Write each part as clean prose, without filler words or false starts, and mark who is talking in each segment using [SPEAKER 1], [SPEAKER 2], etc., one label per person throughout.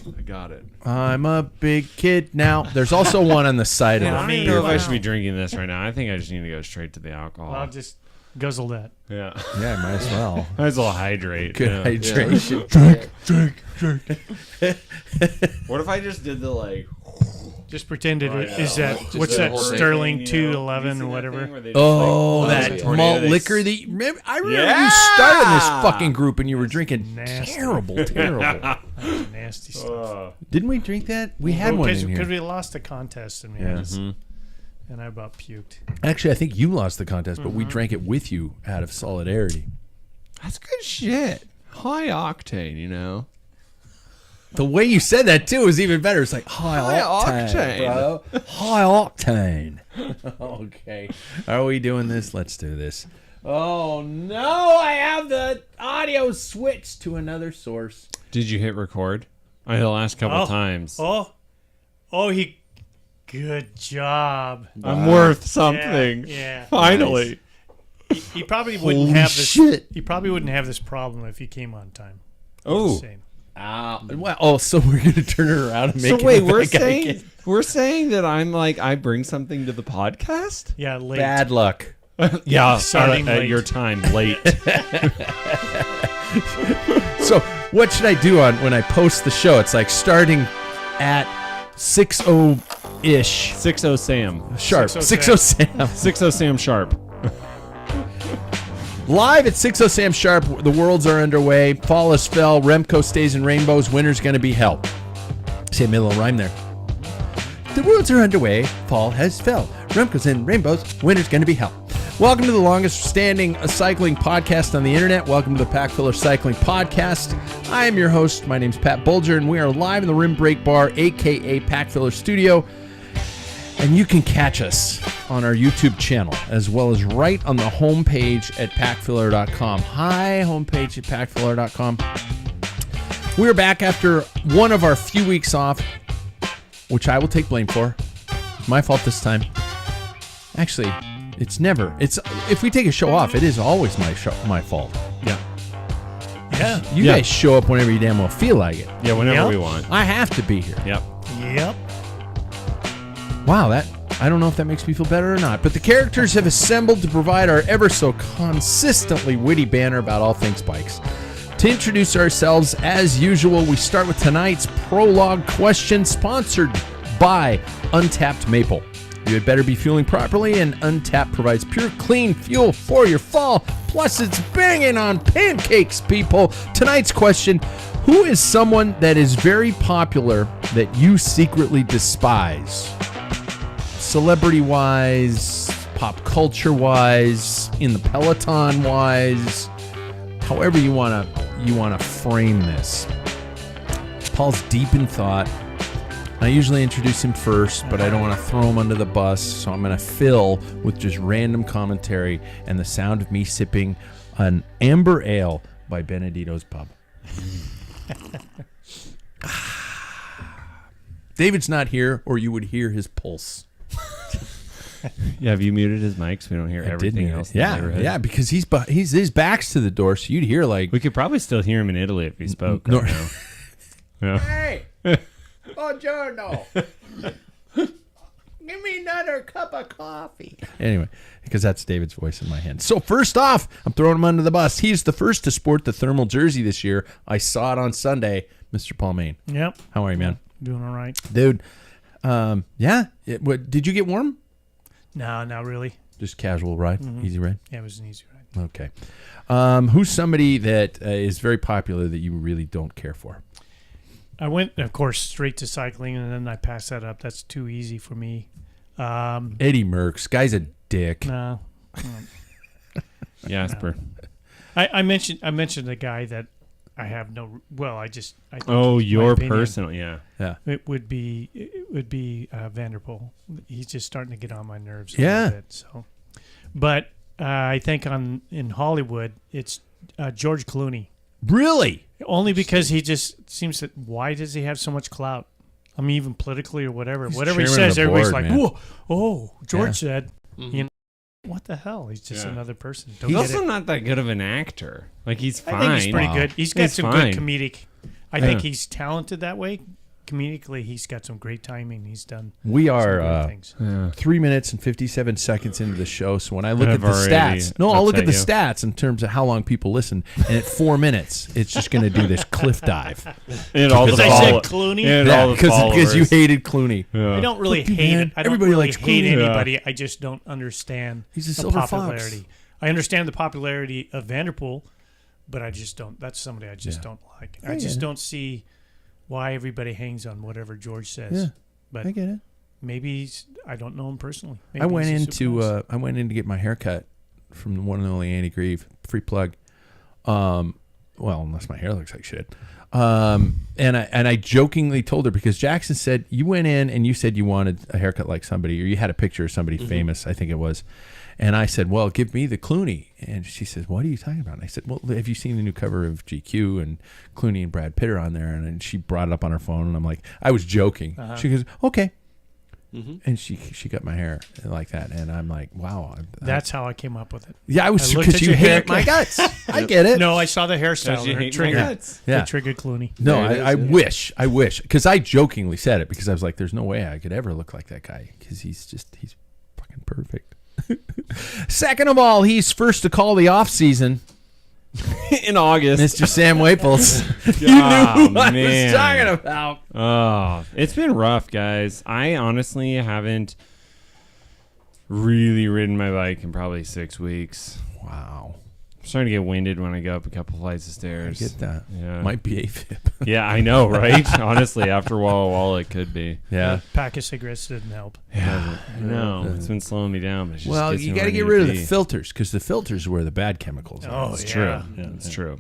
[SPEAKER 1] I got it.
[SPEAKER 2] I'm a big kid now. There's also one on the side of
[SPEAKER 1] I
[SPEAKER 2] the
[SPEAKER 1] don't know if I should be drinking this right now. I think I just need to go straight to the alcohol.
[SPEAKER 3] Well, I'll just guzzle that.
[SPEAKER 1] Yeah.
[SPEAKER 2] Yeah, might as well.
[SPEAKER 1] Might as well hydrate.
[SPEAKER 2] Good hydration.
[SPEAKER 1] Drink. What if I just did the like...
[SPEAKER 3] Just pretend it
[SPEAKER 1] Right,
[SPEAKER 3] is
[SPEAKER 1] yeah.
[SPEAKER 3] that.
[SPEAKER 1] Just
[SPEAKER 3] What's
[SPEAKER 1] that
[SPEAKER 3] that?
[SPEAKER 1] whole
[SPEAKER 3] Sterling
[SPEAKER 1] thing,
[SPEAKER 3] 211 or
[SPEAKER 1] or
[SPEAKER 3] whatever.
[SPEAKER 2] That malt liquor. I remember you started this fucking group and you were drinking
[SPEAKER 3] Nasty.
[SPEAKER 2] terrible.
[SPEAKER 3] Nasty stuff.
[SPEAKER 2] Didn't we drink that? We had one in here.
[SPEAKER 3] Because we lost the contest and and I about puked.
[SPEAKER 2] Actually, I think you lost the contest, but we drank it with you out of solidarity.
[SPEAKER 1] That's good shit. High octane, you know.
[SPEAKER 2] The way you said that too was even better. It's like high
[SPEAKER 1] octane,
[SPEAKER 2] bro. High octane. Okay. Are we doing this? Let's do this. Oh no! I have the audio switched to another source.
[SPEAKER 1] Did you hit record? The last couple times.
[SPEAKER 3] Good job.
[SPEAKER 1] I'm worth something.
[SPEAKER 3] Yeah.
[SPEAKER 1] Finally.
[SPEAKER 3] Nice. He probably wouldn't
[SPEAKER 2] Holy
[SPEAKER 3] have this.
[SPEAKER 2] shit.
[SPEAKER 3] He probably wouldn't have this problem if he came on time.
[SPEAKER 1] Oh.
[SPEAKER 2] So we're gonna turn it around and make.
[SPEAKER 1] So wait,
[SPEAKER 2] it
[SPEAKER 1] we're saying that I'm like I bring something to the podcast?
[SPEAKER 3] Yeah, late.
[SPEAKER 2] bad luck.
[SPEAKER 1] Yeah,
[SPEAKER 3] Starting
[SPEAKER 1] at
[SPEAKER 3] late.
[SPEAKER 1] your time late.
[SPEAKER 2] So what should I do on when I post the show? It's like starting at 6:00-ish
[SPEAKER 1] 60 Sam.
[SPEAKER 2] sharp.
[SPEAKER 3] 6:00
[SPEAKER 2] Sam.
[SPEAKER 1] 60 Sam sharp.
[SPEAKER 2] Live at 6:00 Sam sharp. The worlds are underway. Fall has fell. Remco stays in rainbows. Winter's gonna be hell. See, I made a little rhyme there. The worlds are underway. Fall has fell. Remco's in rainbows. Winter's gonna be hell. Welcome to the longest standing cycling podcast on the internet. Welcome to the Packfiller Cycling Podcast. I am your host. My name's Pat Bulger, and we are live in the Rim Break Bar, aka Packfiller Studio. And you can catch us on our YouTube channel, as well as right on the homepage at packfiller.com. Hi, homepage at packfiller.com. We're back after one of our few weeks off, which I will take blame for. It's my fault this time. Actually, it's never. If we take a show off, it is always my fault.
[SPEAKER 1] Yeah.
[SPEAKER 3] Yeah.
[SPEAKER 2] You guys show up whenever you damn well feel like it.
[SPEAKER 1] Yeah, whenever
[SPEAKER 3] Yep.
[SPEAKER 1] we want.
[SPEAKER 2] I have to be here.
[SPEAKER 1] Yep.
[SPEAKER 3] Yep.
[SPEAKER 2] Wow, I don't know if that makes me feel better or not, but the characters have assembled to provide our ever so consistently witty banter about all things bikes. To introduce ourselves, as usual, we start with tonight's prologue question, sponsored by Untapped Maple. You had better be fueling properly, and Untapped provides pure, clean fuel for your fall. Plus, it's banging on pancakes, people. Tonight's question: who is someone that is very popular that you secretly despise? Celebrity-wise, pop culture-wise, in the Peloton-wise, however you wanna frame this. Paul's deep in thought. I usually introduce him first, but I don't want to throw him under the bus, so I'm going to fill with just random commentary and the sound of me sipping an amber ale by Benedito's Pub. David's not here, or you would hear his pulse.
[SPEAKER 1] Yeah, have you muted his mic so we don't hear everything else? In the neighborhood?
[SPEAKER 2] Yeah, because his back's to the door, so you'd hear like.
[SPEAKER 1] We could probably still hear him in Italy if he spoke.
[SPEAKER 2] No.
[SPEAKER 1] Right now. Yeah.
[SPEAKER 2] Hey, buongiorno. Give me another cup of coffee. Anyway, because that's David's voice in my head. So first off, I'm throwing him under the bus. He's the first to sport the thermal jersey this year. I saw it on Sunday, Mr. Paul Main.
[SPEAKER 3] Yep.
[SPEAKER 2] How are you, man?
[SPEAKER 3] Doing all right.
[SPEAKER 2] Dude, yeah. Did you get warm?
[SPEAKER 3] No, not really.
[SPEAKER 2] Just casual ride? Easy ride?
[SPEAKER 3] Yeah, it was an easy ride.
[SPEAKER 2] Okay. Who's somebody that is very popular that you really don't care for?
[SPEAKER 3] I went, of course, straight to cycling, and then I passed that up. That's too easy for me.
[SPEAKER 2] Eddie Merckx. Guy's a dick.
[SPEAKER 3] No.
[SPEAKER 1] Jasper.
[SPEAKER 3] I mentioned a guy that I have no. Well, I think
[SPEAKER 1] Your
[SPEAKER 3] my opinion,
[SPEAKER 1] personal, yeah.
[SPEAKER 3] It would be Vanderpool. He's just starting to get on my nerves.
[SPEAKER 2] Yeah.
[SPEAKER 3] A little bit, so, but I think in Hollywood it's George Clooney.
[SPEAKER 2] Really?
[SPEAKER 3] Only because he just seems that. Why does he have so much clout? I mean, even politically or whatever.
[SPEAKER 2] He's
[SPEAKER 3] Whatever he
[SPEAKER 2] chairman of
[SPEAKER 3] says,
[SPEAKER 2] the
[SPEAKER 3] everybody's
[SPEAKER 2] board,
[SPEAKER 3] like,
[SPEAKER 2] man.
[SPEAKER 3] "Whoa, oh, George
[SPEAKER 2] Yeah.
[SPEAKER 3] said." You know, what the hell? He's just another person. Don't
[SPEAKER 1] He's
[SPEAKER 3] get
[SPEAKER 1] also
[SPEAKER 3] it.
[SPEAKER 1] not that good of an actor. Like, he's fine.
[SPEAKER 3] I think he's pretty good. He's got some
[SPEAKER 1] fine.
[SPEAKER 3] good comedic. I think he's talented that way. Comedically, he's got some great timing. He's done.
[SPEAKER 2] We are
[SPEAKER 3] things.
[SPEAKER 2] 3 minutes and 57 seconds into the show. So when I look at the stats, I'll look at the stats in terms of how long people listen. And at 4 minutes, it's just going to do this cliff dive.
[SPEAKER 3] And all the I said Clooney.
[SPEAKER 2] Because you hated Clooney.
[SPEAKER 3] I don't really hate it. I don't really hate anybody. I just don't understand the popularity. Fox. I understand the popularity of Vanderpool, but I just don't. That's somebody I just don't like. I just don't see why everybody hangs on whatever George says.
[SPEAKER 2] Yeah,
[SPEAKER 3] but
[SPEAKER 2] I get it.
[SPEAKER 3] Maybe I don't know him personally. Maybe
[SPEAKER 2] I went in to get my hair cut from the one and only Andy Grieve. Free plug. Well, unless my hair looks like shit. And I jokingly told her, because Jackson said you went in and you said you wanted a haircut like somebody, or you had a picture of somebody famous, I think it was. And I said, well, give me the Clooney. And she says, what are you talking about? And I said, well, have you seen the new cover of GQ? And Clooney and Brad Pitt are on there. And she brought it up on her phone. And I'm like, I was joking. She goes, okay. And she cut my hair like that. And I'm like, wow.
[SPEAKER 3] That's how I came up with it.
[SPEAKER 2] Yeah, I was, because you hate my guts. I get it.
[SPEAKER 3] No, I saw the hairstyle. It triggered Clooney.
[SPEAKER 2] No, I wish. Because I jokingly said it, because I was like, there's no way I could ever look like that guy, because he's fucking perfect. Second of all, he's first to call the off season
[SPEAKER 1] in August.
[SPEAKER 2] Mr. Sam Waples. You knew who I was talking about.
[SPEAKER 1] Oh, it's been rough, guys. I honestly haven't really ridden my bike in probably 6 weeks.
[SPEAKER 2] Wow.
[SPEAKER 1] I'm starting to get winded when I go up a couple flights of stairs.
[SPEAKER 2] I get that.
[SPEAKER 1] Yeah.
[SPEAKER 2] Might be AFib.
[SPEAKER 1] Yeah, I know, right? Honestly, after Walla Walla, it could be.
[SPEAKER 2] Yeah.
[SPEAKER 3] Pack of cigarettes didn't help.
[SPEAKER 1] Yeah. No, it's been slowing me down. But it just
[SPEAKER 2] you got to get rid of the filters, because the filters are where the bad chemicals are.
[SPEAKER 1] Oh, it's true. Yeah, it's true.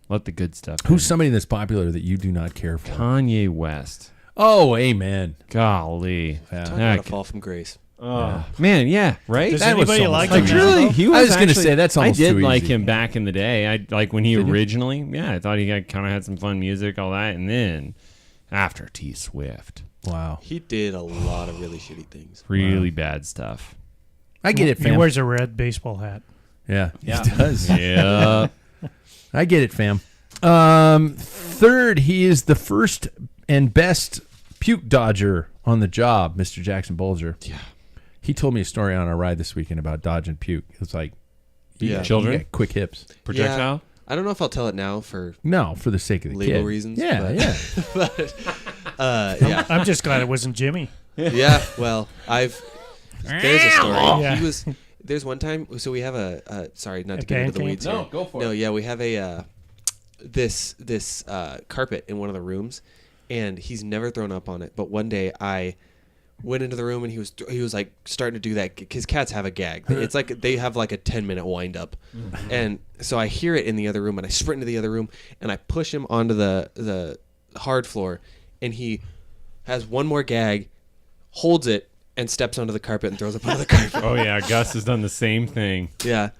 [SPEAKER 1] Let the good stuff
[SPEAKER 2] Who's somebody that's popular that you do not care for?
[SPEAKER 1] Kanye West.
[SPEAKER 2] Oh, amen.
[SPEAKER 1] Golly.
[SPEAKER 4] Talking about a fall from grace.
[SPEAKER 1] Oh man, yeah, right.
[SPEAKER 3] Does anybody like him?
[SPEAKER 1] Really, he was.
[SPEAKER 2] I was going to say that's almost too easy.
[SPEAKER 1] I did like him back in the day. I like when he originally. Yeah, I thought he kind of had some fun music, all that, and then after T Swift.
[SPEAKER 2] Wow,
[SPEAKER 4] he did a lot of really shitty things.
[SPEAKER 1] Really bad stuff.
[SPEAKER 2] I get it, fam.
[SPEAKER 3] He wears a red baseball hat.
[SPEAKER 2] Yeah, he does.
[SPEAKER 1] Yeah,
[SPEAKER 2] I get it, fam. Third, he is the first and best puke dodger on the job, Mr. Jackson Bolger.
[SPEAKER 4] Yeah.
[SPEAKER 2] He told me a story on our ride this weekend about dodging puke. It's like,
[SPEAKER 1] children,
[SPEAKER 2] you got quick hips.
[SPEAKER 1] Projectile.
[SPEAKER 4] Yeah. I don't know if I'll tell it now for
[SPEAKER 2] the sake of the
[SPEAKER 4] legal
[SPEAKER 2] kid.
[SPEAKER 4] reasons.
[SPEAKER 2] Yeah,
[SPEAKER 4] but,
[SPEAKER 2] yeah.
[SPEAKER 3] I'm just glad it wasn't Jimmy.
[SPEAKER 4] Yeah, well, there's a story.
[SPEAKER 3] Yeah.
[SPEAKER 4] There's one time. So we have sorry, not to get into the weeds.
[SPEAKER 2] No, go for it.
[SPEAKER 4] No, yeah, we have this carpet in one of the rooms, and he's never thrown up on it. But one day I went into the room and he was like starting to do that, because cats have a gag. It's like they have like a 10-minute wind up, and so I hear it in the other room, and I sprint into the other room and I push him onto the hard floor, and he has one more gag, holds it, and steps onto the carpet and throws up onto the carpet.
[SPEAKER 1] Oh yeah, Gus has done the same thing.
[SPEAKER 4] Yeah.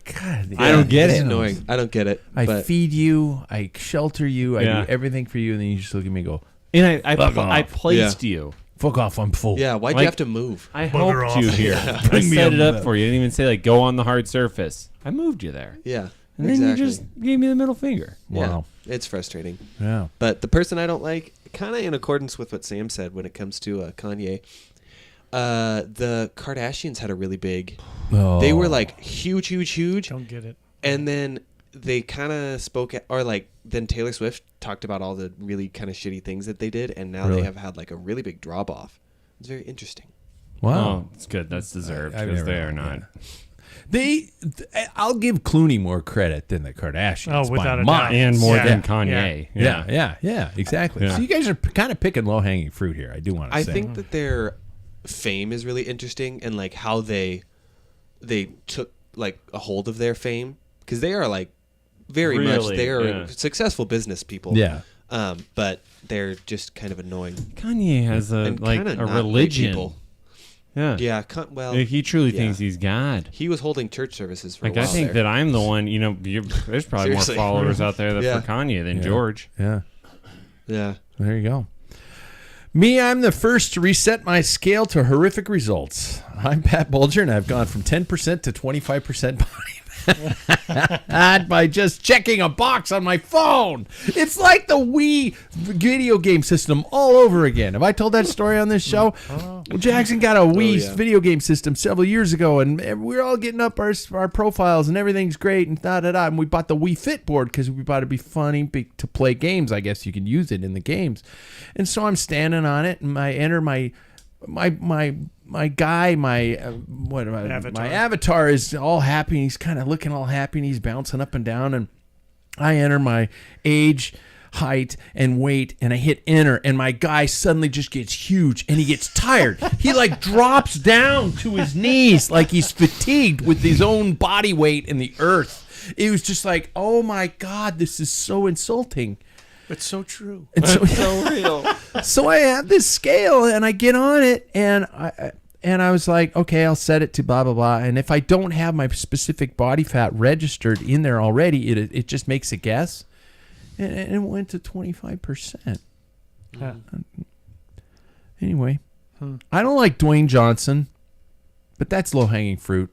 [SPEAKER 2] God,
[SPEAKER 1] I don't get it.
[SPEAKER 4] It's annoying. I don't get it.
[SPEAKER 2] I feed you, I shelter you, I do everything for you, and then you just look at me and go,
[SPEAKER 1] and I placed you.
[SPEAKER 2] Fuck off, I'm full.
[SPEAKER 4] Yeah, why'd you have to move?
[SPEAKER 1] I helped you here. I set it up for you. I didn't even say, like, go on the hard surface. I moved you there.
[SPEAKER 4] Yeah,
[SPEAKER 1] and then you just gave me the middle finger.
[SPEAKER 2] Wow.
[SPEAKER 4] Yeah, it's frustrating.
[SPEAKER 2] Yeah.
[SPEAKER 4] But the person I don't like, kind of in accordance with what Sam said when it comes to Kanye, the Kardashians had a really big...
[SPEAKER 2] Oh.
[SPEAKER 4] They were, like, huge.
[SPEAKER 3] Don't get it.
[SPEAKER 4] And then they kind of spoke... then Taylor Swift talked about all the really kind of shitty things that they did, and now they have had like a really big drop off. It's very interesting.
[SPEAKER 2] Wow,
[SPEAKER 1] it's good. That's deserved, because they are not.
[SPEAKER 2] I'll give Clooney more credit than the Kardashians.
[SPEAKER 3] Oh, without a
[SPEAKER 2] doubt,
[SPEAKER 1] and more than Kanye.
[SPEAKER 2] Yeah, exactly.
[SPEAKER 1] Yeah.
[SPEAKER 2] So you guys are kind of picking low hanging fruit here. I do want to say.
[SPEAKER 4] I think that their fame is really interesting, and like how they took like a hold of their fame, because they are like. Very much. They are successful business people.
[SPEAKER 2] Yeah.
[SPEAKER 4] But they're just kind of annoying.
[SPEAKER 1] Kanye has a religion. Yeah.
[SPEAKER 4] Yeah.
[SPEAKER 1] He truly thinks he's God.
[SPEAKER 4] He was holding church services for a while.
[SPEAKER 1] I think that I'm the one, there's probably more followers out there for Kanye than George.
[SPEAKER 2] Yeah.
[SPEAKER 4] Yeah.
[SPEAKER 2] There you go. Me, I'm the first to reset my scale to horrific results. I'm Pat Bolger, and I've gone from 10% to 25% body by just checking a box on my phone. It's like the Wii video game system all over again. Have I told that story on this show? Jackson got a Wii video game system several years ago, and we're all getting up our profiles, and everything's great, and da-da-da. And we bought the Wii Fit board because we thought it'd be funny to play games. I guess you can use it in the games. And so I'm standing on it, and I enter my avatar is all happy, and he's kind of looking all happy, and he's bouncing up and down, and I enter my age, height, and weight, and I hit enter, and my guy suddenly just gets huge, and he gets tired. He like drops down to his knees like he's fatigued with his own body weight in the earth. It was just like, oh my God, this is so insulting.
[SPEAKER 3] It's so true.
[SPEAKER 2] It's so real. So I have this scale, and I get on it, and I was like, okay, I'll set it to blah, blah, blah. And if I don't have my specific body fat registered in there already, it just makes a guess. And it went to 25%. Anyway, I don't like Dwayne Johnson, but that's low-hanging fruit.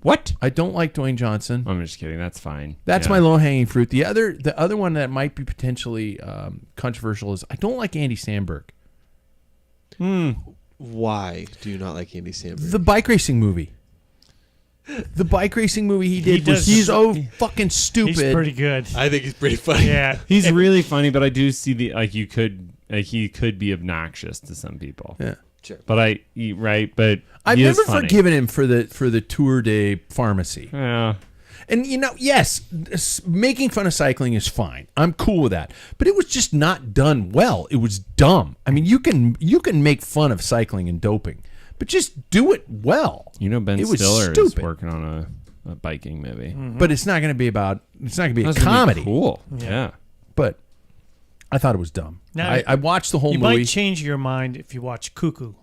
[SPEAKER 1] What?
[SPEAKER 2] I don't like Dwayne Johnson.
[SPEAKER 1] I'm just kidding. That's fine.
[SPEAKER 2] That's my low-hanging fruit. The other one that might be potentially controversial is I don't like Andy Samberg.
[SPEAKER 4] Why do you not like Andy Samberg?
[SPEAKER 2] The bike racing movie. The bike racing movie he did he's fucking stupid.
[SPEAKER 3] He's pretty good.
[SPEAKER 4] I think he's pretty funny.
[SPEAKER 3] Yeah,
[SPEAKER 1] he's really funny, but I do see he could be obnoxious to some people.
[SPEAKER 2] Yeah.
[SPEAKER 4] Sure.
[SPEAKER 1] But I've
[SPEAKER 2] never forgiven him for the Tour de Pharmacy.
[SPEAKER 1] Yeah.
[SPEAKER 2] And yes, making fun of cycling is fine. I'm cool with that. But it was just not done well. It was dumb. I mean, you can make fun of cycling and doping, but just do it well.
[SPEAKER 1] Ben Stiller is working on a biking movie.
[SPEAKER 2] Mm-hmm. But it's not going to be a comedy.
[SPEAKER 1] Cool. Yeah.
[SPEAKER 2] But I thought it was dumb.
[SPEAKER 3] Now,
[SPEAKER 2] I watched the whole movie.
[SPEAKER 3] You might change your mind if you watch Cuckoo.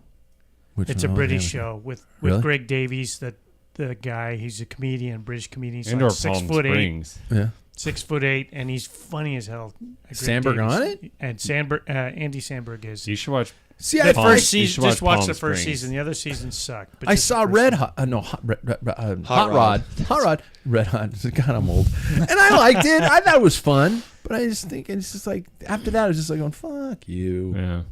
[SPEAKER 3] It's a British show with Greg Davies, the guy. He's a comedian, British comedian. He's like 6'8".
[SPEAKER 2] Yeah.
[SPEAKER 3] 6'8", and he's funny as hell.
[SPEAKER 2] Sandberg on it?
[SPEAKER 3] And Andy Samberg is.
[SPEAKER 1] You should watch.
[SPEAKER 2] See,
[SPEAKER 3] the first season. Just watch the first season. The other season sucked.
[SPEAKER 2] I saw Hot Rod. Red Hot. God, I'm old. And I liked it. I thought it was fun. But I just think it's just like after that, I was just like going, "Fuck you."
[SPEAKER 1] Yeah.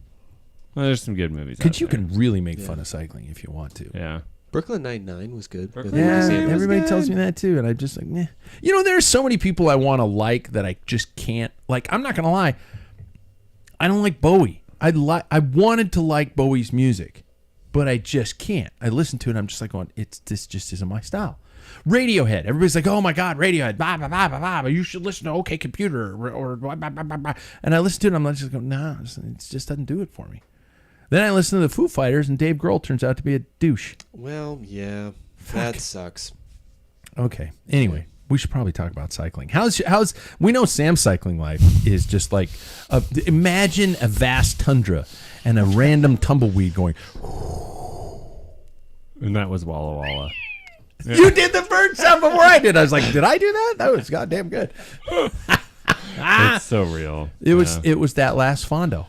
[SPEAKER 1] Well, there's some good movies.
[SPEAKER 2] Because you can really make fun of cycling if you want to.
[SPEAKER 1] Yeah.
[SPEAKER 4] Brooklyn Nine-Nine was good.
[SPEAKER 2] Everybody tells me that too, and I'm just like, meh. There's so many people I want to like that I just can't. Like, I'm not gonna lie, I don't like Bowie. I wanted to like Bowie's music, but I just can't. I listen to it, and I'm just like going, this just isn't my style. Radiohead. Everybody's like, oh my God, Radiohead. Blah, blah, blah, blah, blah. You should listen to OK Computer or blah, blah, blah, blah, blah. And I listen to it, and I'm just going, nah, it just doesn't do it for me. Then I listen to the Foo Fighters, and Dave Grohl turns out to be a douche.
[SPEAKER 4] Well, yeah, that sucks.
[SPEAKER 2] Okay. Anyway, we should probably talk about cycling. How's we know Sam's cycling life is just like imagine a vast tundra and a random tumbleweed going.
[SPEAKER 1] And that was Walla Walla.
[SPEAKER 2] Yeah. You did the bird sound before I did. I was like, did I do that? That was goddamn good.
[SPEAKER 1] It's so real.
[SPEAKER 2] It was that last Fondo.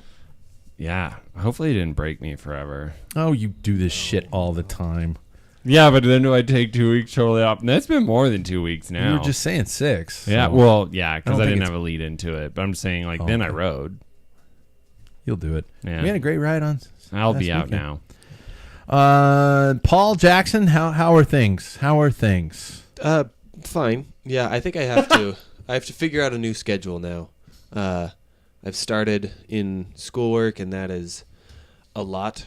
[SPEAKER 1] Yeah. Hopefully it didn't break me forever.
[SPEAKER 2] Oh, you do this shit all the time.
[SPEAKER 1] Yeah, but then do I take 2 weeks totally off? And that's been more than 2 weeks now.
[SPEAKER 2] You were just saying 6. So.
[SPEAKER 1] Yeah, well, yeah, because I didn't have a lead into it. But I'm saying, then I rode.
[SPEAKER 2] You'll do it.
[SPEAKER 1] Yeah.
[SPEAKER 2] We had a great ride on.
[SPEAKER 1] I'll be out now.
[SPEAKER 2] Paul Jackson, how are things?
[SPEAKER 4] Fine. Yeah, I think I have to. I have to figure out a new schedule now. I've started in schoolwork, and that is a lot.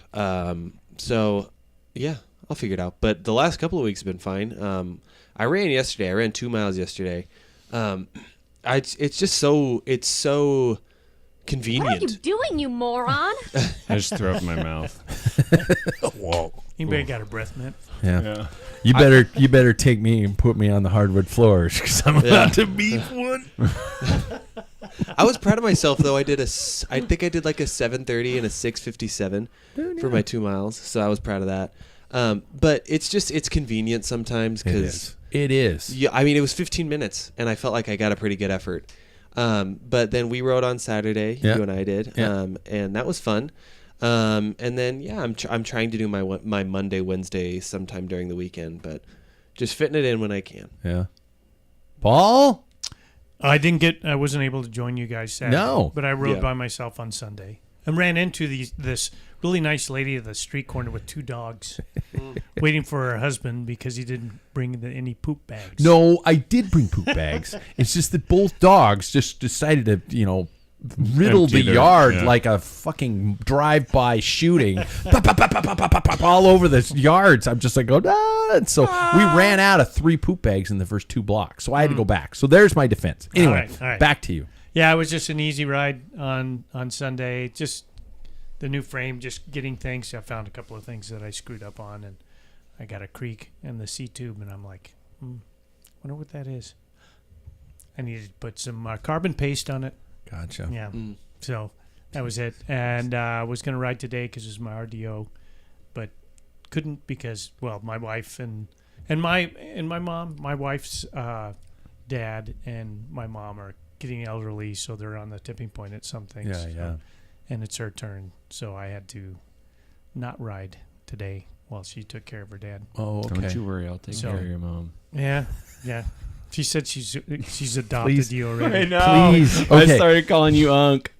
[SPEAKER 4] So, yeah, I'll figure it out. But the last couple of weeks have been fine. I ran yesterday. I ran 2 miles yesterday. It's so convenient.
[SPEAKER 5] What are you doing, you moron?
[SPEAKER 1] I just threw up in my mouth.
[SPEAKER 2] Whoa.
[SPEAKER 3] Anybody got a breath mint?
[SPEAKER 2] Yeah. You better take me and put me on the hardwood floors because I'm about to beat one.
[SPEAKER 4] I was proud of myself though. I think I did like a 7:30 and a 6:57 for my 2 miles, so I was proud of that. But it's convenient sometimes because
[SPEAKER 2] it is.
[SPEAKER 4] Yeah, I mean it was 15 minutes, and I felt like I got a pretty good effort. But then we rode on Saturday. You and I did, and that was fun. And then I'm trying to do my Monday, Wednesday sometime during the weekend, but just fitting it in when I can.
[SPEAKER 2] Yeah. Paul?
[SPEAKER 3] I wasn't able to join you guys Saturday.
[SPEAKER 2] No.
[SPEAKER 3] But I rode by myself on Sunday and ran into this really nice lady at the street corner with 2 dogs waiting for her husband because he didn't bring any poop bags.
[SPEAKER 2] No, I did bring poop bags. It's just that both dogs just decided to, riddle the yard like a fucking drive-by shooting. All over the yards. I'm just like, And so we ran out of 3 poop bags in the first 2 blocks. So I had to go back. So there's my defense. Anyway,
[SPEAKER 3] all right.
[SPEAKER 2] Back to you.
[SPEAKER 3] Yeah, it was just an easy ride on Sunday. Just the new frame, just getting things. I found a couple of things that I screwed up on, and I got a creak in the C-tube, and I'm like, wonder what that is. I needed to put some carbon paste on it.
[SPEAKER 2] Gotcha.
[SPEAKER 3] Yeah. So that was it. And I was going to ride today because it was my RDO, but couldn't because, my wife and my mom, my wife's dad and my mom are getting elderly, so they're on the tipping point at some things.
[SPEAKER 2] Yeah.
[SPEAKER 3] And it's her turn, so I had to not ride today while she took care of her dad.
[SPEAKER 2] Oh, okay.
[SPEAKER 1] Don't you worry, I'll take care of your mom.
[SPEAKER 3] Yeah. She said she's adopted you already.
[SPEAKER 1] I know.
[SPEAKER 2] Please. Okay.
[SPEAKER 1] I started calling you Unc.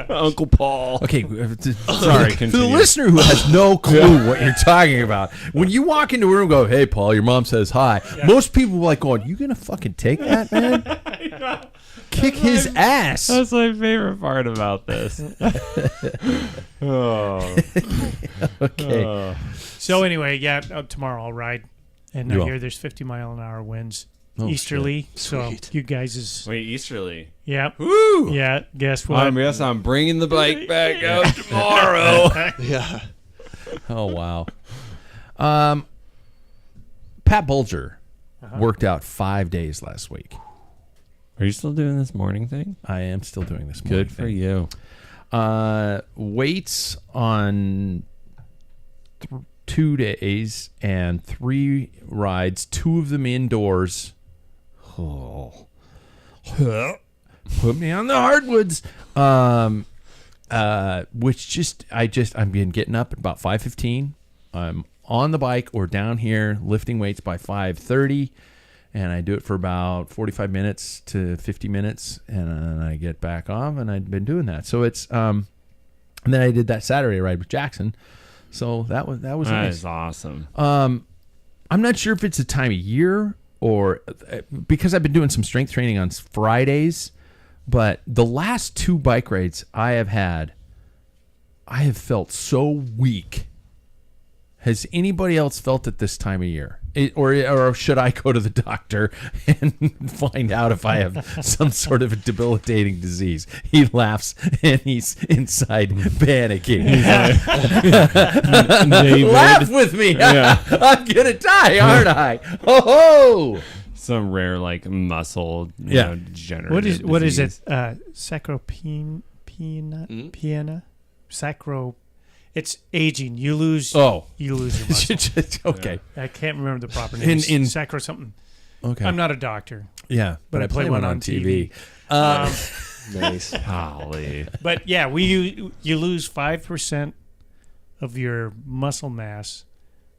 [SPEAKER 1] Uncle Paul.
[SPEAKER 2] Okay,
[SPEAKER 1] Sorry,
[SPEAKER 2] for the listener who has no clue what you're talking about, when you walk into a room and go, hey, Paul, your mom says hi, most people are like going, you going to fucking take that, man? Kick his ass.
[SPEAKER 1] That's my favorite part about this.
[SPEAKER 2] Okay.
[SPEAKER 3] So anyway, tomorrow I'll ride. And
[SPEAKER 2] You
[SPEAKER 3] I
[SPEAKER 2] will.
[SPEAKER 3] hear there's 50-mile-an-hour winds
[SPEAKER 2] Shit.
[SPEAKER 3] easterly. So
[SPEAKER 4] Sweet.
[SPEAKER 3] you guys is...
[SPEAKER 1] Wait, easterly.
[SPEAKER 3] Yeah.
[SPEAKER 1] Woo!
[SPEAKER 3] Yeah, guess what?
[SPEAKER 1] Yes, I'm bringing the bike back out tomorrow.
[SPEAKER 4] Yeah.
[SPEAKER 2] Oh, wow. Pat Bulger worked out 5 days last week.
[SPEAKER 1] Are you still doing this morning thing?
[SPEAKER 2] I am still doing this morning
[SPEAKER 1] Good for you.
[SPEAKER 2] Weights on 2 days and 3 rides, 2 of them indoors. Oh. Put me on the hardwoods. I've been getting up at about 5:15. I'm on the bike or down here lifting weights by 5:30. And I do it for about 45 minutes to 50 minutes, and then I get back off, and I've been doing that. So it's, and then I did that Saturday ride with Jackson. So that was nice.
[SPEAKER 1] That is awesome.
[SPEAKER 2] I'm not sure if it's a time of year or because I've been doing some strength training on Fridays, but the last 2 bike rides I have had, I have felt so weak. Has anybody else felt it this time of year? Or should I go to the doctor and find out if I have some sort of a debilitating disease? He laughs and he's inside panicking. Laugh with me.
[SPEAKER 1] Yeah.
[SPEAKER 2] I'm going to die, aren't I? Oh!
[SPEAKER 1] Some rare muscle degenerative
[SPEAKER 3] What is
[SPEAKER 1] disease.
[SPEAKER 3] it? Sacropenia? Sacro... It's aging. You lose your muscle.
[SPEAKER 2] Okay.
[SPEAKER 3] I can't remember the proper name.
[SPEAKER 2] In
[SPEAKER 3] Sacro something.
[SPEAKER 2] Okay.
[SPEAKER 3] I'm not a doctor.
[SPEAKER 2] Yeah,
[SPEAKER 3] but I play one on TV.
[SPEAKER 4] Nice.
[SPEAKER 1] Golly.
[SPEAKER 3] But yeah, you lose 5% of your muscle mass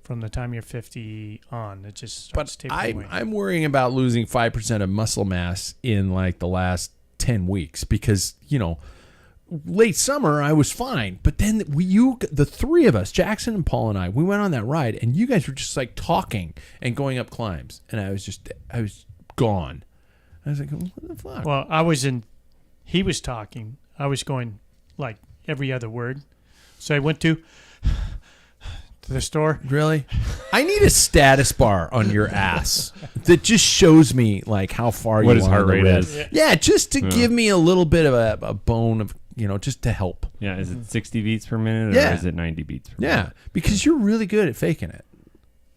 [SPEAKER 3] from the time you're 50 on. It just starts tapering away.
[SPEAKER 2] I'm worrying about losing 5% of muscle mass in like the last 10 weeks because, late summer I was fine, but then the 3 of us, Jackson and Paul and I, we went on that ride, and you guys were just like talking and going up climbs, and I was gone. I was like, what the fuck?
[SPEAKER 3] Well, he was talking. I was going like every other word. So I went to the store.
[SPEAKER 2] Really? I need a status bar on your ass that just shows me like how far
[SPEAKER 1] What
[SPEAKER 2] you
[SPEAKER 1] his
[SPEAKER 2] are
[SPEAKER 1] heart
[SPEAKER 2] on the
[SPEAKER 1] rate
[SPEAKER 2] red.
[SPEAKER 1] is.
[SPEAKER 2] Yeah, just to give me a little bit of a bone of, just to help.
[SPEAKER 1] Yeah, is it 60 beats per minute or is it 90 beats per minute?
[SPEAKER 2] Yeah, because you're really good at faking it.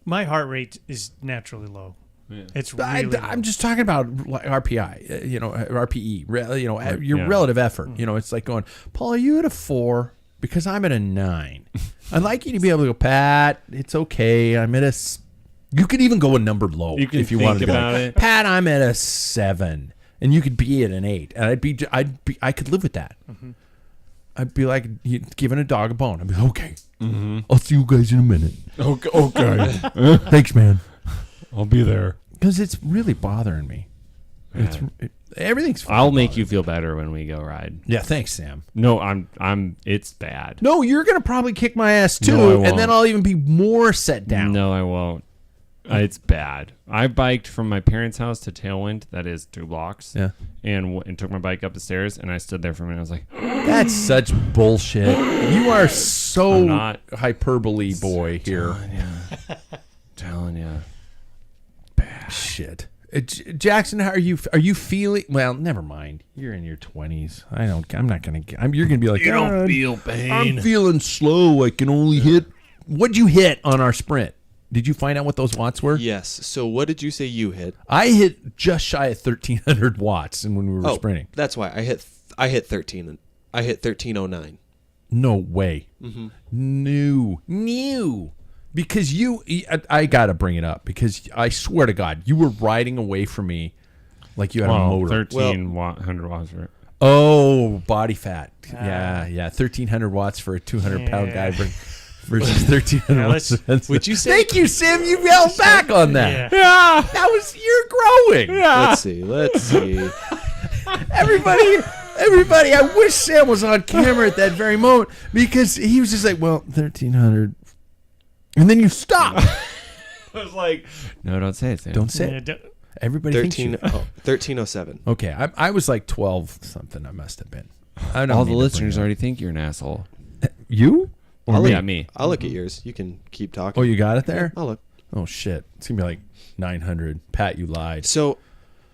[SPEAKER 3] My heart rate is naturally low. Yeah. It's really low.
[SPEAKER 2] I'm just talking about RPI, RPE, your relative effort. It's like going, Paul, are you at a 4? Because I'm at a 9. I'd like you to be able to go, Pat, it's okay. I'm at a... You could even go a number low if you wanted to go. Pat, I'm at a 7. And you could be at an 8, and I could live with that. Mm-hmm. I'd be like giving a dog a bone. I'd be like, okay, I'll see you guys in a minute.
[SPEAKER 1] Okay.
[SPEAKER 2] Thanks, man.
[SPEAKER 1] I'll be there.
[SPEAKER 2] Because it's really bothering me. Everything's
[SPEAKER 1] I'll make you feel better when we go ride.
[SPEAKER 2] Yeah, thanks, Sam.
[SPEAKER 1] No, it's bad.
[SPEAKER 2] No, you're going to probably kick my ass too,
[SPEAKER 1] No, I won't.
[SPEAKER 2] and then I'll even be more set down.
[SPEAKER 1] No, I won't. It's bad. I biked from my parents' house to Tailwind, that is 2 blocks.
[SPEAKER 2] Yeah.
[SPEAKER 1] And took my bike up the stairs, and I stood there for a minute. I was like,
[SPEAKER 2] That's such bullshit. You are so
[SPEAKER 1] I'm not-
[SPEAKER 2] hyperbole boy here.
[SPEAKER 1] telling you.
[SPEAKER 2] Shit. Jackson, how are you feeling? Well, never mind. You're in your 20s. I'm not going to you're going to be like,
[SPEAKER 1] You don't feel pain.
[SPEAKER 2] I'm feeling slow. I can only hit. What'd you hit on our sprint? Did you find out what those watts were?
[SPEAKER 4] Yes. So what did you say you hit?
[SPEAKER 2] I hit just shy of 1,300 watts and when we were sprinting.
[SPEAKER 4] That's why I hit 13. I hit 1309.
[SPEAKER 2] No way.
[SPEAKER 4] Mm-hmm.
[SPEAKER 2] No. Because I got to bring it up because I swear to God, you were riding away from me like you had a motor.
[SPEAKER 1] 1,300 watts. Right?
[SPEAKER 2] Oh, body fat. Yeah. 1,300 watts for a 200-pound guy versus 1,300 watts.
[SPEAKER 4] Would you say?
[SPEAKER 2] Thank you, Sim. You held back on that.
[SPEAKER 3] Yeah.
[SPEAKER 2] That was, you're growing.
[SPEAKER 4] Let's see.
[SPEAKER 2] Everybody, I wish Sam was on camera at that very moment because he was just like, well, 1,300. And then you stop.
[SPEAKER 1] I was like, no, don't say it, Sam.
[SPEAKER 2] Don't say it. Everybody
[SPEAKER 4] 1307.
[SPEAKER 2] Okay, I was like 12 something. I must have been. I don't
[SPEAKER 1] All
[SPEAKER 2] need
[SPEAKER 1] the
[SPEAKER 2] to
[SPEAKER 1] listeners
[SPEAKER 2] bring it
[SPEAKER 1] already think you're an asshole.
[SPEAKER 2] up. You? Or
[SPEAKER 1] Me.
[SPEAKER 4] I'll look at yours. You can keep talking.
[SPEAKER 2] Oh, you got it there?
[SPEAKER 4] I'll look.
[SPEAKER 2] Oh, shit. It's going to be like 900. Pat, you lied.
[SPEAKER 4] So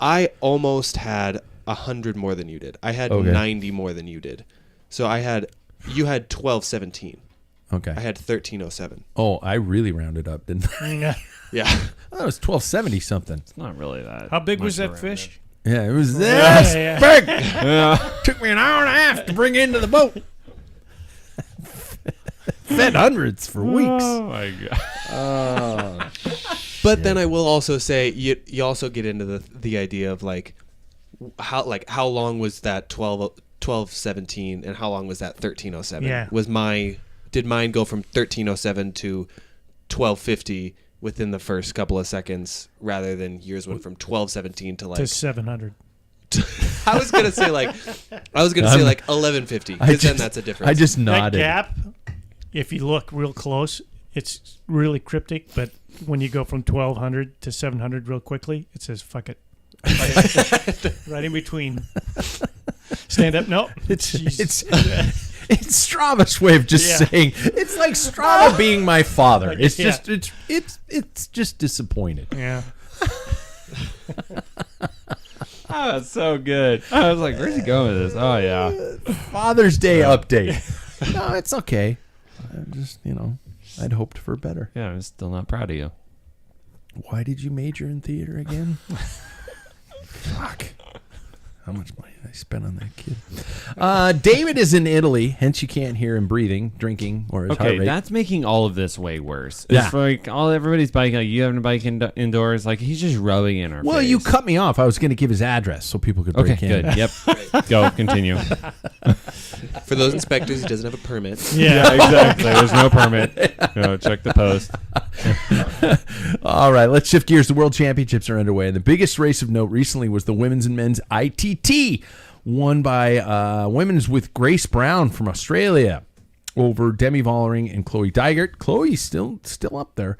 [SPEAKER 4] I almost had 100 more than you did. I had 90 more than you did. So you had 1217.
[SPEAKER 2] Okay.
[SPEAKER 4] I had 1307.
[SPEAKER 2] Oh, I really rounded up, didn't I?
[SPEAKER 3] Yeah.
[SPEAKER 4] Yeah.
[SPEAKER 2] Oh, it was 1270 something.
[SPEAKER 1] It's not really that.
[SPEAKER 3] How big
[SPEAKER 1] much
[SPEAKER 3] was that
[SPEAKER 1] around
[SPEAKER 3] fish?
[SPEAKER 2] Yeah, it was this
[SPEAKER 3] Yeah.
[SPEAKER 2] big. Took me an hour and a half to bring into the boat. Fed hundreds for weeks.
[SPEAKER 1] Oh my god.
[SPEAKER 4] But then I will also say you also get into the idea of how long was that 1217 and how long was that 1307?
[SPEAKER 3] Yeah.
[SPEAKER 4] Did mine go from 1307 to 1250 within the first couple of seconds rather than yours went from 1217 to
[SPEAKER 3] 700.
[SPEAKER 4] I was gonna say 1150 because then that's a difference.
[SPEAKER 2] I just
[SPEAKER 3] That
[SPEAKER 2] nodded.
[SPEAKER 3] gap, if you look real close, it's really cryptic. But when you go from 1200 to 700 real quickly, it says "fuck it," right in between. Stand up. No,
[SPEAKER 2] It's Strava's way of just saying it's like Strava being my father. It's just it's just disappointed.
[SPEAKER 3] Yeah.
[SPEAKER 1] Oh, that's so good. I was like, where's he going with this? Oh yeah.
[SPEAKER 2] Father's Day update. No, it's okay. I just I'd hoped for better.
[SPEAKER 1] Yeah, I'm still not proud of you.
[SPEAKER 2] Why did you major in theater again? Fuck. How much money did I spend on that kid? David is in Italy, hence you can't hear him breathing, drinking, or his heart
[SPEAKER 1] Okay,
[SPEAKER 2] rate.
[SPEAKER 1] that's making all of this way worse.
[SPEAKER 2] Yeah.
[SPEAKER 1] It's like everybody's biking. Like, you having a bike indoors. Like, he's just rubbing in our
[SPEAKER 2] Well,
[SPEAKER 1] face.
[SPEAKER 2] you cut me off. I was going to give his address so people could break in.
[SPEAKER 1] Good. Yep. Go. Continue.
[SPEAKER 4] For those inspectors, he doesn't have a permit.
[SPEAKER 1] Yeah, exactly. There's no permit. Go check the post.
[SPEAKER 2] All right, let's shift gears. The World Championships are underway, and the biggest race of note recently was the women's and men's ITT, won by women's with Grace Brown from Australia over Demi Vollering and Chloe Dygert. Chloe's still up there.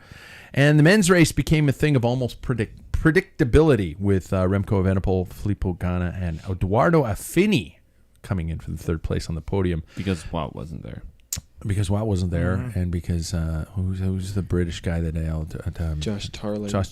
[SPEAKER 2] And the men's race became a thing of almost predictability with Remco Evenepoel, Filippo Ganna, and Eduardo Affini coming in for the third place on the podium.
[SPEAKER 1] Because Wout wasn't there.
[SPEAKER 2] Because Watt wasn't there, and because who's the British guy that
[SPEAKER 4] Josh Tarling.
[SPEAKER 2] Josh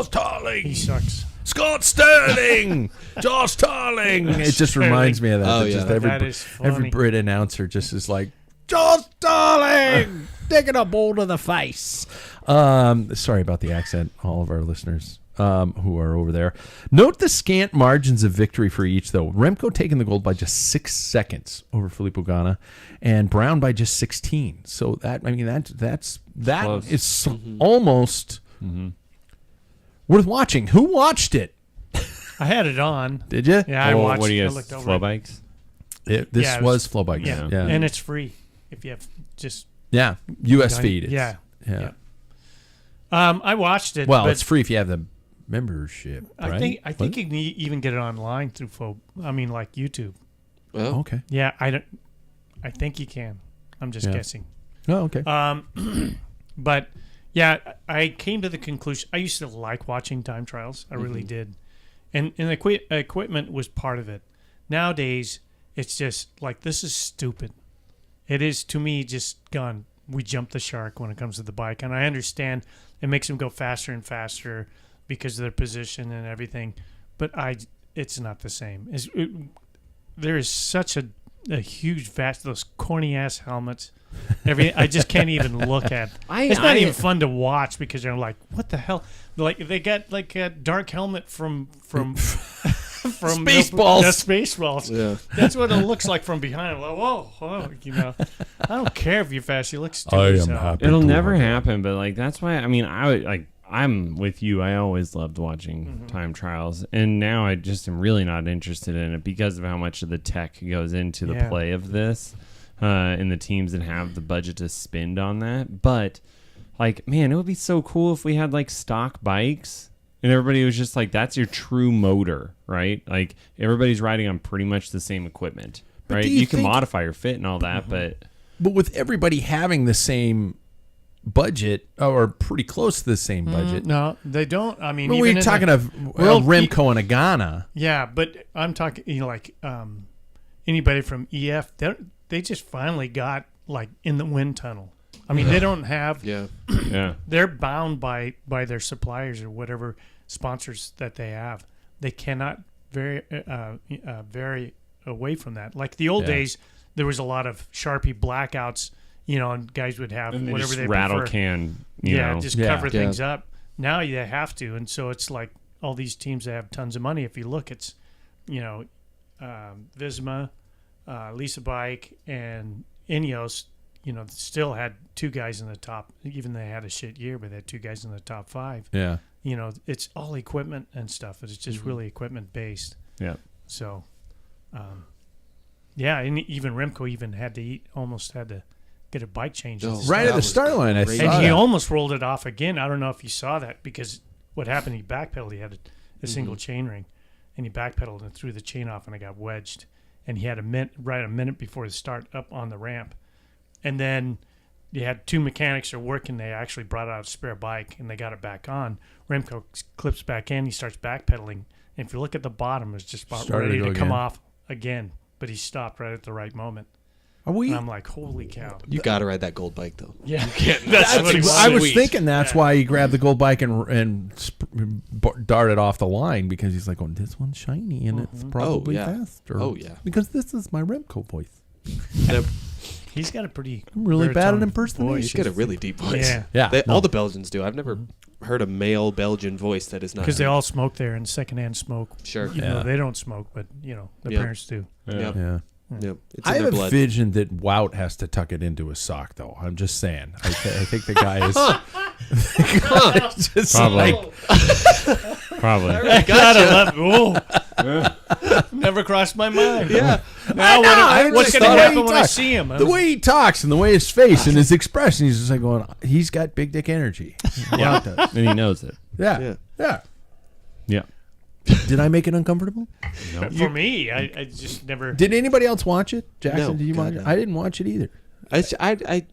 [SPEAKER 2] Tarling.
[SPEAKER 3] He sucks.
[SPEAKER 2] Scott Sterling. Josh Tarling. It just reminds me of that.
[SPEAKER 4] Oh,
[SPEAKER 2] That
[SPEAKER 4] yeah.
[SPEAKER 2] just
[SPEAKER 3] That is funny.
[SPEAKER 2] every Brit announcer just is like, Josh Tarling, taking a ball to the face. Sorry about the accent, all of our listeners who are over there. Note the scant margins of victory for each, though. Remco taking the gold by just 6 seconds over Filippo Ganna, and Brown by just 16. So that
[SPEAKER 1] Close.
[SPEAKER 2] is almost worth watching. Who watched it?
[SPEAKER 3] I had it on.
[SPEAKER 2] Did you?
[SPEAKER 3] Yeah, I watched.
[SPEAKER 1] What do you
[SPEAKER 3] I
[SPEAKER 1] guys,
[SPEAKER 3] looked over
[SPEAKER 1] flow
[SPEAKER 3] it.
[SPEAKER 1] bikes?
[SPEAKER 2] This
[SPEAKER 3] Yeah, it
[SPEAKER 2] was
[SPEAKER 3] was-
[SPEAKER 2] Flow Bikes.
[SPEAKER 3] Yeah.
[SPEAKER 2] Yeah.
[SPEAKER 3] And it's free if you have just.
[SPEAKER 2] US feed.
[SPEAKER 3] Yeah.
[SPEAKER 2] Yeah.
[SPEAKER 3] I watched it.
[SPEAKER 2] Well,
[SPEAKER 3] but
[SPEAKER 2] it's free if you have the membership, right?
[SPEAKER 3] I think you can even get it online through like YouTube.
[SPEAKER 2] Oh, okay.
[SPEAKER 3] Yeah, I think you can. I'm just guessing.
[SPEAKER 2] Oh, okay.
[SPEAKER 3] But yeah, I came to the conclusion. I used to like watching time trials. I really did, and equipment was part of it. Nowadays, it's just like, this is stupid. It is, to me, just gone. We jumped the shark when it comes to the bike, and I understand it makes them go faster and faster because of their position and everything, but it's not the same. There is such a huge vast, those corny ass helmets. I just can't even look at. It's not even fun to watch because they're like, what the hell? Like, they got like a dark helmet from
[SPEAKER 2] Spaceballs.
[SPEAKER 3] Spaceballs. Yeah. That's what it looks like from behind. Like, whoa, I don't care if you're fast. You look stupid.
[SPEAKER 1] It'll never happen, but like, that's why. I mean, I'm with you. I always loved watching time trials, and now I just am really not interested in it because of how much of the tech goes into the play of this, and the teams that have the budget to spend on that. But like, man, it would be so cool if we had like stock bikes and everybody was just like, that's your true motor, right? Like, everybody's riding on pretty much the same equipment, right? You can modify your fit and all that, but
[SPEAKER 2] with everybody having the same budget or pretty close to the same budget.
[SPEAKER 3] No, they don't. I mean,
[SPEAKER 2] we're talking of Remco and a Ghana.
[SPEAKER 3] Yeah, but I'm talking, like anybody from EF, they just finally got like in the wind tunnel. I mean, they don't have. They're bound by their suppliers or whatever sponsors that they have. They cannot vary away from that. Like the old days, there was a lot of Sharpie blackouts. And guys would have
[SPEAKER 1] and
[SPEAKER 3] whatever they
[SPEAKER 1] rattle
[SPEAKER 3] prefer.
[SPEAKER 1] can,
[SPEAKER 3] just cover things up. Now you have to, and so it's like all these teams that have tons of money. If you look, it's Visma, Lisa Bike, and Ineos. Still had two guys in the top. Even they had a shit year, but they had two guys in the top 5.
[SPEAKER 2] Yeah,
[SPEAKER 3] it's all equipment and stuff. It's just really equipment based.
[SPEAKER 1] Yeah.
[SPEAKER 3] So, and even Remco almost had to get a bike change.
[SPEAKER 2] Right at the start line, I saw
[SPEAKER 3] and he almost rolled it off again. I don't know if you saw that, because what happened, he backpedaled. He had a single chain ring, and he backpedaled and threw the chain off, and it got wedged. And he had a minute before the start up on the ramp. And then you had two mechanics are working. They actually brought out a spare bike, and they got it back on. Remco clips back in. He starts backpedaling. And if you look at the bottom, it's just about ready to come off again. But he stopped right at the right moment. And I'm like, holy cow.
[SPEAKER 4] You got to ride that gold bike, though.
[SPEAKER 3] Yeah.
[SPEAKER 2] That's what I was thinking that's why he grabbed the gold bike and darted off the line, because he's like, this one's shiny and it's probably faster. Because this is my Remco voice.
[SPEAKER 3] He's got a pretty
[SPEAKER 2] I'm really bad at impersonation.
[SPEAKER 4] He's got a really deep voice.
[SPEAKER 3] Yeah.
[SPEAKER 4] All the Belgians do. I've never heard a male Belgian voice that is not.
[SPEAKER 3] Because they all smoke there, and secondhand smoke.
[SPEAKER 4] Sure.
[SPEAKER 3] They don't smoke, but, their parents do.
[SPEAKER 2] Yeah.
[SPEAKER 4] Yep. It's
[SPEAKER 2] I
[SPEAKER 4] in
[SPEAKER 2] have
[SPEAKER 4] their
[SPEAKER 2] a
[SPEAKER 4] blood.
[SPEAKER 2] vision that Wout has to tuck it into his sock, though. I'm just saying. I think the guy is just
[SPEAKER 1] Probably.
[SPEAKER 3] Never crossed my mind.
[SPEAKER 4] Yeah.
[SPEAKER 3] Now what's going to happen when I see him?
[SPEAKER 2] The way he talks and the way his face and his expression, he's just like going, he's got big dick energy. Wout does.
[SPEAKER 1] And he knows it.
[SPEAKER 2] Yeah.
[SPEAKER 1] Yeah.
[SPEAKER 2] Did I make it uncomfortable?
[SPEAKER 3] No. For me, I just never.
[SPEAKER 2] Did anybody else watch it? Jackson,
[SPEAKER 4] No,
[SPEAKER 2] did you watch it?
[SPEAKER 4] no.
[SPEAKER 2] I didn't watch it either.
[SPEAKER 4] I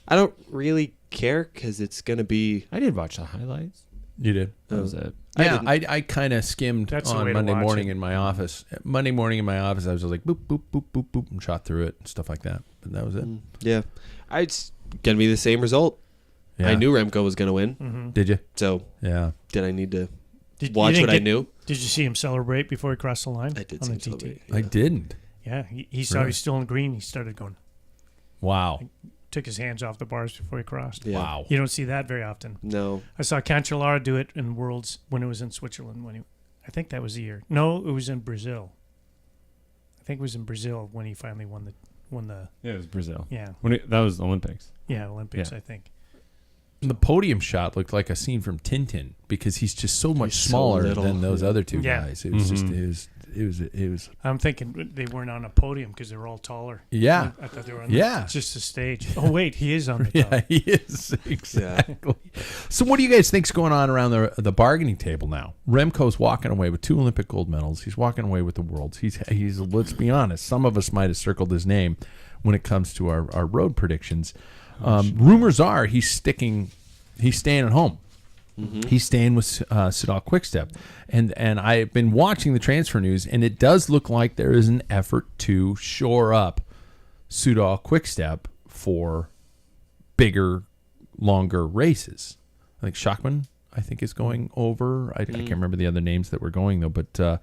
[SPEAKER 4] don't really care, because it's going to be.
[SPEAKER 1] I did watch the highlights.
[SPEAKER 2] You did?
[SPEAKER 1] That was it.
[SPEAKER 2] Yeah, I kind of skimmed
[SPEAKER 3] That's the way
[SPEAKER 2] on
[SPEAKER 3] to
[SPEAKER 2] Monday
[SPEAKER 3] watch
[SPEAKER 2] morning
[SPEAKER 3] it.
[SPEAKER 2] in my office. Monday morning in my office, I was just like, boop, boop, boop, boop, boop, and shot through it and stuff like that. But that was it.
[SPEAKER 4] Yeah. It's going to be the same result.
[SPEAKER 2] Yeah.
[SPEAKER 4] I knew Remco was going to win.
[SPEAKER 3] Mm-hmm.
[SPEAKER 2] Did you?
[SPEAKER 4] So,
[SPEAKER 2] Yeah.
[SPEAKER 4] did I need to
[SPEAKER 3] Did
[SPEAKER 4] watch what I knew?
[SPEAKER 3] Did you see him celebrate before he crossed the line?
[SPEAKER 4] I did
[SPEAKER 3] on
[SPEAKER 4] see
[SPEAKER 3] the
[SPEAKER 4] him
[SPEAKER 3] TT.
[SPEAKER 4] celebrate.
[SPEAKER 2] I didn't.
[SPEAKER 3] Yeah, he saw he was still in green. He started going.
[SPEAKER 2] Wow.
[SPEAKER 3] Took his hands off the bars before he crossed.
[SPEAKER 4] Yeah.
[SPEAKER 2] Wow.
[SPEAKER 3] You don't see that very often.
[SPEAKER 4] No.
[SPEAKER 3] I saw Cancellara do it in Worlds when it was in Switzerland. I think that was the year. No, it was in Brazil. I think it was in Brazil when he finally won the.
[SPEAKER 1] Yeah, it was Brazil.
[SPEAKER 3] Yeah.
[SPEAKER 1] That was Olympics.
[SPEAKER 3] Yeah, Olympics.
[SPEAKER 1] Yeah.
[SPEAKER 3] I think.
[SPEAKER 2] The podium shot looked like a scene from Tintin, because he's just so much
[SPEAKER 4] He's so
[SPEAKER 2] smaller
[SPEAKER 4] little.
[SPEAKER 2] than those other two
[SPEAKER 3] Yeah.
[SPEAKER 2] guys. It was just
[SPEAKER 3] I'm thinking they weren't on a podium because they were all taller.
[SPEAKER 2] Yeah.
[SPEAKER 3] I thought they were on just a stage. Oh wait, he is on the top.
[SPEAKER 2] Yeah, he is exactly. Yeah. So what do you guys think's going on around the bargaining table now? Remco's walking away with 2 Olympic gold medals. He's walking away with the worlds. He's let's be honest, some of us might have circled his name when it comes to our road predictions. Rumors are he's staying at home. Mm-hmm. He's staying with Soudal Quickstep, and I've been watching the transfer news, and it does look like there is an effort to shore up Soudal Quickstep for bigger, longer races. I think Schachmann, is going over. I can't remember the other names that were going though, but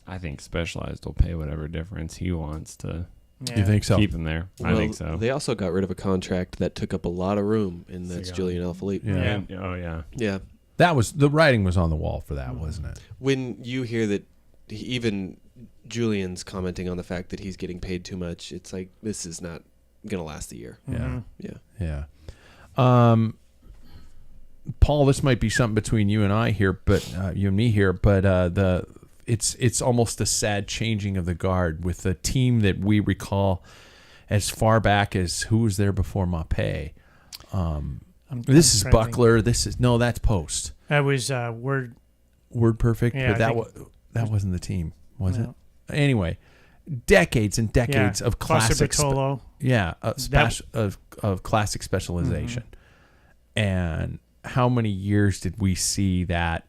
[SPEAKER 1] I think Specialized will pay whatever difference he wants to.
[SPEAKER 2] Yeah. You think so?
[SPEAKER 1] Keep him there. I think so.
[SPEAKER 4] They also got rid of a contract that took up a lot of room, and that's Julian Alaphilippe.
[SPEAKER 2] Yeah.
[SPEAKER 1] Oh, yeah.
[SPEAKER 4] Yeah.
[SPEAKER 2] That was the writing was on the wall for that, wasn't it?
[SPEAKER 4] When you hear that, even Julian's commenting on the fact that he's getting paid too much, it's like this is not gonna last a year.
[SPEAKER 2] Yeah.
[SPEAKER 4] Yeah.
[SPEAKER 2] Paul, this might be something between you and I here, but you and me here, but it's almost a sad changing of the guard with the team that we recall as far back as who was there before Mape. This is Buckler. That's Post.
[SPEAKER 3] That was Word
[SPEAKER 2] Perfect,
[SPEAKER 3] yeah,
[SPEAKER 2] but that wasn't the team, was it? Anyway, decades and decades of classic of classic specialization. And how many years did we see that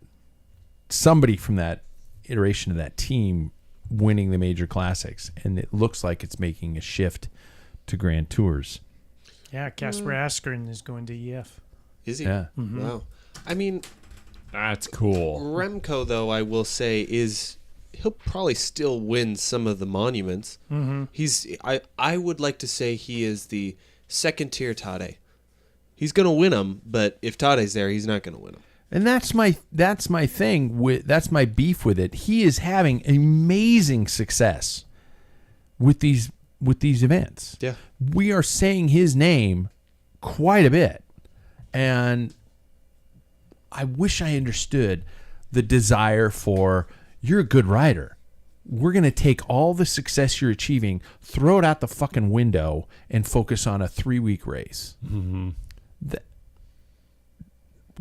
[SPEAKER 2] somebody from that iteration of that team winning the major classics, and it looks like it's making a shift to Grand Tours.
[SPEAKER 3] Yeah, Casper Askren is going to EF.
[SPEAKER 4] Is he?
[SPEAKER 2] Yeah.
[SPEAKER 4] Mm-hmm. Wow. I mean,
[SPEAKER 1] that's cool.
[SPEAKER 4] Remco, though, I will say, he'll probably still win some of the monuments. Mm-hmm. I would like to say he is the second tier Tadej. He's going to win them, but if Tadej's there, he's not going to win them.
[SPEAKER 2] And that's my thing. That's my beef with it. He is having amazing success with these events.
[SPEAKER 4] Yeah,
[SPEAKER 2] we are saying his name quite a bit, and I wish I understood the desire for you're a good rider. We're going to take all the success you're achieving, throw it out the fucking window, and focus on a 3-week race.
[SPEAKER 1] Mm-hmm.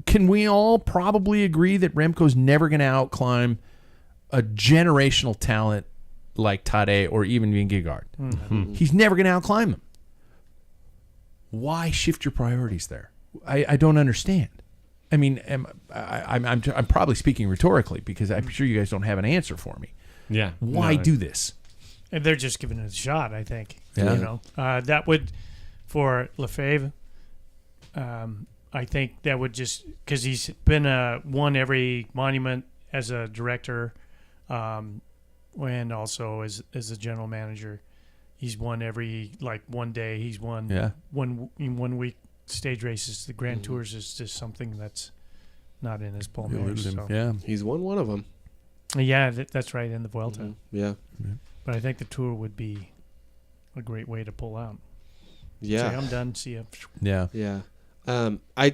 [SPEAKER 2] Can we all probably agree that Remco's never going to outclimb a generational talent like Tadej or even Vingegaard? Mm-hmm. He's never going to outclimb them. Why shift your priorities there? I don't understand. I mean, I'm probably speaking rhetorically because I'm sure you guys don't have an answer for me.
[SPEAKER 1] Yeah.
[SPEAKER 2] Why do this?
[SPEAKER 3] And they're just giving it a shot, I think.
[SPEAKER 2] Yeah.
[SPEAKER 3] You know, that would, for Lefebvre, I think that would just, because he's been won every monument as a director, and also as a general manager. He's won every, like, one day. He's won in 1 week stage races. The Grand Tours is just something that's not in his palmarès. So.
[SPEAKER 2] Yeah,
[SPEAKER 4] he's won one of them.
[SPEAKER 3] Yeah, that's right, in the Vuelta.
[SPEAKER 4] Mm-hmm. Yeah.
[SPEAKER 3] But I think the Tour would be a great way to pull out.
[SPEAKER 4] Yeah.
[SPEAKER 3] Say, I'm done. See ya.
[SPEAKER 2] Yeah.
[SPEAKER 4] Yeah. I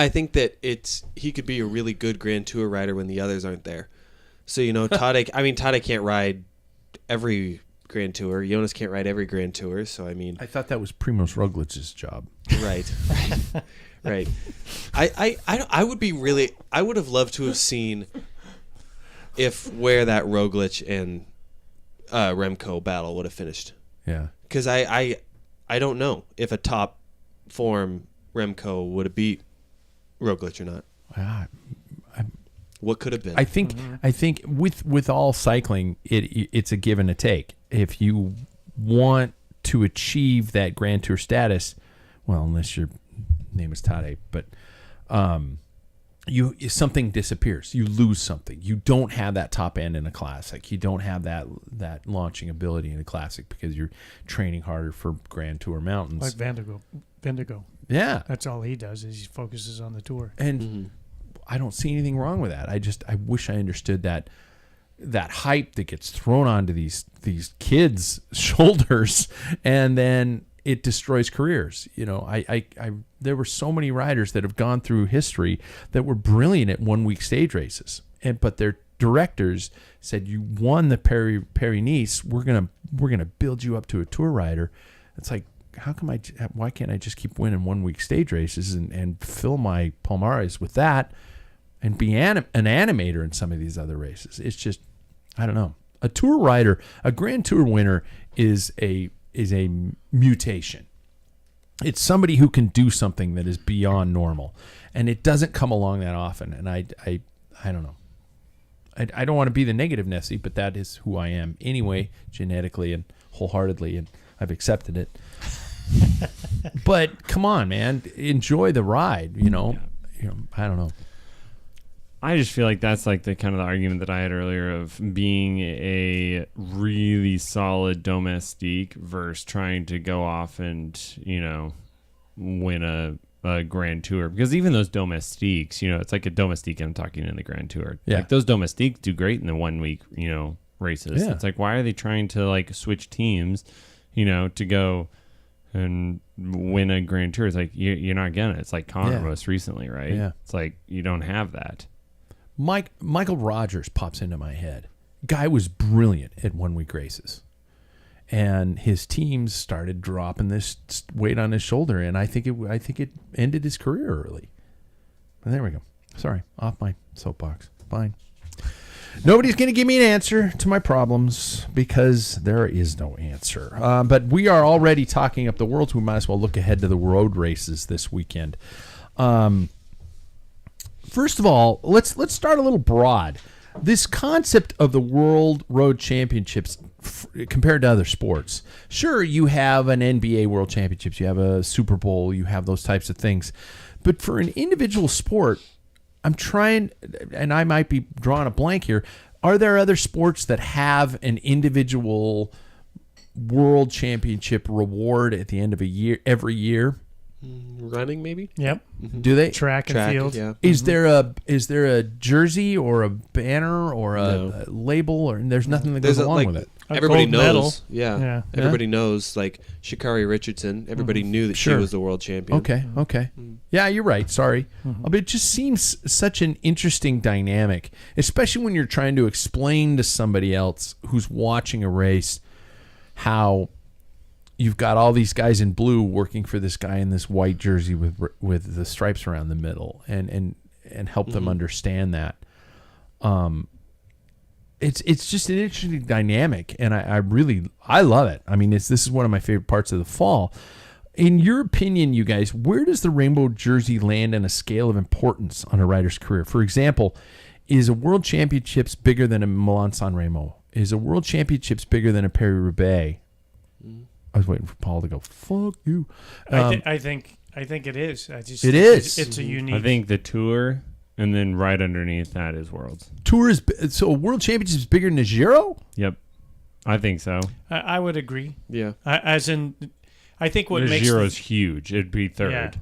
[SPEAKER 4] think that he could be a really good Grand Tour rider when the others aren't there. So, Tadej can't ride every Grand Tour. Jonas can't ride every Grand Tour. So, I mean,
[SPEAKER 2] I thought that was Primož Roglic's job.
[SPEAKER 4] Right. Right. I would have loved to have seen where that Roglic and Remco battle would have finished.
[SPEAKER 2] Yeah.
[SPEAKER 4] Because I don't know if a top form Remco would have beat Roglic or not. What could have been?
[SPEAKER 2] I think with all cycling, it's a give and a take. If you want to achieve that Grand Tour status, well, unless your name is Tadej, but something disappears. You lose something. You don't have that top end in a classic. You don't have that launching ability in a classic because you're training harder for Grand Tour mountains.
[SPEAKER 3] Like Vendigo.
[SPEAKER 2] Yeah,
[SPEAKER 3] that's all he does is he focuses on the Tour.
[SPEAKER 2] And I don't see anything wrong with that. I wish I understood that hype that gets thrown onto these kids' shoulders, and then it destroys careers. You know, there were so many riders that have gone through history that were brilliant at 1 week stage races, but they're directors said, "You won the Paris-Nice. We're gonna build you up to a tour rider." It's like, why can't I just keep winning 1 week stage races and fill my Palmares with that and be an animator in some of these other races? It's just, I don't know. A tour rider, a Grand Tour winner is a mutation. It's somebody who can do something that is beyond normal, and it doesn't come along that often. And I don't know. I don't want to be the negative Nessie, but that is who I am anyway, genetically and wholeheartedly, and I've accepted it. But come on, man, enjoy the ride. You know, I don't know.
[SPEAKER 1] I just feel like that's like the kind of the argument that I had earlier of being a really solid domestique versus trying to go off and, win a Grand Tour. Because even those domestiques, it's like a domestique, I'm talking in the Grand Tour.
[SPEAKER 2] Yeah.
[SPEAKER 1] Like those domestiques do great in the 1 week, races.
[SPEAKER 2] Yeah.
[SPEAKER 1] It's like, why are they trying to like switch teams, to go and win a Grand Tour? It's like, you're not gonna. It's like Connor most recently, right?
[SPEAKER 2] Yeah.
[SPEAKER 1] It's like, you don't have that.
[SPEAKER 2] Michael Rogers pops into my head. Guy was brilliant at 1 week races, and his teams started dropping this weight on his shoulder, and I think it ended his career early. But there we go. Sorry, off my soapbox. Fine. Nobody's going to give me an answer to my problems because there is no answer. But we are already talking up the world, so we might as well look ahead to the road races this weekend. First of all, let's start a little broad. This concept of the World Road Championships compared to other sports. Sure, you have an NBA World Championships, you have a Super Bowl, you have those types of things. But for an individual sport, I'm trying, and I might be drawing a blank here, are there other sports that have an individual World Championship reward at the end of a year, every year?
[SPEAKER 4] Running, maybe.
[SPEAKER 3] Yep.
[SPEAKER 2] Do they?
[SPEAKER 3] Track and field.
[SPEAKER 4] Yeah.
[SPEAKER 2] Is there a jersey or a banner or a label, or there's nothing that goes along with it?
[SPEAKER 4] Everybody
[SPEAKER 3] gold
[SPEAKER 4] knows.
[SPEAKER 3] medal.
[SPEAKER 4] Yeah. Everybody knows. Like Sha'Carri Richardson. Everybody knew that she was the world champion.
[SPEAKER 2] Okay. Yeah, you're right. Sorry. But it just seems such an interesting dynamic, especially when you're trying to explain to somebody else who's watching a race how you've got all these guys in blue working for this guy in this white jersey with the stripes around the middle, and help them understand that. It's just an interesting dynamic, and I love it. I mean, this is one of my favorite parts of the fall. In your opinion, you guys, where does the rainbow jersey land in a scale of importance on a rider's career? For example, is a World Championships bigger than a Milan-San Remo? Is a World Championships bigger than a Paris-Roubaix? I was waiting for Paul to go, fuck you.
[SPEAKER 3] I think it is.
[SPEAKER 2] It is.
[SPEAKER 3] It's a unique.
[SPEAKER 1] I think the Tour, and then right underneath that is Worlds.
[SPEAKER 2] Tour is so a World Championship is bigger than a Giro?
[SPEAKER 1] Yep, I think so.
[SPEAKER 3] I would agree.
[SPEAKER 4] Yeah.
[SPEAKER 3] I think what
[SPEAKER 1] the
[SPEAKER 3] makes
[SPEAKER 1] Giro's huge. It'd be third.
[SPEAKER 3] Yeah.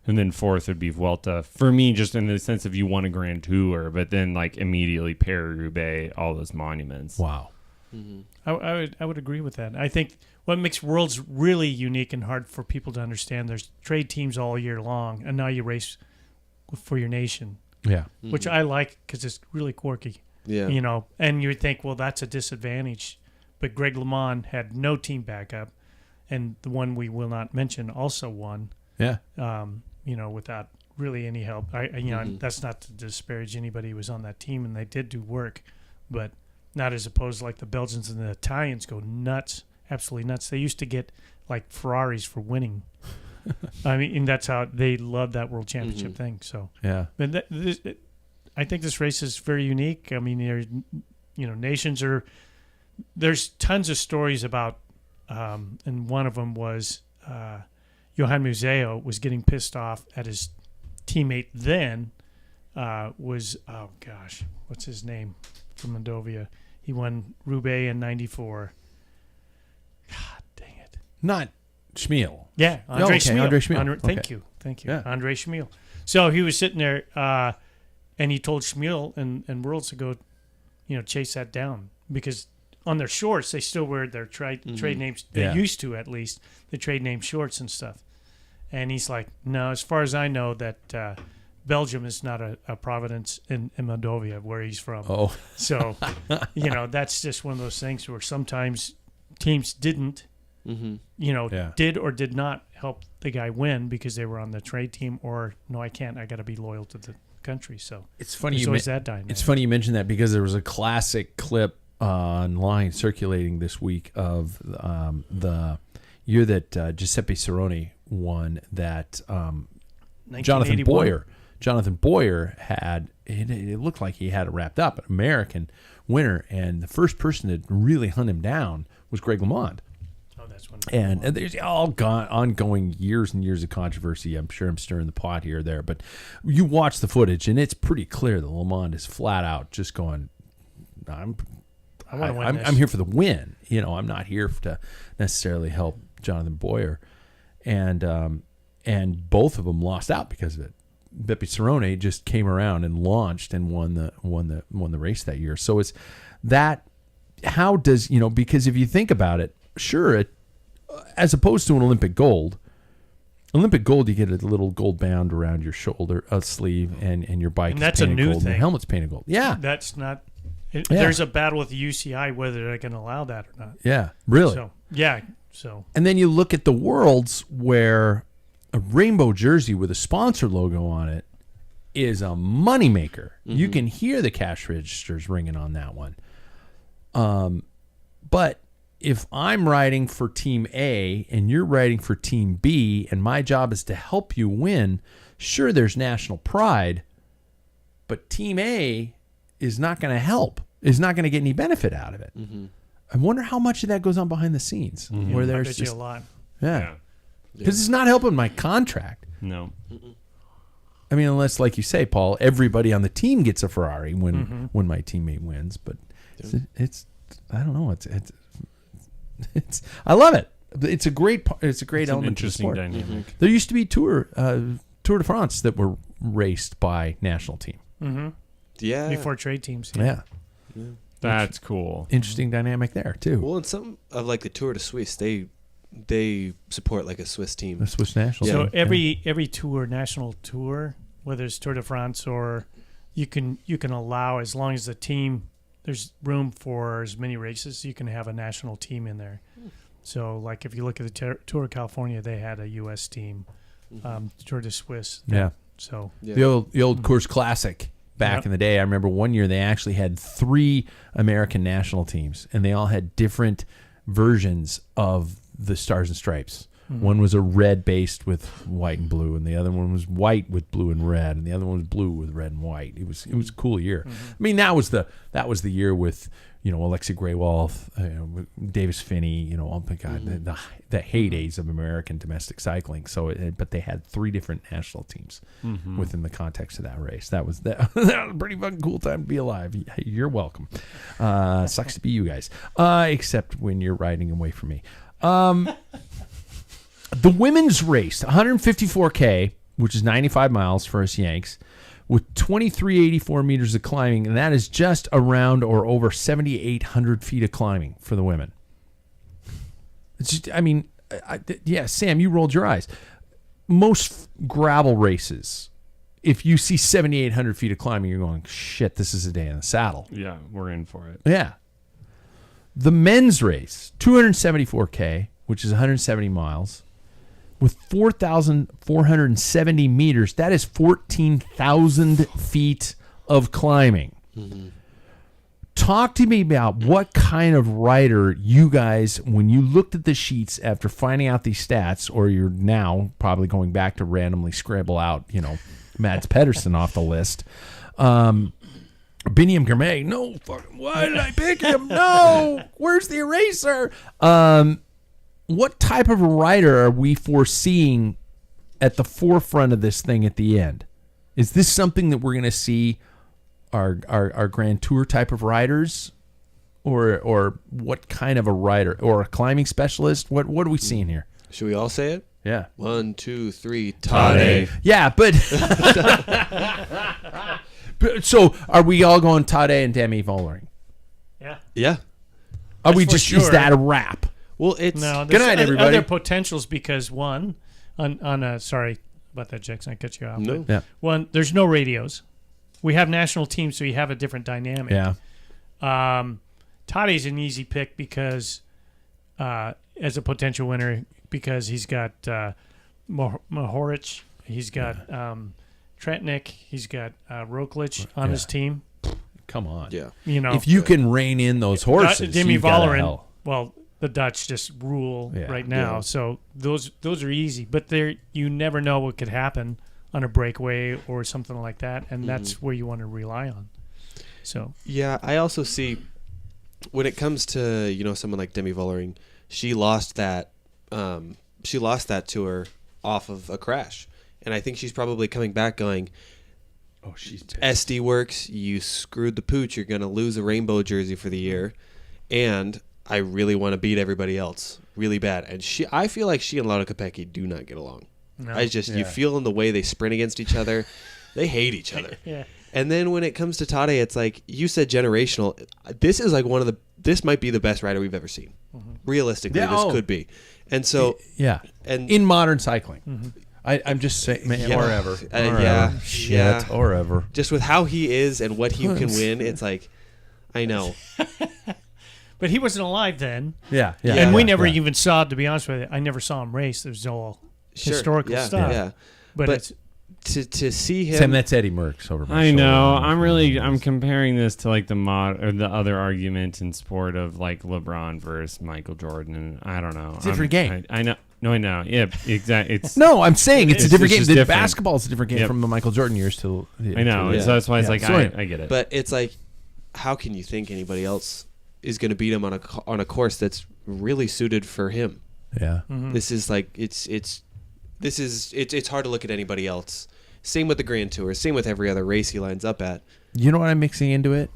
[SPEAKER 1] And then fourth would be Vuelta. For me, just in the sense of you won a Grand Tour, but then like immediately Paris-Roubaix, all those monuments.
[SPEAKER 2] Wow.
[SPEAKER 3] I would agree with that. I think what makes Worlds really unique and hard for people to understand, there's trade teams all year long, and now you race for your nation.
[SPEAKER 2] Yeah.
[SPEAKER 3] Which I like because it's really quirky.
[SPEAKER 4] Yeah.
[SPEAKER 3] And you would think, well, that's a disadvantage. But Greg LeMond had no team backup, and the one we will not mention also won.
[SPEAKER 2] Yeah.
[SPEAKER 3] Without really any help. That's not to disparage anybody who was on that team, and they did do work, but not as opposed to like the Belgians and the Italians go nuts, absolutely nuts. They used to get like Ferraris for winning. I mean, and that's how they love that World Championship thing. So
[SPEAKER 2] yeah,
[SPEAKER 3] but I think this race is very unique. I mean, nations are. There's tons of stories about, and one of them was Johan Museo was getting pissed off at his teammate then. What's his name from Mondovia? He won Roubaix in '94. God dang it!
[SPEAKER 2] Not Schmiel.
[SPEAKER 3] Yeah, Andre Schmiel.
[SPEAKER 2] Andre Schmiel.
[SPEAKER 3] Thank you.
[SPEAKER 2] Yeah.
[SPEAKER 3] Andre Schmiel. So he was sitting there, and he told Schmiel and Worlds to go, chase that down, because on their shorts they still wear their trade names. They used to, at least, the trade name shorts and stuff. And he's like, no, as far as I know, that Belgium is not a province in Moldova where he's from.
[SPEAKER 2] Oh.
[SPEAKER 3] So, that's just one of those things where sometimes teams didn't, did or did not help the guy win because they were on the trade team, or no, I can't. I got to be loyal to the country. So
[SPEAKER 2] it's funny.
[SPEAKER 3] There's always that dynamic.
[SPEAKER 2] It's funny you mentioned that because there was a classic clip online circulating this week of the year that Giuseppe Cerrone won that Jonathan Boyer had. It looked like he had it wrapped up, an American winner, and the first person that really hunt him down was Greg LeMond.
[SPEAKER 3] Oh, that's one.
[SPEAKER 2] And there's ongoing years and years of controversy. I'm sure I'm stirring the pot here or there, but you watch the footage, and it's pretty clear that LeMond is flat out just going, I'm here for the win. I'm not here to necessarily help Jonathan Boyer, and both of them lost out because of it. Beppe Cerrone just came around and launched and won the race that year. So it's that. How does because if you think about it, sure, as opposed to an Olympic gold, you get a little gold band around your shoulder, a sleeve, and your bike.
[SPEAKER 3] And that's
[SPEAKER 2] is painted
[SPEAKER 3] a new
[SPEAKER 2] gold,
[SPEAKER 3] thing.
[SPEAKER 2] And the helmet's painted gold. Yeah,
[SPEAKER 3] that's not. There's a battle with the UCI whether they can allow that or not.
[SPEAKER 2] Yeah, really.
[SPEAKER 3] So
[SPEAKER 2] and then you look at the Worlds where a rainbow jersey with a sponsor logo on it is a moneymaker. Mm-hmm. You can hear the cash registers ringing on that one. But if I'm riding for Team A and you're riding for Team B and my job is to help you win, sure, there's national pride, but Team A is not going to help, is not going to get any benefit out of it. Mm-hmm. I wonder how much of that goes on behind the scenes where there's just
[SPEAKER 3] a lot.
[SPEAKER 2] Yeah. Because it's not helping my contract.
[SPEAKER 1] No.
[SPEAKER 2] I mean, unless, like you say, Paul, everybody on the team gets a Ferrari when my teammate wins. But it's I don't know. It's I love it. It's a great element to the sport.
[SPEAKER 1] Dynamic. Mm-hmm.
[SPEAKER 2] There used to be Tour de France that were raced by national team.
[SPEAKER 3] Mm-hmm.
[SPEAKER 4] Yeah.
[SPEAKER 3] Before trade teams.
[SPEAKER 2] Yeah.
[SPEAKER 1] That's cool.
[SPEAKER 2] Interesting dynamic there too.
[SPEAKER 4] Well, and some of like the Tour de Suisse, they support like a Swiss team,
[SPEAKER 2] a Swiss national.
[SPEAKER 3] So
[SPEAKER 2] team.
[SPEAKER 3] every tour, national tour, whether it's Tour de France or you can allow, as long as the team, there's room for as many races, you can have a national team in there. So like if you look at the Tour of California, they had a U.S. team, Tour de Suisse.
[SPEAKER 2] Yeah.
[SPEAKER 3] So
[SPEAKER 2] the old Course Classic. Back in the day, I remember one year they actually had 3 American national teams, and they all had different versions of the Stars and Stripes. Mm-hmm. One was a red based with white and blue, and the other one was white with blue and red, and the other one was blue with red and white. It was a cool year. Mm-hmm. I mean, that was the year with Alexei Greywolf, Davis Finney, oh my God, the heydays of American domestic cycling. So, but they had 3 different national teams within the context of that race. That was a pretty fucking cool time to be alive. You're welcome. Sucks to be you guys, except when you're riding away from me. The women's race, 154K, which is 95 miles for us Yanks, with 2,384 meters of climbing, and that is just around or over 7,800 feet of climbing for the women. It's just, I mean, Sam, you rolled your eyes. Most gravel races, if you see 7,800 feet of climbing, you're going, shit, this is a day in the saddle.
[SPEAKER 1] Yeah, we're in for it.
[SPEAKER 2] Yeah. The men's race, 274K, which is 170 miles, with 4,470 meters. That is 14,000 feet of climbing. Mm-hmm. Talk to me about what kind of rider you guys, when you looked at the sheets after finding out these stats, or you're now probably going back to randomly scrabble out, Mads Pedersen off the list. Biniam Girmay, no, why did I pick him? No, where's the eraser? What type of rider are we foreseeing at the forefront of this thing at the end? Is this something that we're going to see our Grand Tour type of riders, or what kind of a rider, or a climbing specialist? What are we seeing here?
[SPEAKER 4] Should we all say it?
[SPEAKER 2] Yeah.
[SPEAKER 4] 1, 2, 3. Tade.
[SPEAKER 2] Yeah, but so are we all going Tade and Demi Vollering?
[SPEAKER 3] Yeah.
[SPEAKER 4] Yeah.
[SPEAKER 2] Are we just? Sure. Is that a wrap?
[SPEAKER 4] Well, it's
[SPEAKER 3] no.
[SPEAKER 2] Good night, everybody.
[SPEAKER 3] Other potentials because one, on about that, Jackson. I cut you off.
[SPEAKER 4] No.
[SPEAKER 2] Yeah.
[SPEAKER 3] One, there's no radios. We have national teams, so you have a different dynamic.
[SPEAKER 2] Yeah.
[SPEAKER 3] Tade's an easy pick because as a potential winner because he's got Mohoric, he's got Tretnik, he's got Roglic on his team.
[SPEAKER 2] Come on.
[SPEAKER 4] Yeah.
[SPEAKER 3] You know,
[SPEAKER 2] If you can rein in those horses,
[SPEAKER 3] Demi
[SPEAKER 2] you've got a
[SPEAKER 3] Vollering,
[SPEAKER 2] hell.
[SPEAKER 3] well, the Dutch just rule right now,
[SPEAKER 4] Yeah.
[SPEAKER 3] so those are easy. But you never know what could happen on a breakaway or something like that, and that's where you want to rely on. So
[SPEAKER 4] Yeah, I also see when it comes to someone like Demi Vollering, she lost that tour off of a crash, and I think she's probably coming back going,
[SPEAKER 2] Oh, she's
[SPEAKER 4] SD Works, you screwed the pooch. You're gonna lose a rainbow jersey for the year, and I really want to beat everybody else really bad. And I feel like she and Laura Kopecky do not get along.
[SPEAKER 3] no.
[SPEAKER 4] You feel in the way they sprint against each other, they hate each other.
[SPEAKER 3] Yeah.
[SPEAKER 4] And then when it comes to Tade, it's like you said, generational. This is like this might be the best rider we've ever seen. Realistically, this could be. And so,
[SPEAKER 2] and in modern cycling, I'm just saying, or ever. Or ever.
[SPEAKER 4] Just with how he is and what he can win, it's like, I know.
[SPEAKER 3] But he wasn't alive then.
[SPEAKER 2] Yeah.
[SPEAKER 3] And we never even saw, to be honest with you, I never saw him race. There's all historical stuff.
[SPEAKER 4] Yeah.
[SPEAKER 3] But it's,
[SPEAKER 4] to see him.
[SPEAKER 2] Sam, that's Eddie Merckx over my
[SPEAKER 1] I
[SPEAKER 2] shoulder.
[SPEAKER 1] know. I'm comparing this to like the other argument in sport of like LeBron versus Michael Jordan, and I don't know.
[SPEAKER 2] Different game.
[SPEAKER 1] I know. No, I know. Yeah, exactly. It's
[SPEAKER 2] No, I'm saying it's a different game.
[SPEAKER 1] just
[SPEAKER 2] The
[SPEAKER 1] different.
[SPEAKER 2] basketball is a different game from the Michael Jordan years to.
[SPEAKER 1] I know. So that's why it's like I get it.
[SPEAKER 4] But it's like, how can you think anybody else is going to beat him on a course that's really suited for him?
[SPEAKER 2] Yeah.
[SPEAKER 4] This is like it's hard to look at anybody else. Same with the Grand Tour. Same with every other race he lines up at.
[SPEAKER 2] You know what I'm mixing into it?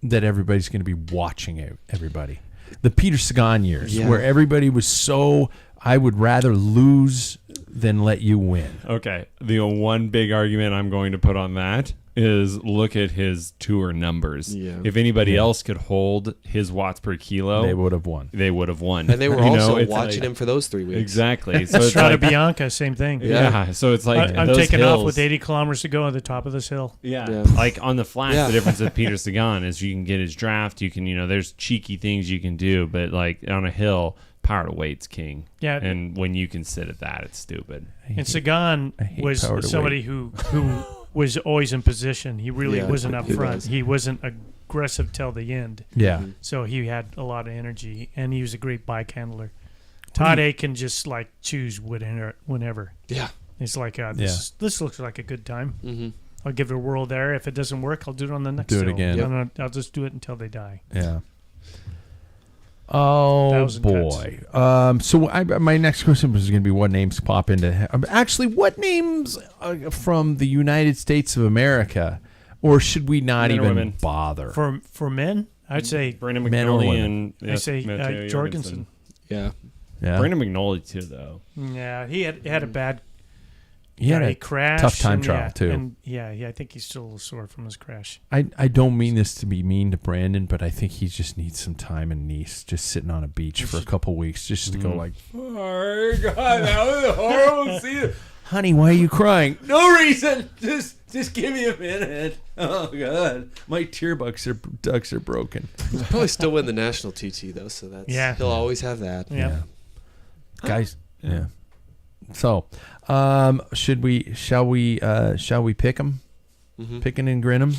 [SPEAKER 2] That everybody's going to be watching everybody. The Peter Sagan years, where everybody was so, I would rather lose than let you win.
[SPEAKER 1] Okay. The one big argument I'm going to put on that is look at his tour numbers.
[SPEAKER 4] Yeah.
[SPEAKER 1] If anybody else could hold his watts per kilo,
[SPEAKER 2] They would have won.
[SPEAKER 1] They would have won.
[SPEAKER 4] And they were also
[SPEAKER 1] it's
[SPEAKER 4] watching
[SPEAKER 1] like,
[SPEAKER 4] him for those 3 weeks.
[SPEAKER 1] Exactly. So it's
[SPEAKER 3] Strada
[SPEAKER 1] like,
[SPEAKER 3] Bianca, same thing.
[SPEAKER 1] yeah. So it's like
[SPEAKER 3] I'm
[SPEAKER 1] those
[SPEAKER 3] taking
[SPEAKER 1] hills,
[SPEAKER 3] off with 80 kilometers to go at the top of this hill.
[SPEAKER 1] Yeah.
[SPEAKER 4] Yeah.
[SPEAKER 1] Like on the flats,
[SPEAKER 4] Yeah.
[SPEAKER 1] the difference with Peter Sagan is you can get his draft. You can, there's cheeky things you can do, but like on a hill, power to weight's king.
[SPEAKER 3] Yeah.
[SPEAKER 1] And when you can sit at that, it's stupid.
[SPEAKER 3] And Sagan was
[SPEAKER 2] power to
[SPEAKER 3] somebody who was always in position. He really wasn't up
[SPEAKER 4] he
[SPEAKER 3] front.
[SPEAKER 4] was.
[SPEAKER 3] He wasn't aggressive till the end.
[SPEAKER 2] Yeah.
[SPEAKER 3] So he had a lot of energy, and he was a great bike handler. Tade can just like choose whenever.
[SPEAKER 4] Yeah.
[SPEAKER 3] It's like this looks like a good time.
[SPEAKER 4] Mm-hmm.
[SPEAKER 3] I'll give it a whirl there. If it doesn't work, I'll do it on the next
[SPEAKER 2] Do it
[SPEAKER 3] hill.
[SPEAKER 2] again.
[SPEAKER 3] And I'll just do it until they die.
[SPEAKER 2] Yeah. Oh
[SPEAKER 3] 1,000
[SPEAKER 2] boy. So my next question was going to be what names pop into. Actually, what names from the United States of America, or should we not
[SPEAKER 1] Men or
[SPEAKER 2] even
[SPEAKER 1] women?
[SPEAKER 2] bother?
[SPEAKER 3] For men, I'd say
[SPEAKER 1] Brandon
[SPEAKER 2] Men or
[SPEAKER 1] McNally
[SPEAKER 2] women?
[SPEAKER 1] and
[SPEAKER 3] I say
[SPEAKER 1] Matteo
[SPEAKER 3] Jorgensen.
[SPEAKER 4] Yeah.
[SPEAKER 2] Yeah.
[SPEAKER 1] Brandon McNally too, though.
[SPEAKER 3] Yeah, he had a bad.
[SPEAKER 2] He had
[SPEAKER 3] he
[SPEAKER 2] a
[SPEAKER 3] crashed.
[SPEAKER 2] tough time
[SPEAKER 3] and,
[SPEAKER 2] trial too.
[SPEAKER 3] And I think he's still a little sore from his crash.
[SPEAKER 2] I don't mean this to be mean to Brandon, but I think he just needs some time in Nice, just sitting on a beach for a couple weeks, just to go like, "Oh God, that was a horrible scene." Honey, why are you crying? No reason. Just give me a minute. Oh God, my tear ducts are broken.
[SPEAKER 4] He'll probably still win the national TT though, so that's he'll always have that.
[SPEAKER 3] Yeah.
[SPEAKER 2] Guys. Yeah. So, shall we pick them? Picking and grin them.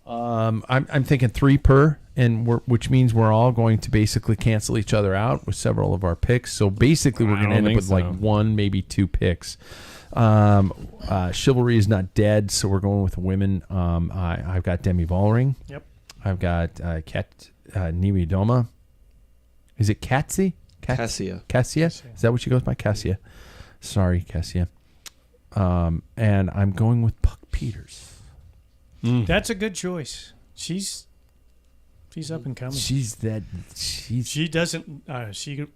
[SPEAKER 2] I'm thinking 3 per, which means we're all going to basically cancel each other out with several of our picks. So basically, we're going to end up with like 1, maybe 2 picks. Chivalry is not dead, so we're going with women. I've got Demi Vollering.
[SPEAKER 3] Yep.
[SPEAKER 2] I've got Kat Niwidoma. Is it Cassia? Cassia? Is that what she goes by? Cassia. Sorry, Cassia. And I'm going with Puck Peters.
[SPEAKER 3] That's a good choice. She's up and coming.
[SPEAKER 2] She
[SPEAKER 3] doesn't.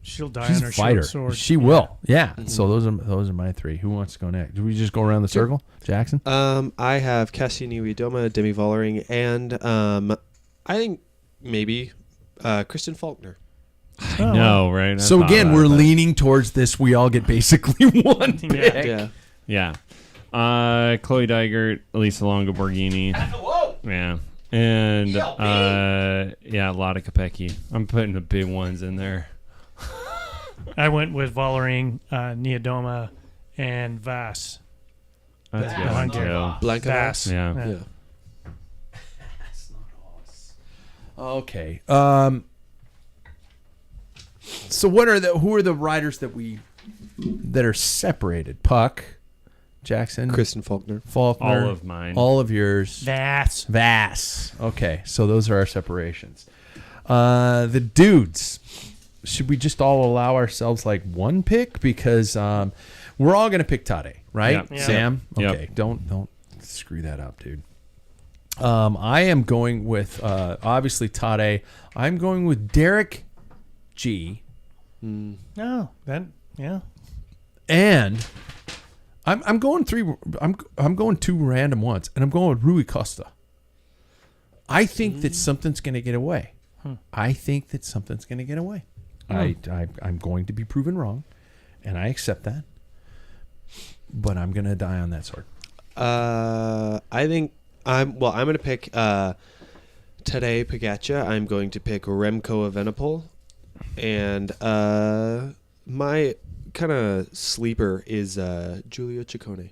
[SPEAKER 3] She'll die
[SPEAKER 2] she's
[SPEAKER 3] on her
[SPEAKER 2] a fighter.
[SPEAKER 3] sword.
[SPEAKER 2] She will. Yeah. So those are my 3. Who wants to go next? Do we just go around the circle? Jackson?
[SPEAKER 4] I have Cassia Niwidoma, Demi Vollering, and I think maybe Kristen Faulkner.
[SPEAKER 1] I know, right?
[SPEAKER 2] So again, we're leaning towards this. We all get basically one pick.
[SPEAKER 1] Yeah. Chloe Dygert, Elisa Longo Borghini.
[SPEAKER 2] Whoa.
[SPEAKER 1] Yeah. And Lotte Kopecky. I'm putting the big ones in there.
[SPEAKER 3] I went with Vollering, Niewiadoma, and Vass.
[SPEAKER 1] That's good too.
[SPEAKER 4] Blanca
[SPEAKER 3] Vass.
[SPEAKER 1] Yeah.
[SPEAKER 2] That's not us. Okay. So who are the riders that are separated? Puck, Jackson,
[SPEAKER 4] Kristen Faulkner.
[SPEAKER 1] All of mine.
[SPEAKER 2] All of yours.
[SPEAKER 3] Vass.
[SPEAKER 2] Okay, so those are our separations. The dudes. Should we just all allow ourselves like one pick? Because we're all going to pick Tade, right?
[SPEAKER 1] Yep.
[SPEAKER 2] Sam?
[SPEAKER 1] Yep.
[SPEAKER 2] Okay, don't screw that up, dude. I am going with, obviously, Tade. I'm going with Derek G.
[SPEAKER 3] No, yeah.
[SPEAKER 2] And I'm going I'm going two random ones, and I'm going with Rui Costa. I think that something's going to get away. I'm going to be proven wrong, and I accept that. But I'm going to die on that sword.
[SPEAKER 4] I think I'm going to pick Tadej Pogačar. I'm going to pick Remco Evenepoel, and my kind of sleeper is Giulio Ciccone.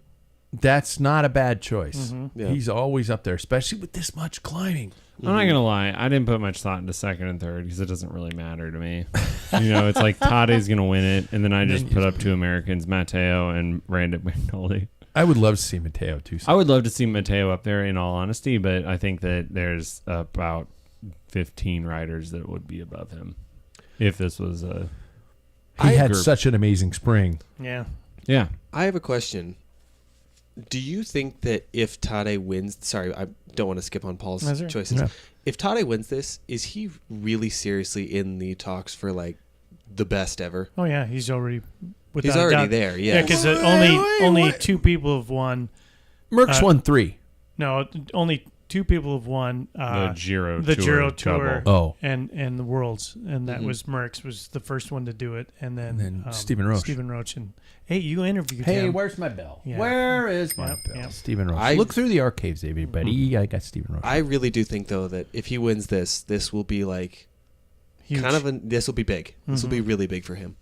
[SPEAKER 2] That's not a bad choice.
[SPEAKER 4] Yeah.
[SPEAKER 2] He's always up there, especially with this much climbing.
[SPEAKER 1] I'm not gonna lie, I didn't put much thought into second and third because it doesn't really matter to me. It's like Tade's gonna win it, and then I just put up two Americans, Matteo and Randy McNulty.
[SPEAKER 2] I would love to see Matteo too.
[SPEAKER 1] I would love to see Matteo up there, in all honesty, but I think that there's about 15 riders that would be above him if this was a.
[SPEAKER 2] He had such an amazing spring.
[SPEAKER 3] Yeah.
[SPEAKER 1] Yeah.
[SPEAKER 4] I have a question. Do you think that if Tade wins... Sorry, I don't want to skip on Paul's choices.
[SPEAKER 2] Yeah.
[SPEAKER 4] If Tade wins this, is he really seriously in the talks for, like, the best ever?
[SPEAKER 3] Oh, yeah. He's already...
[SPEAKER 4] He's already there, yeah.
[SPEAKER 3] Yeah, because only two people have won...
[SPEAKER 2] Merckx won 3.
[SPEAKER 3] No, only two people have won...
[SPEAKER 1] the Giro
[SPEAKER 3] Tour
[SPEAKER 1] double.
[SPEAKER 2] Oh.
[SPEAKER 3] and the Worlds. And that was Merckx was the first one to do it. And then
[SPEAKER 2] Stephen Roche.
[SPEAKER 3] Stephen Roche. And, hey, you interviewed him.
[SPEAKER 2] Where's my bell?
[SPEAKER 3] Yeah.
[SPEAKER 2] Where is my
[SPEAKER 3] Yep,
[SPEAKER 2] bell?
[SPEAKER 3] yep.
[SPEAKER 2] Stephen Roche. Look through the archives, everybody. I got Stephen Roche.
[SPEAKER 4] I really do think, though, that if he wins this will be, like...
[SPEAKER 3] Huge.
[SPEAKER 4] This will be big. This will be really big for him.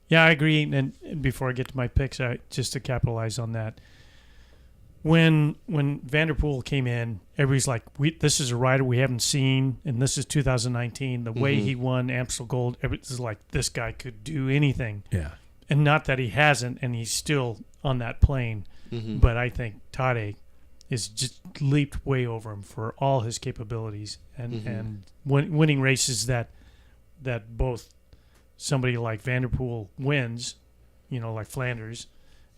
[SPEAKER 3] Yeah, I agree. And before I get to my picks, just to capitalize on that, when Van der Poel came in, everybody's like, "This is a rider we haven't seen, and this is 2019." The way he won Amstel Gold, everybody's like, "This guy could do anything."
[SPEAKER 2] Yeah.
[SPEAKER 3] And not that he hasn't, and he's still on that plane. But I think Tade is just leaped way over him for all his capabilities and winning races that both somebody like Van der Poel wins, like Flanders,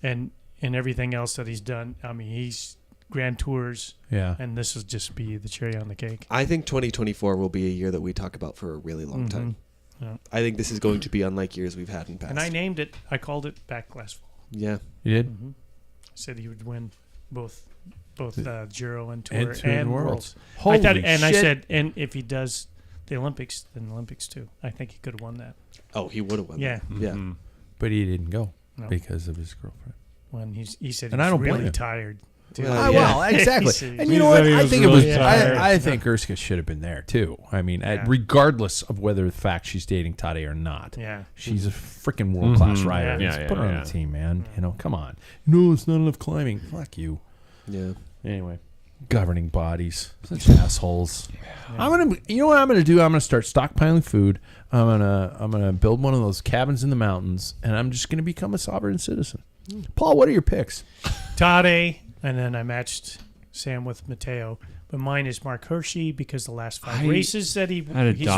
[SPEAKER 3] and everything else that he's done. I mean, he's Grand Tours, and this will just be the cherry on the cake.
[SPEAKER 4] I think 2024 will be a year that we talk about for a really long time.
[SPEAKER 3] Yeah.
[SPEAKER 4] I think this is going to be unlike years we've had in past.
[SPEAKER 3] And I named it. I called it back last fall.
[SPEAKER 4] Yeah.
[SPEAKER 2] You did?
[SPEAKER 3] I said he would win both Giro and Tour
[SPEAKER 2] and
[SPEAKER 3] Worlds.
[SPEAKER 2] Holy shit.
[SPEAKER 3] I said, and if he does the Olympics, then the Olympics too. I think he could have won that.
[SPEAKER 4] Oh, he would have won.
[SPEAKER 3] Yeah.
[SPEAKER 4] That. Yeah.
[SPEAKER 2] But he didn't go because of his girlfriend.
[SPEAKER 3] When he said
[SPEAKER 2] And
[SPEAKER 3] he's
[SPEAKER 2] I don't blame
[SPEAKER 3] really
[SPEAKER 2] him.
[SPEAKER 3] tired.
[SPEAKER 2] Well, exactly. And you know what? I think it was. I think Urska should have been there too. I mean, regardless of whether the fact she's dating Tade or not.
[SPEAKER 3] Yeah,
[SPEAKER 2] she's a freaking world class rider.
[SPEAKER 1] Yeah,
[SPEAKER 2] put her on the team, man. Come on. No, it's not enough climbing. Fuck you.
[SPEAKER 4] Yeah.
[SPEAKER 2] Anyway, governing bodies, such assholes. Yeah. You know what I'm gonna do? I'm gonna start stockpiling food. I'm gonna build one of those cabins in the mountains, and I'm just gonna become a sovereign citizen. Paul, what are your picks?
[SPEAKER 3] Tade. And then I matched Sam with Matteo. But mine is Mark Hershey because the last 5 races that he's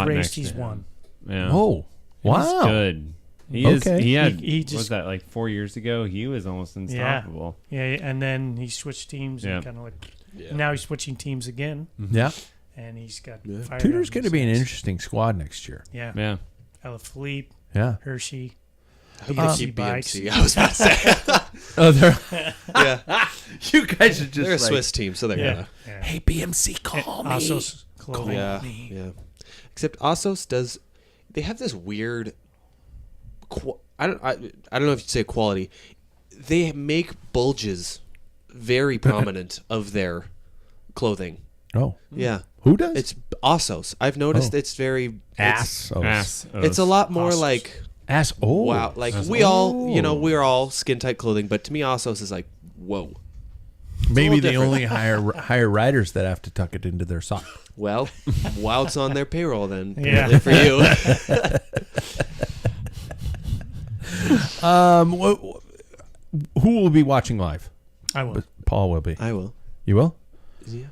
[SPEAKER 3] raced, he's won.
[SPEAKER 1] Yeah.
[SPEAKER 2] Oh, wow.
[SPEAKER 1] He's good. He is. He just, what was that, like 4 years ago? He was almost unstoppable.
[SPEAKER 3] Yeah, and then he switched teams and kind of like... Yeah. Now he's switching teams again.
[SPEAKER 2] Yeah.
[SPEAKER 3] And he's got...
[SPEAKER 2] Tudor's going to be an interesting squad next year.
[SPEAKER 3] Yeah.
[SPEAKER 1] Yeah.
[SPEAKER 3] Alaphilippe.
[SPEAKER 2] Yeah.
[SPEAKER 3] Hershey.
[SPEAKER 4] BMC. I was about to say.
[SPEAKER 2] Oh, they're
[SPEAKER 4] yeah.
[SPEAKER 2] You guys are just
[SPEAKER 4] they're a Swiss team, so they're gonna.
[SPEAKER 2] Yeah. Hey, BMC, call me.
[SPEAKER 3] Assos,
[SPEAKER 2] call
[SPEAKER 4] me. Yeah. Except Assos does. they have this weird. I don't know if you'd say quality. They make bulges very prominent of their clothing.
[SPEAKER 2] Oh,
[SPEAKER 4] yeah.
[SPEAKER 2] Who does?
[SPEAKER 4] It's Ossos. I've noticed it's very
[SPEAKER 2] Assos.
[SPEAKER 4] It's a lot more like wow. Like we're all skin tight clothing, but to me, Ossos is like whoa.
[SPEAKER 2] Maybe they only hire riders that have to tuck it into their sock.
[SPEAKER 4] Well, Wout's on their payroll then.
[SPEAKER 3] Yeah.
[SPEAKER 4] For you.
[SPEAKER 2] Who will be watching live?
[SPEAKER 3] I will.
[SPEAKER 2] Paul will be.
[SPEAKER 4] I will.
[SPEAKER 2] You will?
[SPEAKER 4] Yeah.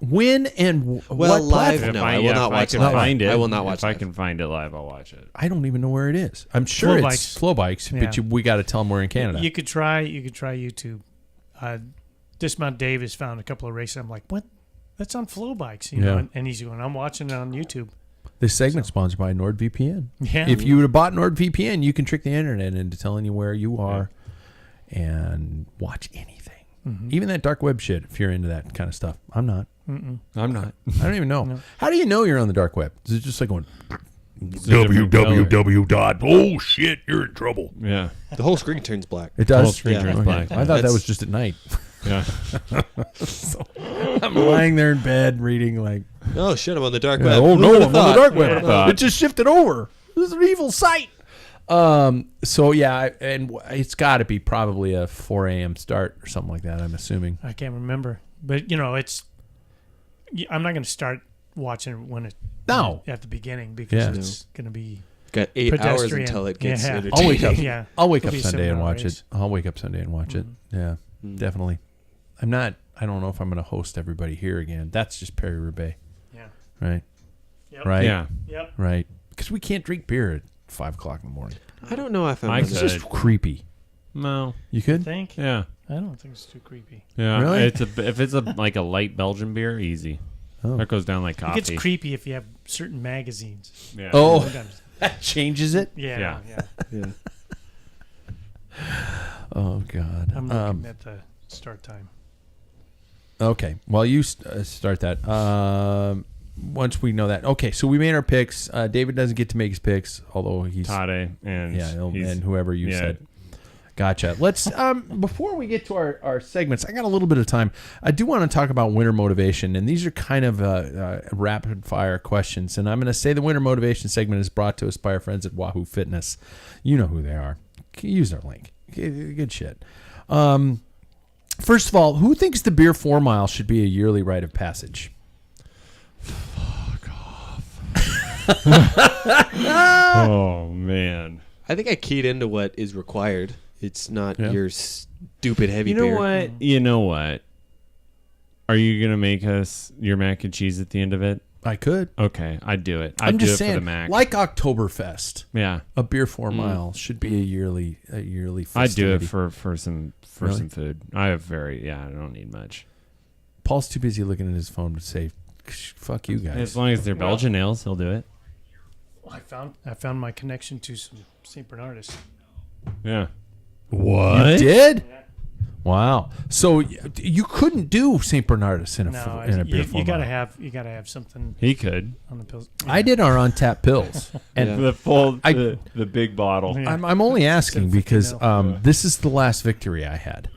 [SPEAKER 2] When and
[SPEAKER 4] well,
[SPEAKER 2] what
[SPEAKER 4] live?
[SPEAKER 2] platform?
[SPEAKER 4] No, I will not watch live. I will not watch
[SPEAKER 1] If I
[SPEAKER 4] live.
[SPEAKER 1] can find it live, I'll watch it.
[SPEAKER 2] I don't even know where it is. I'm sure it's Flow Bikes, but we got to tell them we're in Canada.
[SPEAKER 3] You could try YouTube. Dismount Dave has found a couple of races. I'm like, what? That's on Flow Bikes, you know? And he's going, I'm watching it on YouTube.
[SPEAKER 2] This segment sponsored by NordVPN.
[SPEAKER 3] Yeah.
[SPEAKER 2] If you would have bought NordVPN, you can trick the internet into telling you where you are and watch anything. Mm-hmm. Even that dark web shit, if you're into that kind of stuff. I'm not.
[SPEAKER 1] I'm not.
[SPEAKER 2] I don't even know. No. How do you know you're on the dark web? Is it just like going
[SPEAKER 6] www. Oh shit, you're in trouble.
[SPEAKER 1] Yeah.
[SPEAKER 4] The whole screen turns black.
[SPEAKER 2] It does?
[SPEAKER 1] The whole screen turns black.
[SPEAKER 2] I thought that was just at night.
[SPEAKER 1] Yeah.
[SPEAKER 2] So, I'm lying there in bed reading like,
[SPEAKER 4] oh shit, I'm on the dark web.
[SPEAKER 2] Oh no, I'm on the dark web.
[SPEAKER 1] Yeah.
[SPEAKER 2] It just shifted over. This is an evil site. So yeah, and it's got to be probably a 4 a.m. start or something like that. I'm assuming.
[SPEAKER 3] I can't remember, but I'm not going to start watching when it at the beginning because it's going to be
[SPEAKER 4] got 8 hours until it gets entertaining.
[SPEAKER 2] I'll wake up Sunday and watch it. Yeah, definitely. I don't know if I'm going to host everybody here again. That's just Perry-Roubaix.
[SPEAKER 3] Yeah.
[SPEAKER 2] Right.
[SPEAKER 3] Yep.
[SPEAKER 2] Right.
[SPEAKER 1] Yeah.
[SPEAKER 3] Yep.
[SPEAKER 2] Right. Because we can't drink beer at 5 o'clock in the morning.
[SPEAKER 4] I don't know if
[SPEAKER 1] I
[SPEAKER 4] I'm.
[SPEAKER 2] It's just creepy.
[SPEAKER 1] No.
[SPEAKER 2] You could?
[SPEAKER 3] I think?
[SPEAKER 1] Yeah.
[SPEAKER 3] I don't think it's too creepy.
[SPEAKER 1] Yeah.
[SPEAKER 2] Really?
[SPEAKER 1] If it's like a light Belgian beer, easy.
[SPEAKER 2] Oh.
[SPEAKER 1] That goes down like coffee.
[SPEAKER 3] It gets creepy if you have certain magazines.
[SPEAKER 1] Yeah.
[SPEAKER 2] Oh,
[SPEAKER 3] Sometimes.
[SPEAKER 2] that changes it?
[SPEAKER 3] Yeah.
[SPEAKER 2] Oh, God.
[SPEAKER 3] I'm looking at the start time.
[SPEAKER 2] Okay. Well, you start that. Once we know that. Okay, so we made our picks. David doesn't get to make his picks, although he's...
[SPEAKER 1] Tade and
[SPEAKER 2] whoever you said. Gotcha. Let's before we get to our segments, I got a little bit of time. I do want to talk about winter motivation, and these are kind of rapid fire questions. And I'm going to say the winter motivation segment is brought to us by our friends at Wahoo Fitness. You know who they are. Use their link. Good shit. First of all, who thinks the Beer 4 Mile should be a yearly rite of passage?
[SPEAKER 1] Fuck off. Oh man.
[SPEAKER 4] I think I keyed into what is required. It's not your stupid heavy beer.
[SPEAKER 1] You know what? Are you going to make us your mac and cheese at the end of it?
[SPEAKER 2] I could.
[SPEAKER 1] Okay, I'd do it.
[SPEAKER 2] I'm just saying,
[SPEAKER 1] for the mac.
[SPEAKER 2] like Oktoberfest.
[SPEAKER 1] Yeah.
[SPEAKER 2] A Beer 4 Mile should be a yearly festivity.
[SPEAKER 1] I'd do it for some food. I don't need much.
[SPEAKER 2] Paul's too busy looking at his phone to say, fuck you guys.
[SPEAKER 1] As long as they're Belgian ales, he'll do it.
[SPEAKER 3] I found my connection to some St. Bernardus.
[SPEAKER 1] Yeah.
[SPEAKER 2] What? You did? Yeah. Wow. So you couldn't do St. Bernardus in a beer 4 mile.
[SPEAKER 3] You gotta have something.
[SPEAKER 1] He could
[SPEAKER 3] on the pills. Yeah.
[SPEAKER 2] I did our untapped pills
[SPEAKER 1] and the big bottle.
[SPEAKER 2] Yeah. I'm only asking because this is the last victory I had.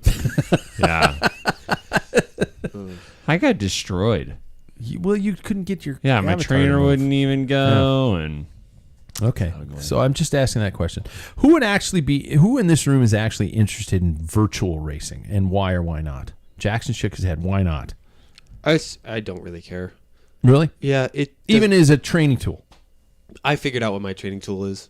[SPEAKER 1] Yeah. I got destroyed.
[SPEAKER 2] You couldn't get your
[SPEAKER 1] my trainer wouldn't even go and.
[SPEAKER 2] Okay, so I'm just asking that question. Who in this room is actually interested in virtual racing, and why or why not? Jackson shook his head. Why not?
[SPEAKER 4] I don't really care.
[SPEAKER 2] Really?
[SPEAKER 4] Yeah.
[SPEAKER 2] Even as a training tool.
[SPEAKER 4] I figured out what my training tool is.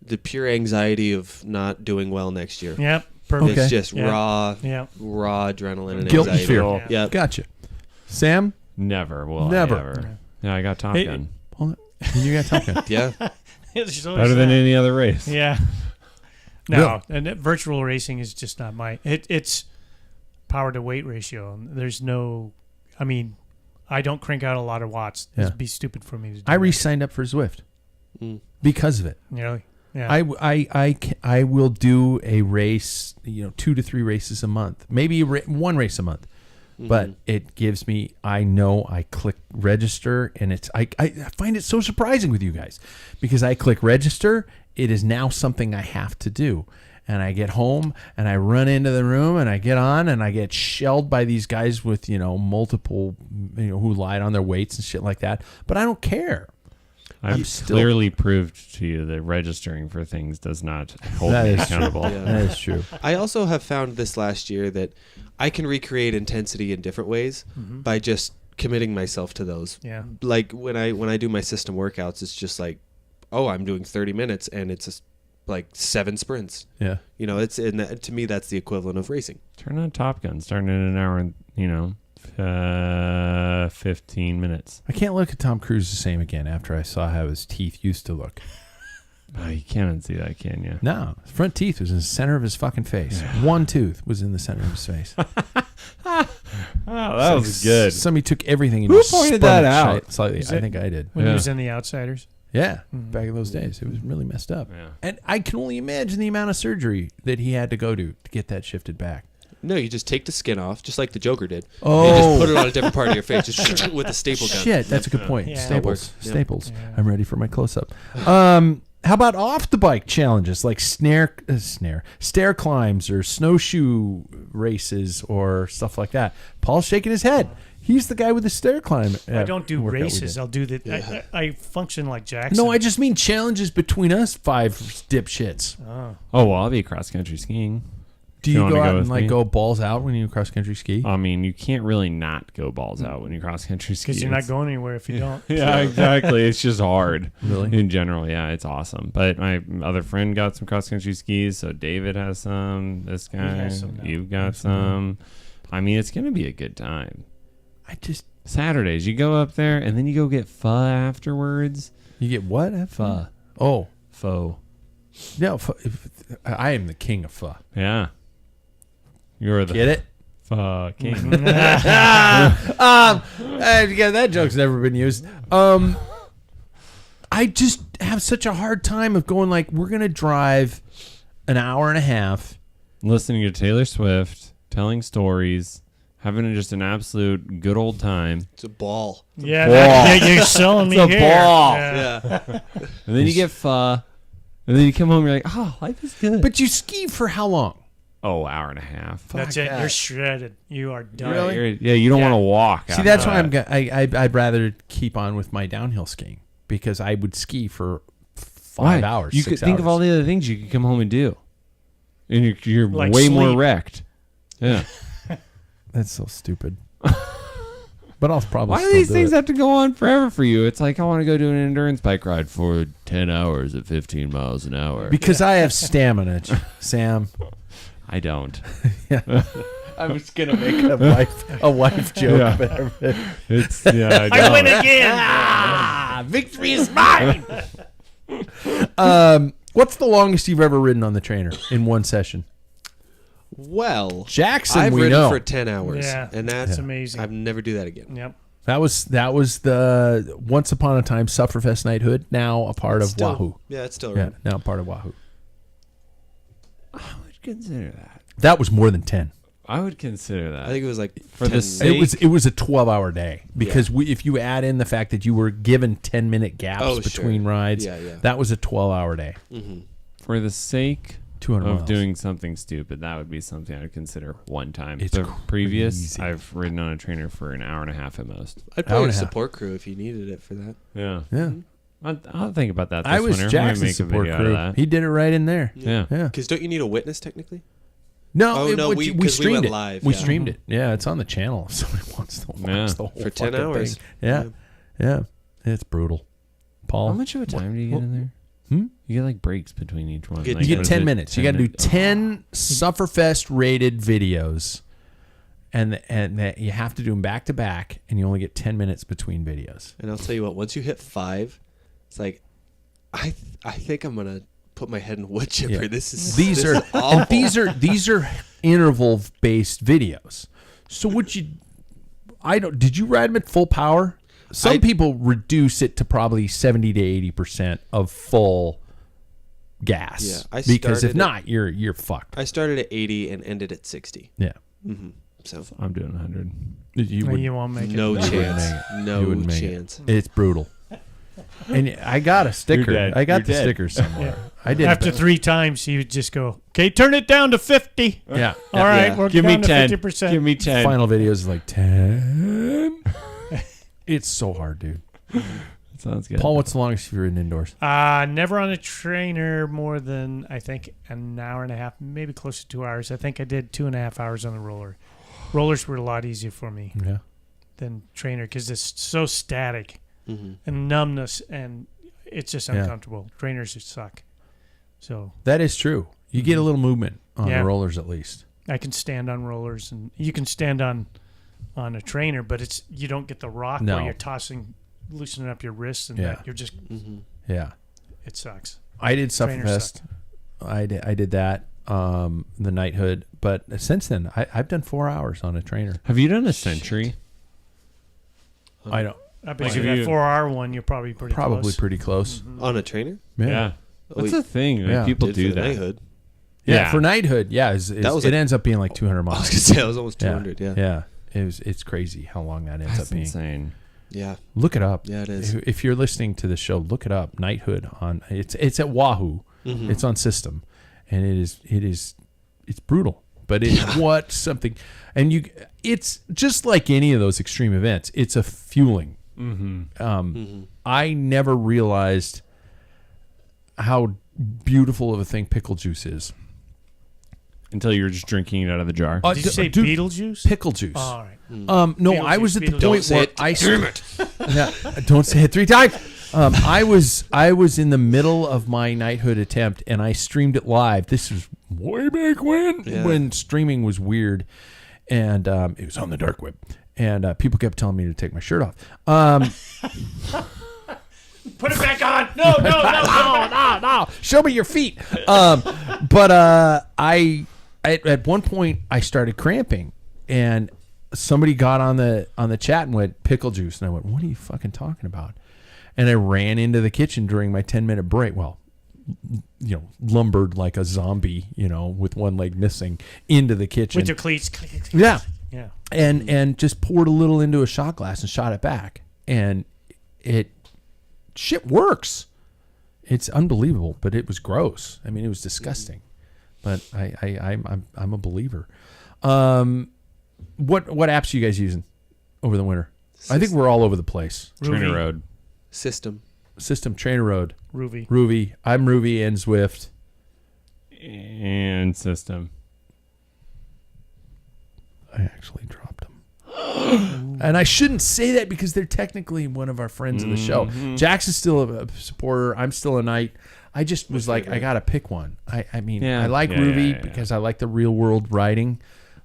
[SPEAKER 4] The pure anxiety of not doing well next year.
[SPEAKER 3] Yep. Perfect.
[SPEAKER 4] It's just raw adrenaline and
[SPEAKER 2] guilt
[SPEAKER 4] anxiety.
[SPEAKER 2] and fear.
[SPEAKER 4] Yeah.
[SPEAKER 2] Gotcha. Sam?
[SPEAKER 1] Never.
[SPEAKER 2] Never.
[SPEAKER 1] Yeah, I got Top Gun.
[SPEAKER 2] You got Top Gun.
[SPEAKER 4] Yeah.
[SPEAKER 1] Better than any other race.
[SPEAKER 3] Yeah. No, and virtual racing is just not my. It's power to weight ratio. There's no. I mean, I don't crank out a lot of watts.
[SPEAKER 2] Yeah.
[SPEAKER 3] It'd be stupid for me to do.
[SPEAKER 2] I re-signed up for Zwift because of it.
[SPEAKER 3] Really? Yeah.
[SPEAKER 2] I will do a race. 2 to 3 races a month, maybe one race a month. but it gives me, I know I click register, and it's, I find it so surprising with you guys because I click register. It is now something I have to do. And I get home and I run into the room and I get on and I get shelled by these guys with, multiple, who lied on their weights and shit like that. But I don't care.
[SPEAKER 1] I've clearly proved to you that registering for things does not hold me accountable.
[SPEAKER 2] Yeah. That is true.
[SPEAKER 4] I also have found this last year that I can recreate intensity in different ways by just committing myself to those.
[SPEAKER 3] Yeah.
[SPEAKER 4] Like when I do my system workouts, it's just like, I'm doing 30 minutes and it's like 7 sprints.
[SPEAKER 2] Yeah.
[SPEAKER 4] To me, that's the equivalent of racing.
[SPEAKER 1] Turn on Top Gun, starting in an hour and, 15 minutes.
[SPEAKER 2] I can't look at Tom Cruise the same again after I saw how his teeth used to look.
[SPEAKER 1] Oh, you can't unsee that, can you?
[SPEAKER 2] No, his front teeth was in the center of his fucking face. One tooth was in the center of his face.
[SPEAKER 1] That was good.
[SPEAKER 2] Somebody took everything and
[SPEAKER 1] Who pointed that out?
[SPEAKER 2] Slightly. I think I did.
[SPEAKER 3] When he was in The Outsiders?
[SPEAKER 2] Yeah, back in those days. It was really messed up.
[SPEAKER 1] Yeah.
[SPEAKER 2] And I can only imagine the amount of surgery that he had to go to get that shifted back.
[SPEAKER 4] No, you just take the skin off, just like the Joker did.
[SPEAKER 2] Oh.
[SPEAKER 4] And just put it on a different part of your face, just with a staple gun.
[SPEAKER 2] Shit, that's a good point.
[SPEAKER 3] Yeah.
[SPEAKER 2] Staples.
[SPEAKER 4] Yep.
[SPEAKER 2] Staples.
[SPEAKER 3] Yeah.
[SPEAKER 2] I'm ready for my close-up. How about off-the-bike challenges like stair climbs or snowshoe races or stuff like that? Paul's shaking his head. He's the guy with the stair climb.
[SPEAKER 3] I don't do
[SPEAKER 2] workout we
[SPEAKER 3] races.
[SPEAKER 2] did.
[SPEAKER 3] I'll do the. I function like Jackson.
[SPEAKER 2] No, I just mean challenges between us 5 dipshits.
[SPEAKER 1] Oh, well, I'll be cross-country skiing.
[SPEAKER 2] Do
[SPEAKER 1] You
[SPEAKER 2] you
[SPEAKER 1] wanna
[SPEAKER 2] go
[SPEAKER 1] go
[SPEAKER 2] out
[SPEAKER 1] with
[SPEAKER 2] and like
[SPEAKER 1] me?
[SPEAKER 2] go balls out when you cross-country ski?
[SPEAKER 1] I mean, you can't really not go balls out when you cross-country ski.
[SPEAKER 3] because you're not going anywhere if you don't.
[SPEAKER 1] Yeah, exactly. It's just hard.
[SPEAKER 2] Really?
[SPEAKER 1] In general, yeah, it's awesome. But my other friend got some cross-country skis, so David has some. This guy,
[SPEAKER 3] has some now.
[SPEAKER 1] you've got some. I mean, it's going to be a good time. Saturdays, you go up there, and then you go get pho afterwards.
[SPEAKER 2] You get what?
[SPEAKER 1] Pho.
[SPEAKER 2] Oh.
[SPEAKER 1] Pho.
[SPEAKER 2] No, I am the king of pho.
[SPEAKER 1] Yeah. You're the
[SPEAKER 2] Get it?
[SPEAKER 1] pho king.
[SPEAKER 2] Yeah, that joke's never been used. I just have such a hard time of going like, we're going to drive an hour and a half.
[SPEAKER 1] Listening to Taylor Swift, telling stories, having just an absolute good old time.
[SPEAKER 4] It's a ball.
[SPEAKER 3] Yeah, you're selling me
[SPEAKER 1] It's a
[SPEAKER 3] here.
[SPEAKER 1] ball.
[SPEAKER 3] Yeah.
[SPEAKER 1] And then you get pho. And then you come home and you're like, oh, life is good.
[SPEAKER 2] But you ski for how long?
[SPEAKER 1] Oh, hour and a half.
[SPEAKER 3] That's it. You're shredded. You are done.
[SPEAKER 2] Really?
[SPEAKER 1] Yeah, you don't want to walk.
[SPEAKER 2] See, that's why I'd rather keep on with my downhill skiing because I would ski for 5 hours.
[SPEAKER 1] You
[SPEAKER 2] 6
[SPEAKER 1] could think
[SPEAKER 2] hours.
[SPEAKER 1] of all the other things you could come home and do. And you're
[SPEAKER 3] Like
[SPEAKER 1] way more
[SPEAKER 3] sleep.
[SPEAKER 1] wrecked. Yeah.
[SPEAKER 2] That's so stupid. But I'll probably
[SPEAKER 1] Why do
[SPEAKER 2] still
[SPEAKER 1] these
[SPEAKER 2] do
[SPEAKER 1] things
[SPEAKER 2] it.
[SPEAKER 1] have to go on forever for you? It's like I want to go do an endurance bike ride for 10 hours at 15 miles an hour.
[SPEAKER 2] Because I have stamina, Sam.
[SPEAKER 1] I don't.
[SPEAKER 2] I was gonna make a wife joke.
[SPEAKER 1] Yeah.
[SPEAKER 2] But
[SPEAKER 1] It's I
[SPEAKER 3] I win
[SPEAKER 1] don't.
[SPEAKER 3] again.
[SPEAKER 2] victory is mine. What's the longest you've ever ridden on the trainer in one session?
[SPEAKER 4] Well,
[SPEAKER 2] Jackson,
[SPEAKER 4] I've
[SPEAKER 2] we
[SPEAKER 4] ridden
[SPEAKER 2] know.
[SPEAKER 4] for 10 hours.
[SPEAKER 3] Yeah,
[SPEAKER 4] And that's
[SPEAKER 3] amazing.
[SPEAKER 4] I've never do that again.
[SPEAKER 3] Yep.
[SPEAKER 2] That was the once upon a time Sufferfest Knighthood. Now a part of
[SPEAKER 4] Still-
[SPEAKER 2] Wahoo.
[SPEAKER 4] Yeah, it's still
[SPEAKER 2] Yeah,
[SPEAKER 4] right.
[SPEAKER 2] now part of Wahoo.
[SPEAKER 1] I would consider that.
[SPEAKER 2] That was more than 10.
[SPEAKER 1] I would consider that.
[SPEAKER 4] I think it was like
[SPEAKER 1] For
[SPEAKER 4] 10
[SPEAKER 1] the sake-
[SPEAKER 2] It was a 12-hour day because if you add in the fact that you were given 10-minute gaps
[SPEAKER 4] Oh,
[SPEAKER 2] between
[SPEAKER 4] sure.
[SPEAKER 2] rides,
[SPEAKER 4] Yeah.
[SPEAKER 2] that was a 12-hour day.
[SPEAKER 1] For the sake
[SPEAKER 2] 200
[SPEAKER 1] of
[SPEAKER 2] miles.
[SPEAKER 1] doing something stupid, that would be something I would consider one time.
[SPEAKER 2] It's
[SPEAKER 1] the previous,
[SPEAKER 2] crazy.
[SPEAKER 1] I've ridden on a trainer for an hour and a half at most.
[SPEAKER 4] I'd
[SPEAKER 2] Hour
[SPEAKER 4] probably
[SPEAKER 2] and a half.
[SPEAKER 4] support crew if you needed it for that.
[SPEAKER 1] Yeah.
[SPEAKER 2] Yeah.
[SPEAKER 1] I'll think about that this
[SPEAKER 2] I was
[SPEAKER 1] winter.
[SPEAKER 2] Jackson's
[SPEAKER 1] Might make a
[SPEAKER 2] support
[SPEAKER 1] video out of
[SPEAKER 2] crew.
[SPEAKER 1] that.
[SPEAKER 2] He did it right in there.
[SPEAKER 1] Yeah.
[SPEAKER 2] Yeah.
[SPEAKER 4] Because don't you need a witness technically?
[SPEAKER 2] No,
[SPEAKER 4] Oh, no,
[SPEAKER 2] we
[SPEAKER 4] 'cause we
[SPEAKER 2] streamed
[SPEAKER 4] went
[SPEAKER 2] it.
[SPEAKER 4] live,
[SPEAKER 2] We
[SPEAKER 4] yeah.
[SPEAKER 2] streamed it. Yeah, it's on the channel. If somebody wants to watch
[SPEAKER 1] Yeah.
[SPEAKER 2] the whole
[SPEAKER 4] For 10
[SPEAKER 2] fucking
[SPEAKER 4] hours.
[SPEAKER 2] thing. Yeah. It's brutal. Paul,
[SPEAKER 1] How much of a time do you get in there? You get like breaks between each one.
[SPEAKER 4] You get-
[SPEAKER 1] Like,
[SPEAKER 2] you
[SPEAKER 1] what
[SPEAKER 2] get
[SPEAKER 1] is
[SPEAKER 2] 10
[SPEAKER 1] it?
[SPEAKER 2] minutes. You got to do
[SPEAKER 1] minutes?
[SPEAKER 2] 10 Sufferfest rated videos, and that you have to do them back to back, and you only get 10 minutes between videos.
[SPEAKER 4] And I'll tell you what, once you hit 5, it's like, I think I'm going to put my head in wood chipper.
[SPEAKER 2] Yeah.
[SPEAKER 4] This is
[SPEAKER 2] And these are interval based videos. So did you ride them at full power? Some people reduce it to probably 70 to 80% of full gas.
[SPEAKER 4] Yeah, I
[SPEAKER 2] because if
[SPEAKER 4] started
[SPEAKER 2] not, you're fucked.
[SPEAKER 4] I started at 80 and ended at 60.
[SPEAKER 2] Yeah.
[SPEAKER 4] So
[SPEAKER 1] I'm doing 100.
[SPEAKER 3] You won't make it.
[SPEAKER 4] No
[SPEAKER 2] You wouldn't
[SPEAKER 4] chance.
[SPEAKER 2] make it.
[SPEAKER 4] No
[SPEAKER 2] You wouldn't make it.
[SPEAKER 4] chance.
[SPEAKER 2] It's brutal. And I got a sticker.
[SPEAKER 1] You're dead.
[SPEAKER 2] I got
[SPEAKER 1] You're
[SPEAKER 2] the
[SPEAKER 1] dead.
[SPEAKER 2] sticker somewhere. I did.
[SPEAKER 3] After 3 times, he would just go, "Okay, turn it down to 50."
[SPEAKER 2] Yeah.
[SPEAKER 3] All right,
[SPEAKER 4] Yeah.
[SPEAKER 3] we're
[SPEAKER 1] Give me
[SPEAKER 3] down to
[SPEAKER 1] 10.
[SPEAKER 3] 50%.
[SPEAKER 1] Give me 10.
[SPEAKER 2] Final videos is like 10. It's so hard, dude.
[SPEAKER 1] Sounds good.
[SPEAKER 2] Paul, what's the longest you've ridden indoors?
[SPEAKER 3] Never on a trainer more than, I think, an hour and a half, maybe close to 2 hours. I think I did 2.5 hours on the roller. Rollers were a lot easier for me
[SPEAKER 2] Yeah.
[SPEAKER 3] than trainer because it's so static
[SPEAKER 4] Mm-hmm.
[SPEAKER 3] and numbness, and it's just
[SPEAKER 2] Yeah.
[SPEAKER 3] uncomfortable. Trainers just suck. So
[SPEAKER 2] That is true. You get a little movement on
[SPEAKER 3] Yeah.
[SPEAKER 2] the rollers at least.
[SPEAKER 3] I can stand on rollers, and you can stand on a trainer, but you don't get the rock
[SPEAKER 2] No.
[SPEAKER 3] where you're tossing, loosening up your wrists, and
[SPEAKER 2] Yeah.
[SPEAKER 3] that you're just,
[SPEAKER 4] Mm-hmm.
[SPEAKER 2] Yeah.
[SPEAKER 3] it sucks.
[SPEAKER 2] I did
[SPEAKER 3] Trainer
[SPEAKER 2] Sufferfest. I did that, the knighthood. But since then, I've done 4 hours on a trainer.
[SPEAKER 1] Have you done a century?
[SPEAKER 2] I don't.
[SPEAKER 3] I bet
[SPEAKER 1] Like
[SPEAKER 3] you
[SPEAKER 1] if
[SPEAKER 3] that
[SPEAKER 1] you-
[SPEAKER 3] 4-hour one, you're probably pretty
[SPEAKER 2] Probably
[SPEAKER 3] close.
[SPEAKER 2] pretty close.
[SPEAKER 4] On a trainer?
[SPEAKER 1] Yeah.
[SPEAKER 4] Oh,
[SPEAKER 1] That's
[SPEAKER 4] we
[SPEAKER 1] a thing. Like,
[SPEAKER 2] Yeah.
[SPEAKER 1] people
[SPEAKER 4] did
[SPEAKER 1] do
[SPEAKER 4] for the
[SPEAKER 1] that.
[SPEAKER 4] knighthood.
[SPEAKER 2] Yeah,
[SPEAKER 1] Yeah.
[SPEAKER 2] for knighthood, yeah,
[SPEAKER 4] That was
[SPEAKER 2] it
[SPEAKER 4] a-
[SPEAKER 2] ends up being like 200
[SPEAKER 4] I was
[SPEAKER 2] miles.
[SPEAKER 4] gonna say that was almost 200. Yeah.
[SPEAKER 2] Yeah, it's crazy how long that ends
[SPEAKER 1] That's
[SPEAKER 2] up being.
[SPEAKER 1] insane.
[SPEAKER 4] Yeah.
[SPEAKER 2] Look it up.
[SPEAKER 4] Yeah, it is.
[SPEAKER 2] If you're listening to the show, look it up. Knighthood on it's at Wahoo.
[SPEAKER 4] Mhm.
[SPEAKER 2] It's on System, and it's brutal. But it's something, and it's just like any of those extreme events. It's a fueling.
[SPEAKER 1] Mm-hmm.
[SPEAKER 2] I never realized how beautiful of a thing pickle juice is.
[SPEAKER 1] Until you're just drinking it out of the jar.
[SPEAKER 3] Did you say
[SPEAKER 2] dude,
[SPEAKER 3] Beetlejuice?
[SPEAKER 2] pickle juice?
[SPEAKER 3] All right.
[SPEAKER 2] No, I was at the
[SPEAKER 3] Beetlejuice.
[SPEAKER 2] point
[SPEAKER 4] Don't say
[SPEAKER 2] where
[SPEAKER 4] it.
[SPEAKER 2] I
[SPEAKER 4] Damn it.
[SPEAKER 2] Yeah, don't say it 3 times. I was in the middle of my knighthood attempt, and I streamed it live. This was way back when streaming was weird, and it was on the dark web, and people kept telling me to take my shirt off.
[SPEAKER 3] Put it back on. No.
[SPEAKER 2] Show me your feet. But I at one point I started cramping, and somebody got on the chat and went pickle juice, and I went, "What are you fucking talking about?" And I ran into the kitchen during my 10-minute break. Well, lumbered like a zombie, with one leg missing into the kitchen.
[SPEAKER 3] With your cleats.
[SPEAKER 2] Yeah.
[SPEAKER 3] Yeah.
[SPEAKER 2] And just poured a little into a shot glass and shot it back. And shit works. It's unbelievable, but it was gross. I mean, it was disgusting. But I'm a believer. What apps are you guys using over the winter? I think we're all over the place.
[SPEAKER 1] Trainer Road.
[SPEAKER 4] System.
[SPEAKER 2] Trainer Road,
[SPEAKER 3] Ruby.
[SPEAKER 2] I'm Ruby and Zwift.
[SPEAKER 1] And System.
[SPEAKER 2] I actually dropped them. And I shouldn't say that because they're technically one of our friends of the show. Jackson's still a supporter. I'm still a knight. I just was like, I got to pick one. I mean,
[SPEAKER 1] Yeah.
[SPEAKER 2] I like
[SPEAKER 1] Yeah,
[SPEAKER 2] Ruby
[SPEAKER 1] yeah.
[SPEAKER 2] because I like the real world riding,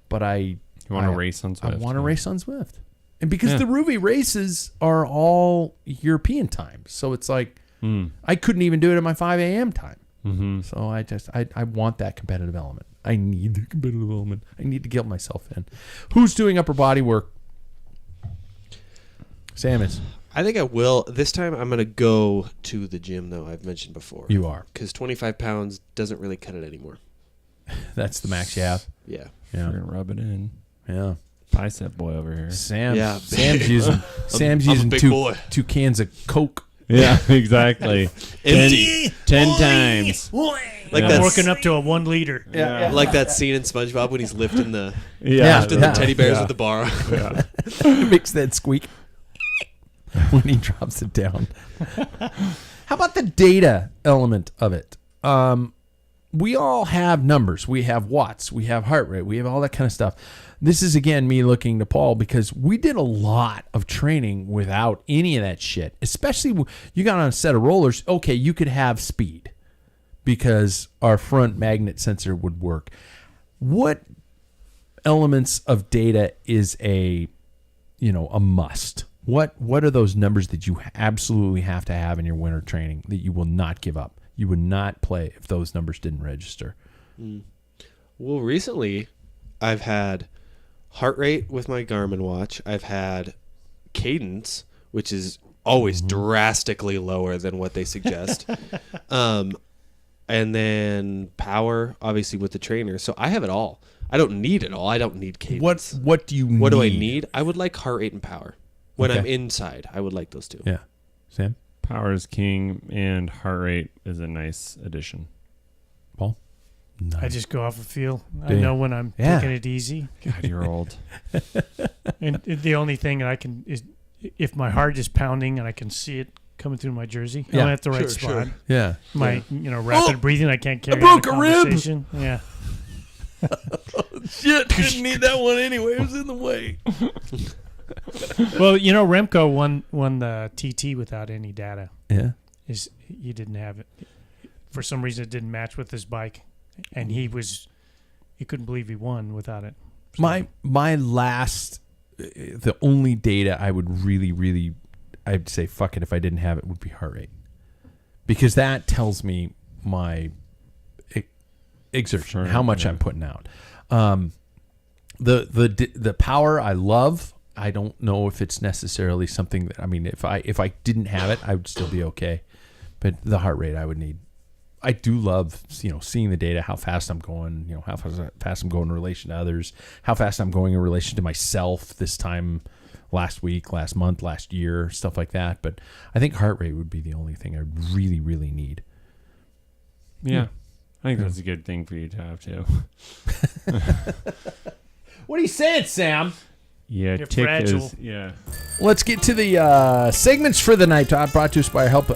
[SPEAKER 2] but
[SPEAKER 1] You want to race on Zwift?
[SPEAKER 2] I want to race on Zwift. And because
[SPEAKER 1] Yeah.
[SPEAKER 2] the Ruby races are all European time. So it's like, I couldn't even do it at my 5 a.m. time.
[SPEAKER 1] Mm-hmm.
[SPEAKER 2] So I want that competitive element. I need the competitive element. I need to get myself in. Who's doing upper body work? Sam is.
[SPEAKER 4] I think I will. This time I'm going to go to the gym, though, I've mentioned before.
[SPEAKER 2] You are.
[SPEAKER 4] Because 25 pounds doesn't really cut it anymore.
[SPEAKER 2] That's the max you have.
[SPEAKER 4] Yeah.
[SPEAKER 2] Yeah.
[SPEAKER 1] We're going to rub it in.
[SPEAKER 2] Yeah.
[SPEAKER 1] Bicep boy over here.
[SPEAKER 2] Sam's
[SPEAKER 4] I'm a
[SPEAKER 2] using
[SPEAKER 4] big
[SPEAKER 2] two
[SPEAKER 4] boy.
[SPEAKER 2] cans of Coke.
[SPEAKER 1] Yeah, exactly.
[SPEAKER 4] Empty.
[SPEAKER 1] 10 times.
[SPEAKER 4] Like
[SPEAKER 1] Yeah.
[SPEAKER 4] that,
[SPEAKER 3] Working up to a 1 liter.
[SPEAKER 1] Yeah.
[SPEAKER 4] like that scene in SpongeBob when he's lifting the
[SPEAKER 2] Yeah.
[SPEAKER 4] lifting the teddy bears with the bar.
[SPEAKER 2] It makes that squeak when he drops it down. How about the data element of it? We all have numbers. We have watts. We have heart rate. We have all that kind of stuff. This is, again, me looking to Paul because we did a lot of training without any of that shit. Especially you got on a set of rollers. Okay, you could have speed because our front magnet sensor would work. What elements of data is a must? What are those numbers that you absolutely have to have in your winter training that you will not give up? You would not play if those numbers didn't register.
[SPEAKER 4] Well, recently I've had heart rate with my Garmin watch. I've had cadence, which is always drastically lower than what they suggest. And then power, obviously, with the trainer. So I have it all. I don't need it all. I don't need cadence.
[SPEAKER 2] What do you need?
[SPEAKER 4] What do I need? I would like heart rate and power. When I'm inside, I would like those two.
[SPEAKER 2] Yeah. Sam?
[SPEAKER 1] Power is king, and heart rate is a nice addition.
[SPEAKER 2] Paul?
[SPEAKER 3] I just go off a feel.
[SPEAKER 2] Do
[SPEAKER 3] I
[SPEAKER 2] you?
[SPEAKER 3] know when I'm taking it easy.
[SPEAKER 1] God, you're old.
[SPEAKER 3] And the only thing that I can is if my heart is pounding and I can see it coming through my jersey, I'm at the right spot.
[SPEAKER 4] Sure.
[SPEAKER 2] Yeah.
[SPEAKER 3] My rapid breathing, I can't carry
[SPEAKER 2] broke
[SPEAKER 3] on
[SPEAKER 2] a rib.
[SPEAKER 3] conversation. Yeah.
[SPEAKER 2] Shit. Didn't need that one anyway. It was in the way.
[SPEAKER 3] Well, Remco won the TT without any data.
[SPEAKER 2] Yeah.
[SPEAKER 3] He didn't have it. For some reason, it didn't match with his bike. And he couldn't believe he won without it. So.
[SPEAKER 2] My last, the only data I would really, I'd say fuck it if I didn't have it would be heart rate, because that tells me my exertion, how much I'm putting out. The power I love. I don't know if it's necessarily something that, I mean, if I didn't have it, I would still be okay, but the heart rate I would need. I do love, seeing the data, how fast I'm going, how fast I'm going in relation to others, how fast I'm going in relation to myself this time last week, last month, last year, stuff like that. But I think heart rate would be the only thing I really, really need.
[SPEAKER 1] Yeah. I think that's a good thing for you to have, too.
[SPEAKER 2] What are you saying, Sam?
[SPEAKER 1] Yeah,
[SPEAKER 3] You're
[SPEAKER 1] tick
[SPEAKER 3] fragile.
[SPEAKER 1] is, yeah.
[SPEAKER 2] Let's get to the segments for the night, Todd, brought to us by our help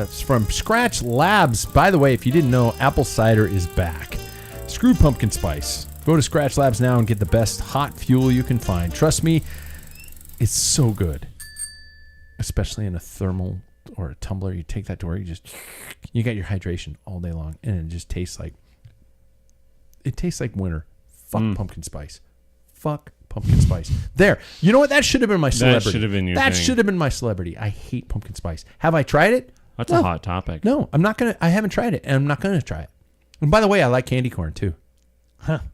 [SPEAKER 2] from Scratch Labs. By the way, if you didn't know, apple cider is back. Screw pumpkin spice. Go to Scratch Labs now and get the best hot fuel you can find. Trust me, it's so good. Especially in a thermal or a tumbler. You take that to where you got your hydration all day long, and it just tastes like winter. Fuck pumpkin spice. Fuck pumpkin spice. There. You know what? That should have been my celebrity.
[SPEAKER 1] That should have been your
[SPEAKER 2] That
[SPEAKER 1] thing.
[SPEAKER 2] should have been my celebrity. I hate pumpkin spice. Have I tried it?
[SPEAKER 1] That's
[SPEAKER 2] No.
[SPEAKER 1] a hot topic.
[SPEAKER 2] No, I haven't tried it, and I'm not gonna try it. And by the way, I like candy corn too.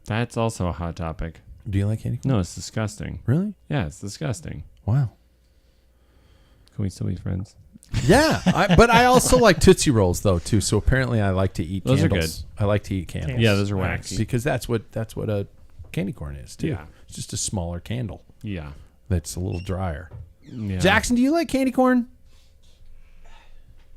[SPEAKER 1] That's also a hot topic.
[SPEAKER 2] Do you like candy corn?
[SPEAKER 1] No, it's disgusting.
[SPEAKER 2] Really?
[SPEAKER 1] Yeah, it's disgusting.
[SPEAKER 2] Wow.
[SPEAKER 1] Can we still be friends?
[SPEAKER 2] Yeah, but I also like Tootsie Rolls though too. So apparently, I like to eat
[SPEAKER 1] Those
[SPEAKER 2] candles.
[SPEAKER 1] are good.
[SPEAKER 2] I like to eat candles.
[SPEAKER 1] Yeah, those are waxy.
[SPEAKER 2] because that's what a candy corn is too.
[SPEAKER 1] Yeah.
[SPEAKER 2] It's just a smaller candle
[SPEAKER 1] Yeah.
[SPEAKER 2] that's a little drier.
[SPEAKER 1] Yeah.
[SPEAKER 2] Jackson, do you like candy corn?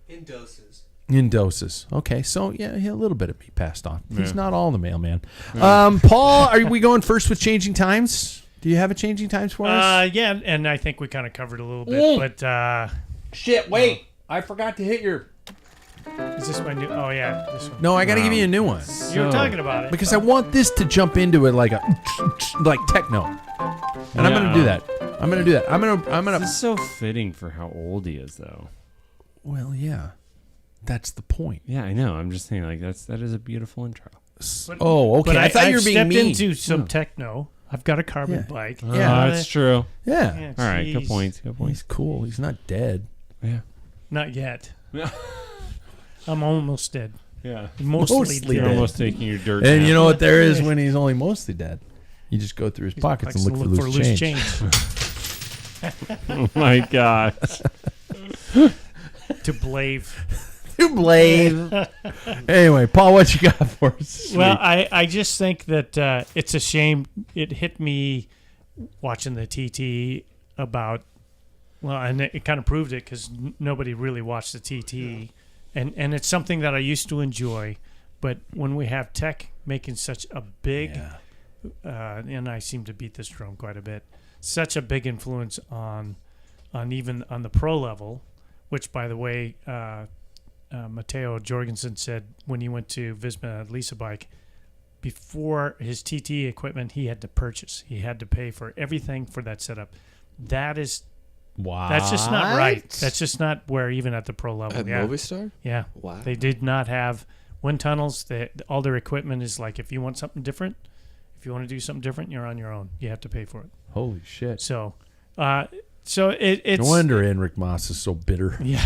[SPEAKER 4] In doses.
[SPEAKER 2] In doses. Okay, so yeah, a little bit of me passed on. He's
[SPEAKER 1] Yeah.
[SPEAKER 2] not all the mailman. Paul, are we going first with changing times? Do you have a changing times for us?
[SPEAKER 3] Yeah, and I think we kind of covered a little bit, but
[SPEAKER 2] Shit, wait. I forgot to hit your...
[SPEAKER 3] is this my new? Oh yeah, this one.
[SPEAKER 2] No, I got to give you a new one.
[SPEAKER 3] You were talking about it
[SPEAKER 2] Because I want this to jump into it like techno. And I'm going to do that. I'm going to...
[SPEAKER 1] This is so fitting for how old he is, though.
[SPEAKER 2] Well, yeah. That's the point.
[SPEAKER 1] Yeah, I know. I'm just saying, like, that is a beautiful intro.
[SPEAKER 2] Oh, okay.
[SPEAKER 3] But
[SPEAKER 2] I thought you were being
[SPEAKER 3] stepped
[SPEAKER 2] mean.
[SPEAKER 3] into some techno. I've got a carbon bike.
[SPEAKER 2] Yeah.
[SPEAKER 1] That's true.
[SPEAKER 2] Yeah.
[SPEAKER 3] Yeah,
[SPEAKER 1] All right, good
[SPEAKER 3] jeez.
[SPEAKER 1] points. Good
[SPEAKER 2] He's
[SPEAKER 1] points.
[SPEAKER 2] cool. He's not dead.
[SPEAKER 1] Yeah.
[SPEAKER 3] Not yet.
[SPEAKER 1] Yeah.
[SPEAKER 3] I'm almost dead.
[SPEAKER 1] Yeah.
[SPEAKER 3] Mostly
[SPEAKER 2] Mostly
[SPEAKER 3] dead.
[SPEAKER 1] You're
[SPEAKER 2] dead.
[SPEAKER 1] almost taking your dirt.
[SPEAKER 2] And
[SPEAKER 1] nap.
[SPEAKER 2] you know what there is when he's only mostly dead? You just go through his pockets and look for loose change.
[SPEAKER 1] Oh my gosh.
[SPEAKER 3] To blave.
[SPEAKER 2] You blame. Anyway, Paul, what you got for us? this
[SPEAKER 3] Well,
[SPEAKER 2] week?
[SPEAKER 3] I just think that it's a shame. It hit me watching the TT about, well, and it kind of proved it because nobody really watched the TT. And it's something that I used to enjoy. But when we have tech making such a big, and I seem to beat this drum quite a bit, such a big influence on even on the pro level, which, by the way, Matteo Jorgensen said when he went to Visma Lisa Bike, before his TT equipment, he had to purchase. He had to pay for everything for that setup. That's just not right. That's just not where even at the pro level.
[SPEAKER 4] At Movistar?
[SPEAKER 3] Yeah.
[SPEAKER 4] Wow.
[SPEAKER 3] They did not have wind tunnels. All their equipment is like, if you want something different, if you want to do something different, you're on your own. You have to pay for it.
[SPEAKER 2] Holy shit.
[SPEAKER 3] So it's...
[SPEAKER 2] No wonder Enric Mas is so bitter.
[SPEAKER 3] Yeah.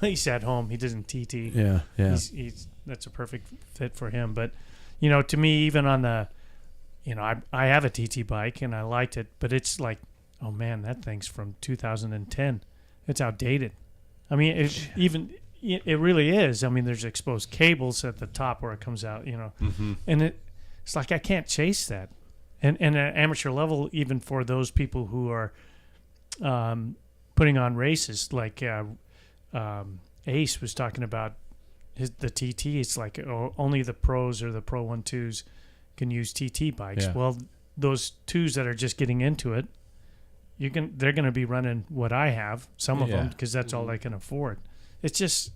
[SPEAKER 3] He's at home. He doesn't TT.
[SPEAKER 2] Yeah.
[SPEAKER 3] He's that's a perfect fit for him. But, to me, even on the, I have a TT bike and I liked it, but it's like, oh man, that thing's from 2010. It's outdated. I mean, it really is. I mean, there's exposed cables at the top where it comes out,
[SPEAKER 1] Mm-hmm.
[SPEAKER 3] and It's like I can't chase that. And at amateur level, even for those people who are putting on races, like Ace was talking about the TT. It's like only the pros or the Pro 1-2s can use TT bikes.
[SPEAKER 2] Yeah.
[SPEAKER 3] Well, those 2s that are just getting into it, they're going to be running what I have, some of them, because that's all they can afford. It's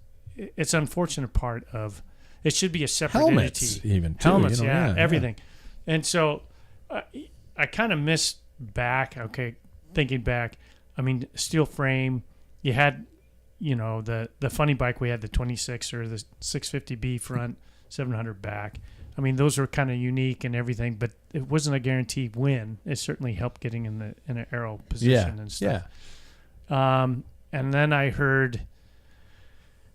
[SPEAKER 3] unfortunate part of it. Should be a separate
[SPEAKER 2] helmets,
[SPEAKER 3] entity.
[SPEAKER 2] even too,
[SPEAKER 3] helmets, everything. And so I kind of miss back. Okay, thinking back, I mean, steel frame. You had, the funny bike. We had the 26 or the 650B front, 700 back. I mean, those were kind of unique and everything, but it wasn't a guaranteed win. It certainly helped getting in an aero position and stuff. Yeah. And then I heard,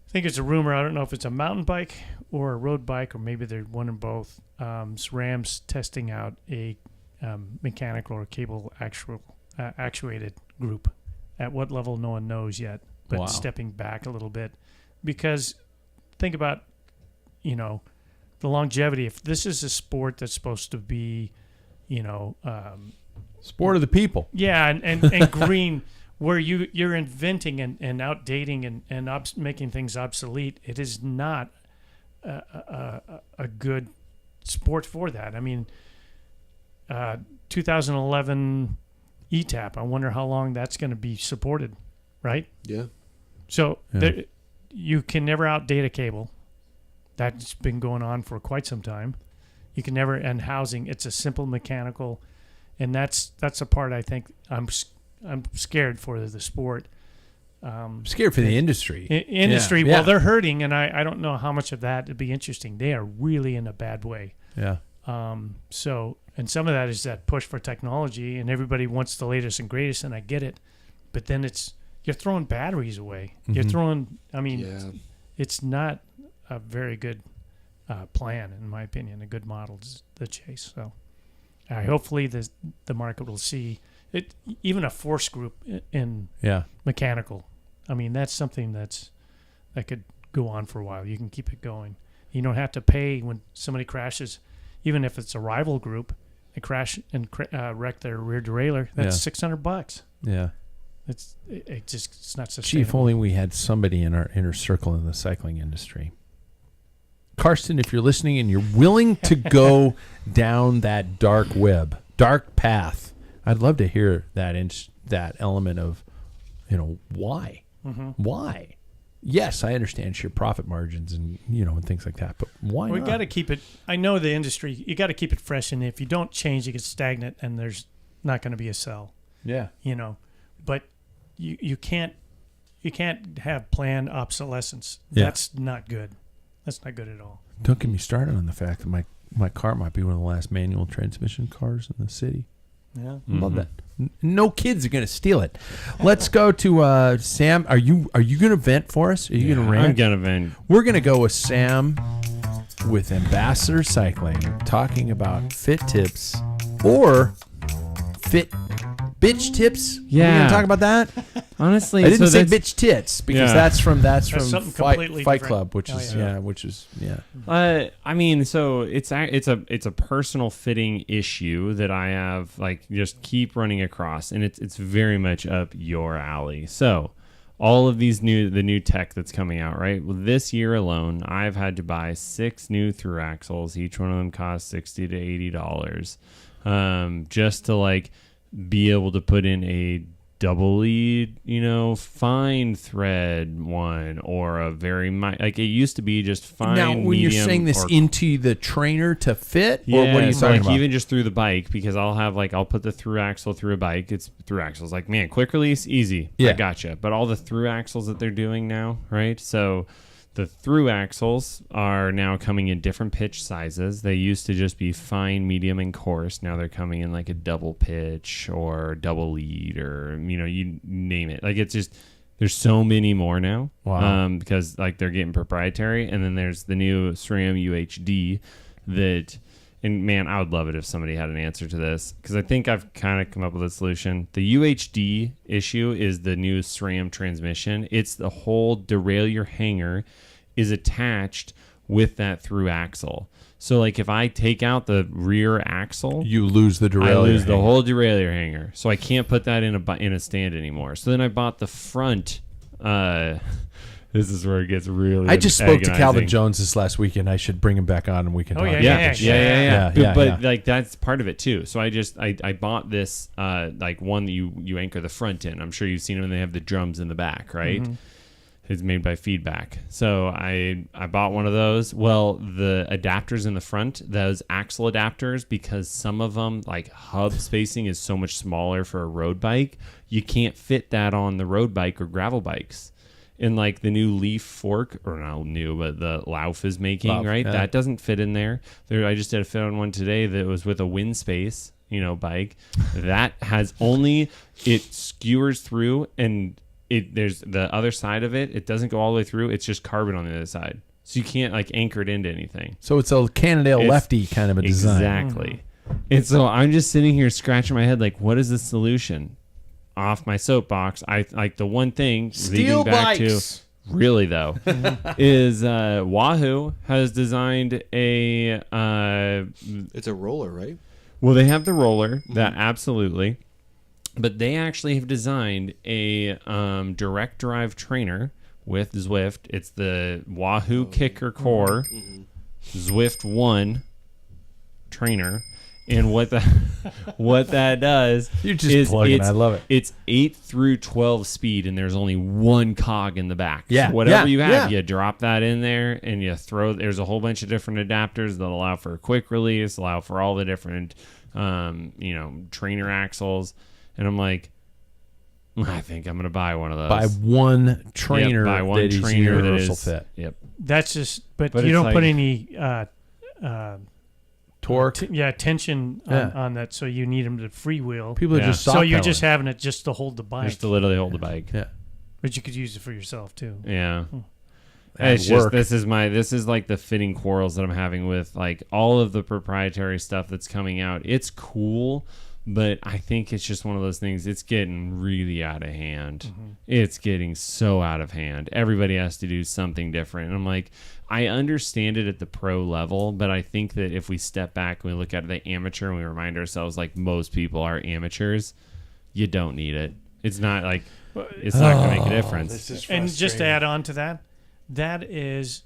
[SPEAKER 3] I think it's a rumor. I don't know if it's a mountain bike or a road bike, or maybe they're one and both. SRAM's testing out a mechanical or cable actuated group. At what level, no one knows yet. But stepping back a little bit, because think about, the longevity. If this is a sport that's supposed to be,
[SPEAKER 2] sport of the people.
[SPEAKER 3] Yeah, and green, where you're inventing and outdating and making things obsolete. It is not a good sport for that. I mean, 2011 ETAP. I wonder how long that's going to be supported, right?
[SPEAKER 4] Yeah.
[SPEAKER 3] So you can never outdate a cable. That's been going on for quite some time. You can never end housing. It's a simple mechanical, and that's a part I think I'm scared for the sport.
[SPEAKER 2] Scared for the industry.
[SPEAKER 3] Industry. Well, they're hurting, and I don't know how much of that would be interesting. They are really in a bad way.
[SPEAKER 2] Yeah.
[SPEAKER 3] So, and some of that is that push for technology, and everybody wants the latest and greatest, and I get it, but then you're throwing batteries away. Mm-hmm. You're throwing. I mean, it's not a very good plan, in my opinion. A good model to chase. So, hopefully the market will see it. Even a force group in mechanical. I mean, that's something that could go on for a while. You can keep it going. You don't have to pay when somebody crashes, even if it's a rival group. They crash and wreck their rear derailleur. That's $600.
[SPEAKER 2] Yeah.
[SPEAKER 3] It's not sustainable.
[SPEAKER 2] Chief, only we had somebody in our inner circle in the cycling industry. Karsten, if you're listening and you're willing to go down that dark path, I'd love to hear that element of, why? Mm-hmm. Why? Yes, I understand sheer profit margins and and things like that, but why not?
[SPEAKER 3] We got to keep it. I know the industry. You got to keep it fresh, and if you don't change, it gets stagnant, and there's not going to be a sell.
[SPEAKER 2] Yeah,
[SPEAKER 3] but you can't have planned obsolescence.
[SPEAKER 2] Yeah.
[SPEAKER 3] That's not good. That's not good at all.
[SPEAKER 2] Don't get me started on the fact that my car might be one of the last manual transmission cars in the city.
[SPEAKER 3] Yeah,
[SPEAKER 2] mm-hmm. Love that. No kids are going to steal it. Let's go to Sam. Are you going to vent for us? Are you going to rant?
[SPEAKER 1] I'm going to vent.
[SPEAKER 2] We're going to go with Sam with Ambassador Cycling, talking about fit tips or fit bitch tips.
[SPEAKER 1] Yeah,
[SPEAKER 2] are we going to talk about that?
[SPEAKER 1] Honestly,
[SPEAKER 2] I didn't say bitch tits because that's from Fight Club, which is I
[SPEAKER 1] mean, so it's a personal fitting issue that I have, like, just keep running across, and it's very much up your alley. So all of the new tech that's coming out, right? Well, this year alone, I've had to buy 6 new through axles. Each one of them costs $60 to $80, just to be able to put in a double lead, fine thread one, or a very it used to be just fine.
[SPEAKER 2] Now, when you're saying this into the trainer to fit, or what are you talking about?
[SPEAKER 1] Even just through the bike, because I'll put the through axle through a bike. It's through axles. Man, quick release, easy. Yeah. I gotcha. But all the through axles that they're doing now, right? So the through axles are now coming in different pitch sizes. They used to just be fine, medium, and coarse. Now they're coming in like a double pitch or double lead, or you name it. It's just, there's so many more now.
[SPEAKER 2] Wow.
[SPEAKER 1] Because they're getting proprietary. And then there's the new SRAM UHD that, and man, I would love it if somebody had an answer to this, because I think I've kind of come up with a solution. The UHD issue is the new SRAM transmission. It's the whole derailleur hanger is attached with that through axle. So like if I take out the rear axle,
[SPEAKER 2] you lose the derailleur.
[SPEAKER 1] I lose the whole derailleur hanger. So I can't put that in a stand anymore. So then I bought the front. This is where it gets really.
[SPEAKER 2] I just spoke to Calvin Jones this last weekend. I should bring him back on and we can talk.
[SPEAKER 1] Yeah. But like that's part of it too. So I bought this like one that you anchor the front in. I'm sure you've seen them. They have the drums in the back, right? Mm-hmm. It's made by Feedback. So I bought one of those. Well, the adapters in the front, those axle adapters, because some of them, like hub spacing is so much smaller for a road bike, you can't fit that on the road bike or gravel bikes. In like the new Leaf fork, or not new, but the Lauf is making, right? Yeah. That doesn't fit in there. I just did a fit on one today that was with a wind space, bike. That has only, it skewers through and there's the other side of it. It doesn't go all the way through. It's just carbon on the other side. So you can't like anchor it into anything.
[SPEAKER 2] So it's a Cannondale lefty kind of a design.
[SPEAKER 1] Exactly. And so I'm just sitting here scratching my head like, what is the solution? Off my soapbox, I like the one thing
[SPEAKER 2] steel bikes.
[SPEAKER 1] To really though is Wahoo has designed a
[SPEAKER 4] it's a roller, right?
[SPEAKER 1] Well, they have the roller, that absolutely. But they actually have designed a direct drive trainer with Zwift. It's the Wahoo Kicker Core Zwift 1 trainer. And what that does
[SPEAKER 2] You're just plugging. I love it.
[SPEAKER 1] It's 8 through 12 speed, and there's only one cog in the back.
[SPEAKER 2] Yeah.
[SPEAKER 1] So whatever you have, you drop that in there, and you throw. There's a whole bunch of different adapters that allow for a quick release, allow for all the different, trainer axles. And I'm like, I think I'm going to buy one of those.
[SPEAKER 2] Buy one trainer.
[SPEAKER 1] Buy one
[SPEAKER 2] that
[SPEAKER 1] trainer
[SPEAKER 2] is universal fit.
[SPEAKER 1] Yep.
[SPEAKER 3] That's just, but you don't put any
[SPEAKER 2] torque.
[SPEAKER 3] Tension on that, so you need them to freewheel.
[SPEAKER 2] People are just soft
[SPEAKER 3] so you're just having it just to hold the bike.
[SPEAKER 1] Just to literally hold the bike.
[SPEAKER 2] Yeah.
[SPEAKER 3] But you could use it for yourself too.
[SPEAKER 1] Yeah. It's just this is like the fitting quarrels that I'm having with like all of the proprietary stuff that's coming out. It's cool, but I think it's just one of those things. It's getting really out of hand. Mm-hmm. It's getting so out of hand. Everybody has to do something different. And I'm like, I understand it at the pro level, but I think that if we step back and we look at the amateur and we remind ourselves like most people are amateurs, you don't need it. It's not like it's not going to make a difference.
[SPEAKER 3] And just to add on to that, that is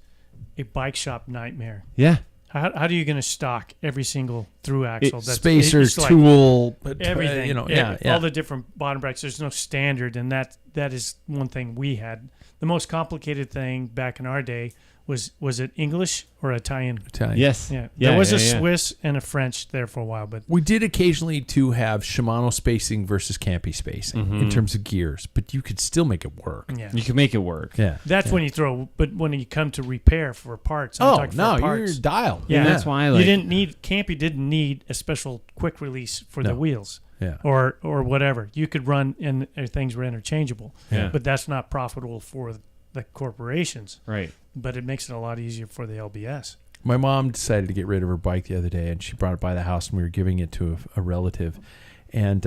[SPEAKER 3] a bike shop nightmare.
[SPEAKER 1] Yeah.
[SPEAKER 3] How are you going to stock every single through axle?
[SPEAKER 2] Spacers, tool,
[SPEAKER 3] everything. All the different bottom brakes. There's no standard, and that is one thing we had. The most complicated thing back in our day was it English or Italian?
[SPEAKER 2] Italian.
[SPEAKER 1] Yes.
[SPEAKER 3] Yeah. There was a Swiss and a French there for a while, but
[SPEAKER 2] we did occasionally to have Shimano spacing versus Campy spacing in terms of gears, but you could still make it work.
[SPEAKER 3] Yeah.
[SPEAKER 1] You can make it work.
[SPEAKER 2] Yeah.
[SPEAKER 3] That's when you throw. But when you come to repair for parts,
[SPEAKER 2] you're dialed.
[SPEAKER 3] Yeah.
[SPEAKER 1] That's why
[SPEAKER 3] Campy didn't need a special quick release for the wheels.
[SPEAKER 2] Yeah.
[SPEAKER 3] Or whatever. You could run and things were interchangeable.
[SPEAKER 1] Yeah.
[SPEAKER 3] But that's not profitable for the corporations.
[SPEAKER 1] Right.
[SPEAKER 3] But it makes it a lot easier for the LBS.
[SPEAKER 2] My mom decided to get rid of her bike the other day, and she brought it by the house, and we were giving it to a relative. And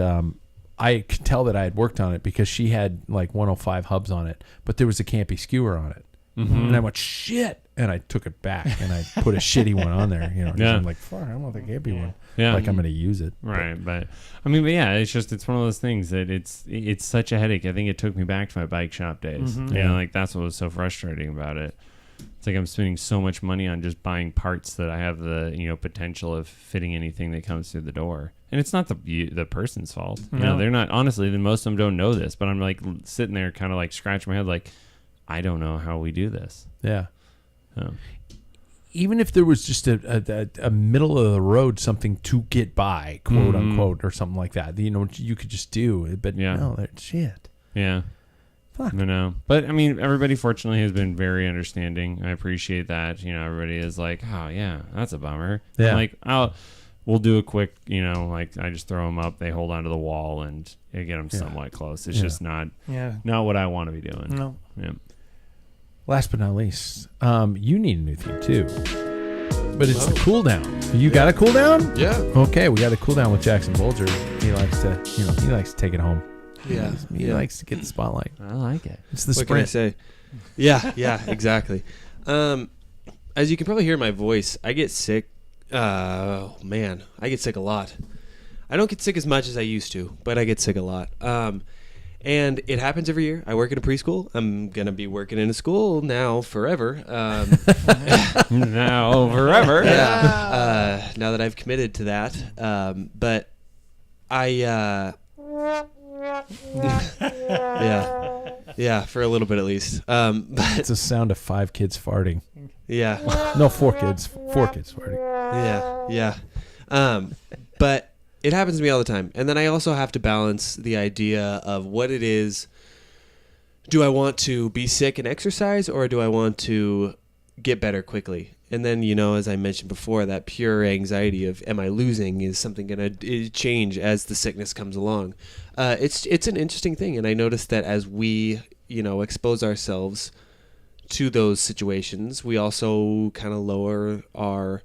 [SPEAKER 2] I could tell that I had worked on it because she had like 105 hubs on it, but there was a Campy skewer on it. Mm-hmm. And I went, shit. And I took it back, and I put a shitty one on there. I'm like, fuck, I want the Campy one.
[SPEAKER 1] Yeah.
[SPEAKER 2] Like I'm going to use it.
[SPEAKER 1] Right. But it's one of those things that it's such a headache. I think it took me back to my bike shop days. Mm-hmm. Like that's what was so frustrating about it. It's like I'm spending so much money on just buying parts that I have the potential of fitting anything that comes through the door. And it's not the person's fault.
[SPEAKER 3] No.
[SPEAKER 1] They're not. Honestly, most of them don't know this. But I'm like sitting there, kind of like scratching my head, like I don't know how we do this.
[SPEAKER 2] Yeah.
[SPEAKER 1] Oh.
[SPEAKER 2] Even if there was just a middle of the road something to get by, quote unquote, or something like that, you could just do. But no, that's shit.
[SPEAKER 1] Yeah.
[SPEAKER 2] Fuck.
[SPEAKER 1] I know. But I mean, everybody fortunately has been very understanding. I appreciate that. Everybody is like, oh yeah, that's a bummer.
[SPEAKER 2] Yeah.
[SPEAKER 1] I'm like, we'll do a quick, like I just throw them up, they hold onto the wall, and I get them somewhat close. It's just not what I want to be doing.
[SPEAKER 3] No.
[SPEAKER 1] Yeah.
[SPEAKER 2] Last but not least, you need a new theme too. But it's the cool down. You got a cool down?
[SPEAKER 4] Yeah.
[SPEAKER 2] Okay, we got a cool down with Jackson Bolger. He likes to take it home.
[SPEAKER 4] Yeah.
[SPEAKER 2] He likes to get the spotlight.
[SPEAKER 1] I like it.
[SPEAKER 2] It's the
[SPEAKER 4] what
[SPEAKER 2] sprint.
[SPEAKER 4] Can I say? Yeah, exactly. I as you can probably hear in my voice, I get sick. I get sick a lot. I don't get sick as much as I used to, but I get sick a lot. And it happens every year. I work in a preschool. I'm going to be working in a school now forever.
[SPEAKER 1] Now forever.
[SPEAKER 4] Yeah. Now that I've committed to that. But I... yeah, for a little bit at least. But
[SPEAKER 2] It's a sound of 5 kids farting.
[SPEAKER 4] yeah.
[SPEAKER 2] No, 4 kids. 4 kids farting.
[SPEAKER 4] Yeah. But it happens to me all the time. And then I also have to balance the idea of what it is. Do I want to be sick and exercise, or do I want to get better quickly? And then, as I mentioned before, that pure anxiety of am I losing is something going to change as the sickness comes along. It's an interesting thing. And I noticed that as we, expose ourselves to those situations, we also kind of lower our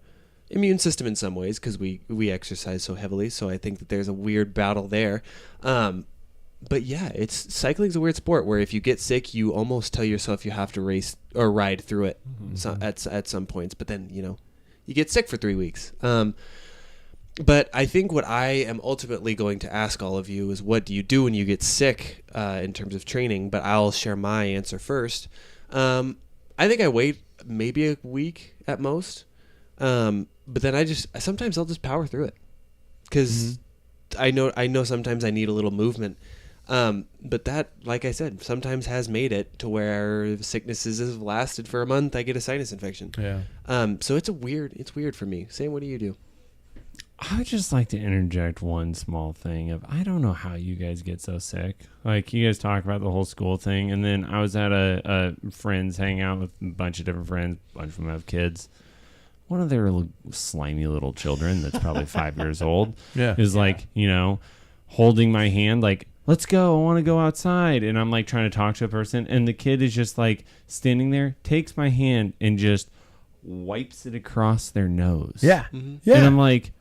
[SPEAKER 4] immune system in some ways because we exercise so heavily. So I think that there's a weird battle there. But yeah, cycling's a weird sport where if you get sick, you almost tell yourself you have to race or ride through it at some points. But then, you get sick for 3 weeks. But I think what I am ultimately going to ask all of you is, what do you do when you get sick in terms of training? But I'll share my answer first. I think I wait maybe a week at most. But then sometimes I'll just power through it because I know sometimes I need a little movement. But that, like I said, sometimes has made it to where sicknesses have lasted for a month. I get a sinus infection.
[SPEAKER 2] Yeah.
[SPEAKER 4] So it's weird for me. Sam, what do you do?
[SPEAKER 1] I would just like to interject one small thing of, I don't know how you guys get so sick. Like, you guys talk about the whole school thing, and then I was at a friend's hangout with a bunch of different friends. A bunch of them have kids. One of their slimy little children that's probably 5 years old is like, holding my hand like, let's go, I want to go outside. And I'm like trying to talk to a person, and the kid is just like standing there, takes my hand and just wipes it across their nose.
[SPEAKER 2] Yeah.
[SPEAKER 4] Mm-hmm.
[SPEAKER 2] Yeah.
[SPEAKER 1] And I'm like,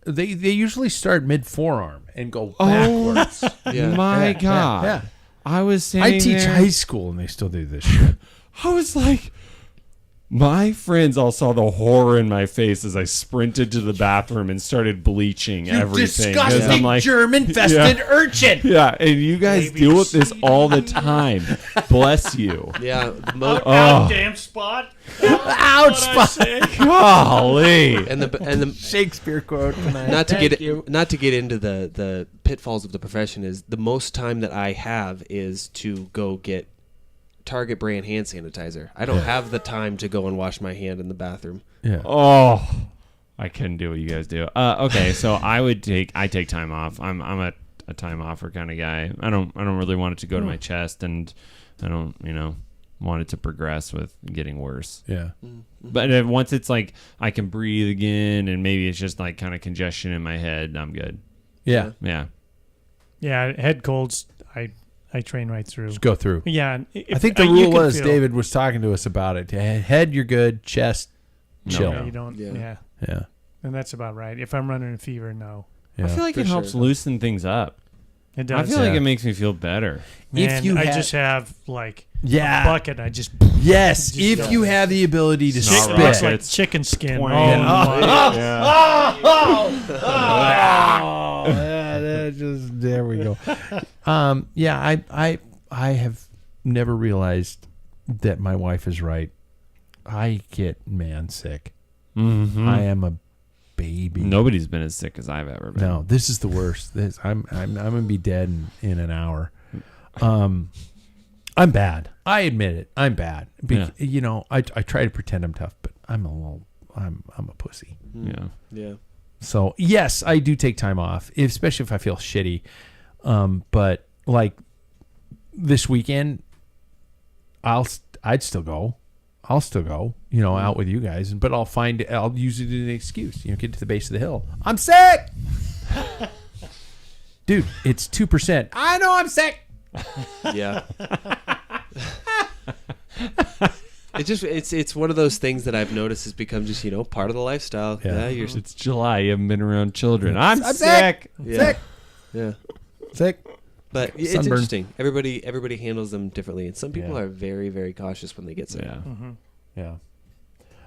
[SPEAKER 2] they usually start mid forearm and go backwards.
[SPEAKER 1] My God.
[SPEAKER 2] Yeah.
[SPEAKER 1] I was standing
[SPEAKER 2] I teach
[SPEAKER 1] there,
[SPEAKER 2] high school and they still do this shit.
[SPEAKER 1] I was like, my friends all saw the horror in my face as I sprinted to the bathroom and started bleaching everything.
[SPEAKER 2] Disgusting
[SPEAKER 1] I'm like,
[SPEAKER 2] germ-infested urchin.
[SPEAKER 1] Yeah, and you guys deal with this all the time. Bless you.
[SPEAKER 4] Yeah.
[SPEAKER 3] Goddamn spot.
[SPEAKER 2] Ouch spot.
[SPEAKER 1] Golly.
[SPEAKER 4] And the
[SPEAKER 2] Shakespeare quote tonight.
[SPEAKER 4] not to get into the pitfalls of the profession is the most time that I have is to go get Target brand hand sanitizer. I don't have the time to go and wash my hand in the bathroom.
[SPEAKER 2] Yeah.
[SPEAKER 1] Oh, I couldn't do what you guys do. Okay, so I take time off. I'm a time offer kind of guy. I don't really want it to go to my chest, and I don't want it to progress with getting worse.
[SPEAKER 2] Yeah.
[SPEAKER 1] But once it's like I can breathe again, and maybe it's just like kind of congestion in my head, I'm good.
[SPEAKER 2] Yeah.
[SPEAKER 1] Yeah.
[SPEAKER 3] Yeah, head colds, I train right through.
[SPEAKER 2] Just go through.
[SPEAKER 3] Yeah.
[SPEAKER 2] I think the rule was, David was talking to us about it. Head, you're good. Chest, chill.
[SPEAKER 3] No, you don't. Yeah. And that's about right. If I'm running a fever, no.
[SPEAKER 2] Yeah.
[SPEAKER 1] I feel like it helps loosen things up.
[SPEAKER 3] It does.
[SPEAKER 1] I feel like it makes me feel better.
[SPEAKER 3] Man, I just have like a bucket. I just
[SPEAKER 2] if you have the ability to spit.
[SPEAKER 3] Looks like chicken skin.
[SPEAKER 2] There we go. I have never realized that my wife is right. I get man sick.
[SPEAKER 1] Mm-hmm.
[SPEAKER 2] I am a baby.
[SPEAKER 1] Nobody's been as sick as I've ever been.
[SPEAKER 2] No, this is the worst. I'm gonna be dead in an hour. I'm bad. I admit it. I'm bad. I try to pretend I'm tough, but I'm a pussy.
[SPEAKER 1] Yeah.
[SPEAKER 4] Yeah.
[SPEAKER 2] So yes, I do take time off, especially if I feel shitty. But like this weekend, I'd still go. I'll still go, out with you guys, but I'll use it as an excuse. Get to the base of the hill. I'm sick, dude. It's 2%. I know I'm sick.
[SPEAKER 4] Yeah. It's one of those things that I've noticed has become just part of the lifestyle.
[SPEAKER 2] Yeah,
[SPEAKER 1] it's July. You haven't been around children. I'm sick.
[SPEAKER 4] Yeah.
[SPEAKER 2] Sick.
[SPEAKER 4] Yeah.
[SPEAKER 2] Sick.
[SPEAKER 4] But it's
[SPEAKER 2] Sunburn.
[SPEAKER 4] interesting. Everybody handles them differently, and some people are very, very cautious when they get sick.
[SPEAKER 1] Yeah.
[SPEAKER 3] Mm-hmm.
[SPEAKER 2] Yeah.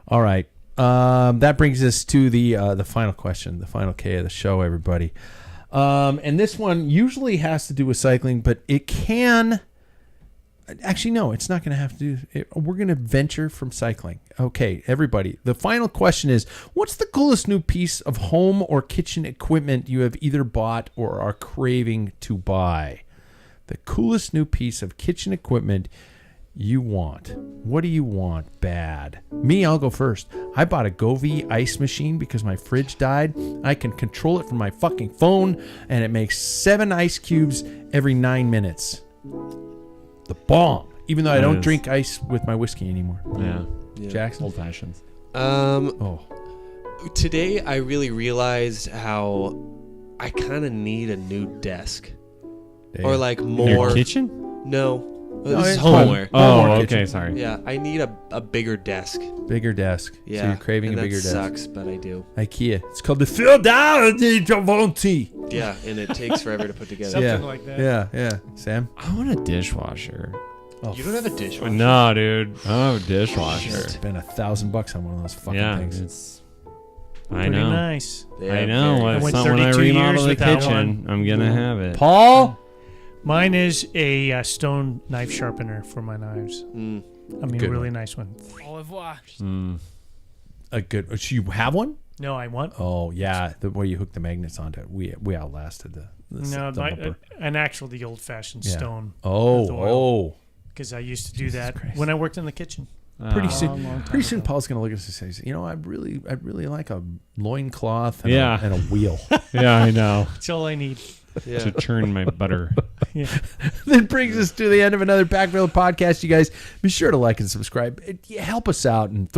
[SPEAKER 2] All right. That brings us to the final question, the final K of the show, everybody. And this one usually has to do with cycling, but it can. Actually, no, it's not going to have to do. We're going to venture from cycling. Okay, everybody. The final question is: what's the coolest new piece of home or kitchen equipment you have either bought or are craving to buy? The coolest new piece of kitchen equipment you want. What do you want bad? Me, I'll go first. I bought a Govee ice machine because my fridge died. I can control it from my fucking phone, and it makes 7 ice cubes every 9 minutes. The bomb. Even though I don't drink ice with my whiskey anymore.
[SPEAKER 1] Yeah.
[SPEAKER 2] Jackson?
[SPEAKER 1] Old fashions.
[SPEAKER 4] Today I really realized how I kind of need a new desk.
[SPEAKER 2] Damn.
[SPEAKER 4] Or like more.
[SPEAKER 1] Your kitchen?
[SPEAKER 4] No.
[SPEAKER 2] No,
[SPEAKER 4] This is
[SPEAKER 2] it's
[SPEAKER 4] homeware.
[SPEAKER 2] Home or
[SPEAKER 1] Oh,
[SPEAKER 2] kitchen.
[SPEAKER 1] okay. Sorry.
[SPEAKER 4] Yeah, I need a bigger desk.
[SPEAKER 2] Bigger desk.
[SPEAKER 4] Yeah.
[SPEAKER 2] So you're craving
[SPEAKER 4] and
[SPEAKER 2] a bigger
[SPEAKER 4] that
[SPEAKER 2] desk.
[SPEAKER 4] sucks, but I do.
[SPEAKER 2] IKEA. It's called the Phil Down Giovanni.
[SPEAKER 4] Yeah, and it takes forever to put together.
[SPEAKER 3] Something like that.
[SPEAKER 2] Yeah. Sam?
[SPEAKER 1] I want a dishwasher.
[SPEAKER 2] Oh,
[SPEAKER 4] You don't have a dishwasher.
[SPEAKER 1] No, dude. I don't have a dishwasher.
[SPEAKER 2] spent $1,000 on one of those fucking
[SPEAKER 1] Yeah,
[SPEAKER 2] things.
[SPEAKER 1] it's. I
[SPEAKER 3] Pretty
[SPEAKER 1] know.
[SPEAKER 3] nice.
[SPEAKER 4] Yeah,
[SPEAKER 1] I know.
[SPEAKER 4] very
[SPEAKER 3] I
[SPEAKER 1] When
[SPEAKER 3] went
[SPEAKER 1] when I
[SPEAKER 3] 32 years
[SPEAKER 1] remodel the
[SPEAKER 3] without
[SPEAKER 1] kitchen, I'm gonna have it.
[SPEAKER 2] Paul?
[SPEAKER 3] Mine is a stone knife sharpener for my knives. I mean,
[SPEAKER 2] Good
[SPEAKER 3] really nice one.
[SPEAKER 2] A good. So you have one?
[SPEAKER 3] No, I want.
[SPEAKER 2] Oh yeah, the way you hook the magnets onto it. We outlasted the
[SPEAKER 3] No,
[SPEAKER 2] bumper.
[SPEAKER 3] an actual the old-fashioned
[SPEAKER 2] Yeah.
[SPEAKER 3] stone.
[SPEAKER 2] Oh.
[SPEAKER 3] Because I used to do that
[SPEAKER 2] Christ.
[SPEAKER 3] when I worked in the kitchen.
[SPEAKER 2] Pretty
[SPEAKER 1] Oh.
[SPEAKER 2] soon,
[SPEAKER 3] long time
[SPEAKER 2] pretty soon,
[SPEAKER 3] ago.
[SPEAKER 2] Paul's gonna look at us and say, "You know, I'd really like a loincloth and,
[SPEAKER 1] Yeah.
[SPEAKER 2] and a wheel."
[SPEAKER 1] Yeah, I know.
[SPEAKER 3] That's all I need.
[SPEAKER 4] Yeah.
[SPEAKER 1] To churn my butter.
[SPEAKER 3] Yeah.
[SPEAKER 2] That brings us to the end of another Packfiller podcast. You guys, be sure to like and subscribe. Help us out and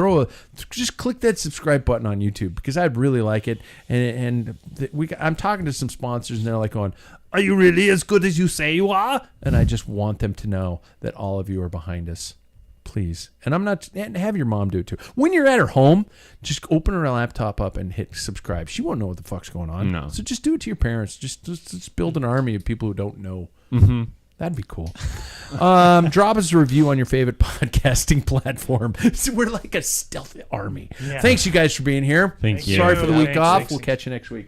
[SPEAKER 2] just click that subscribe button on YouTube because I'd really like it. I'm talking to some sponsors and they're like going, "Are you really as good as you say you are?" And I just want them to know that all of you are behind us. Please. And have your mom do it too. When you're at her home, just open her laptop up and hit subscribe. She won't know what the fuck's going on.
[SPEAKER 1] No.
[SPEAKER 2] So just do it to your parents. Just build an army of people who don't know.
[SPEAKER 1] Mm-hmm.
[SPEAKER 2] That'd be cool. Drop us a review on your favorite podcasting platform. So we're like a stealthy army.
[SPEAKER 3] Yeah.
[SPEAKER 2] Thanks you guys for being here.
[SPEAKER 1] Thank you.
[SPEAKER 2] Sorry for the week
[SPEAKER 3] Thanks.
[SPEAKER 2] off.
[SPEAKER 3] Thanks.
[SPEAKER 2] We'll catch you next week.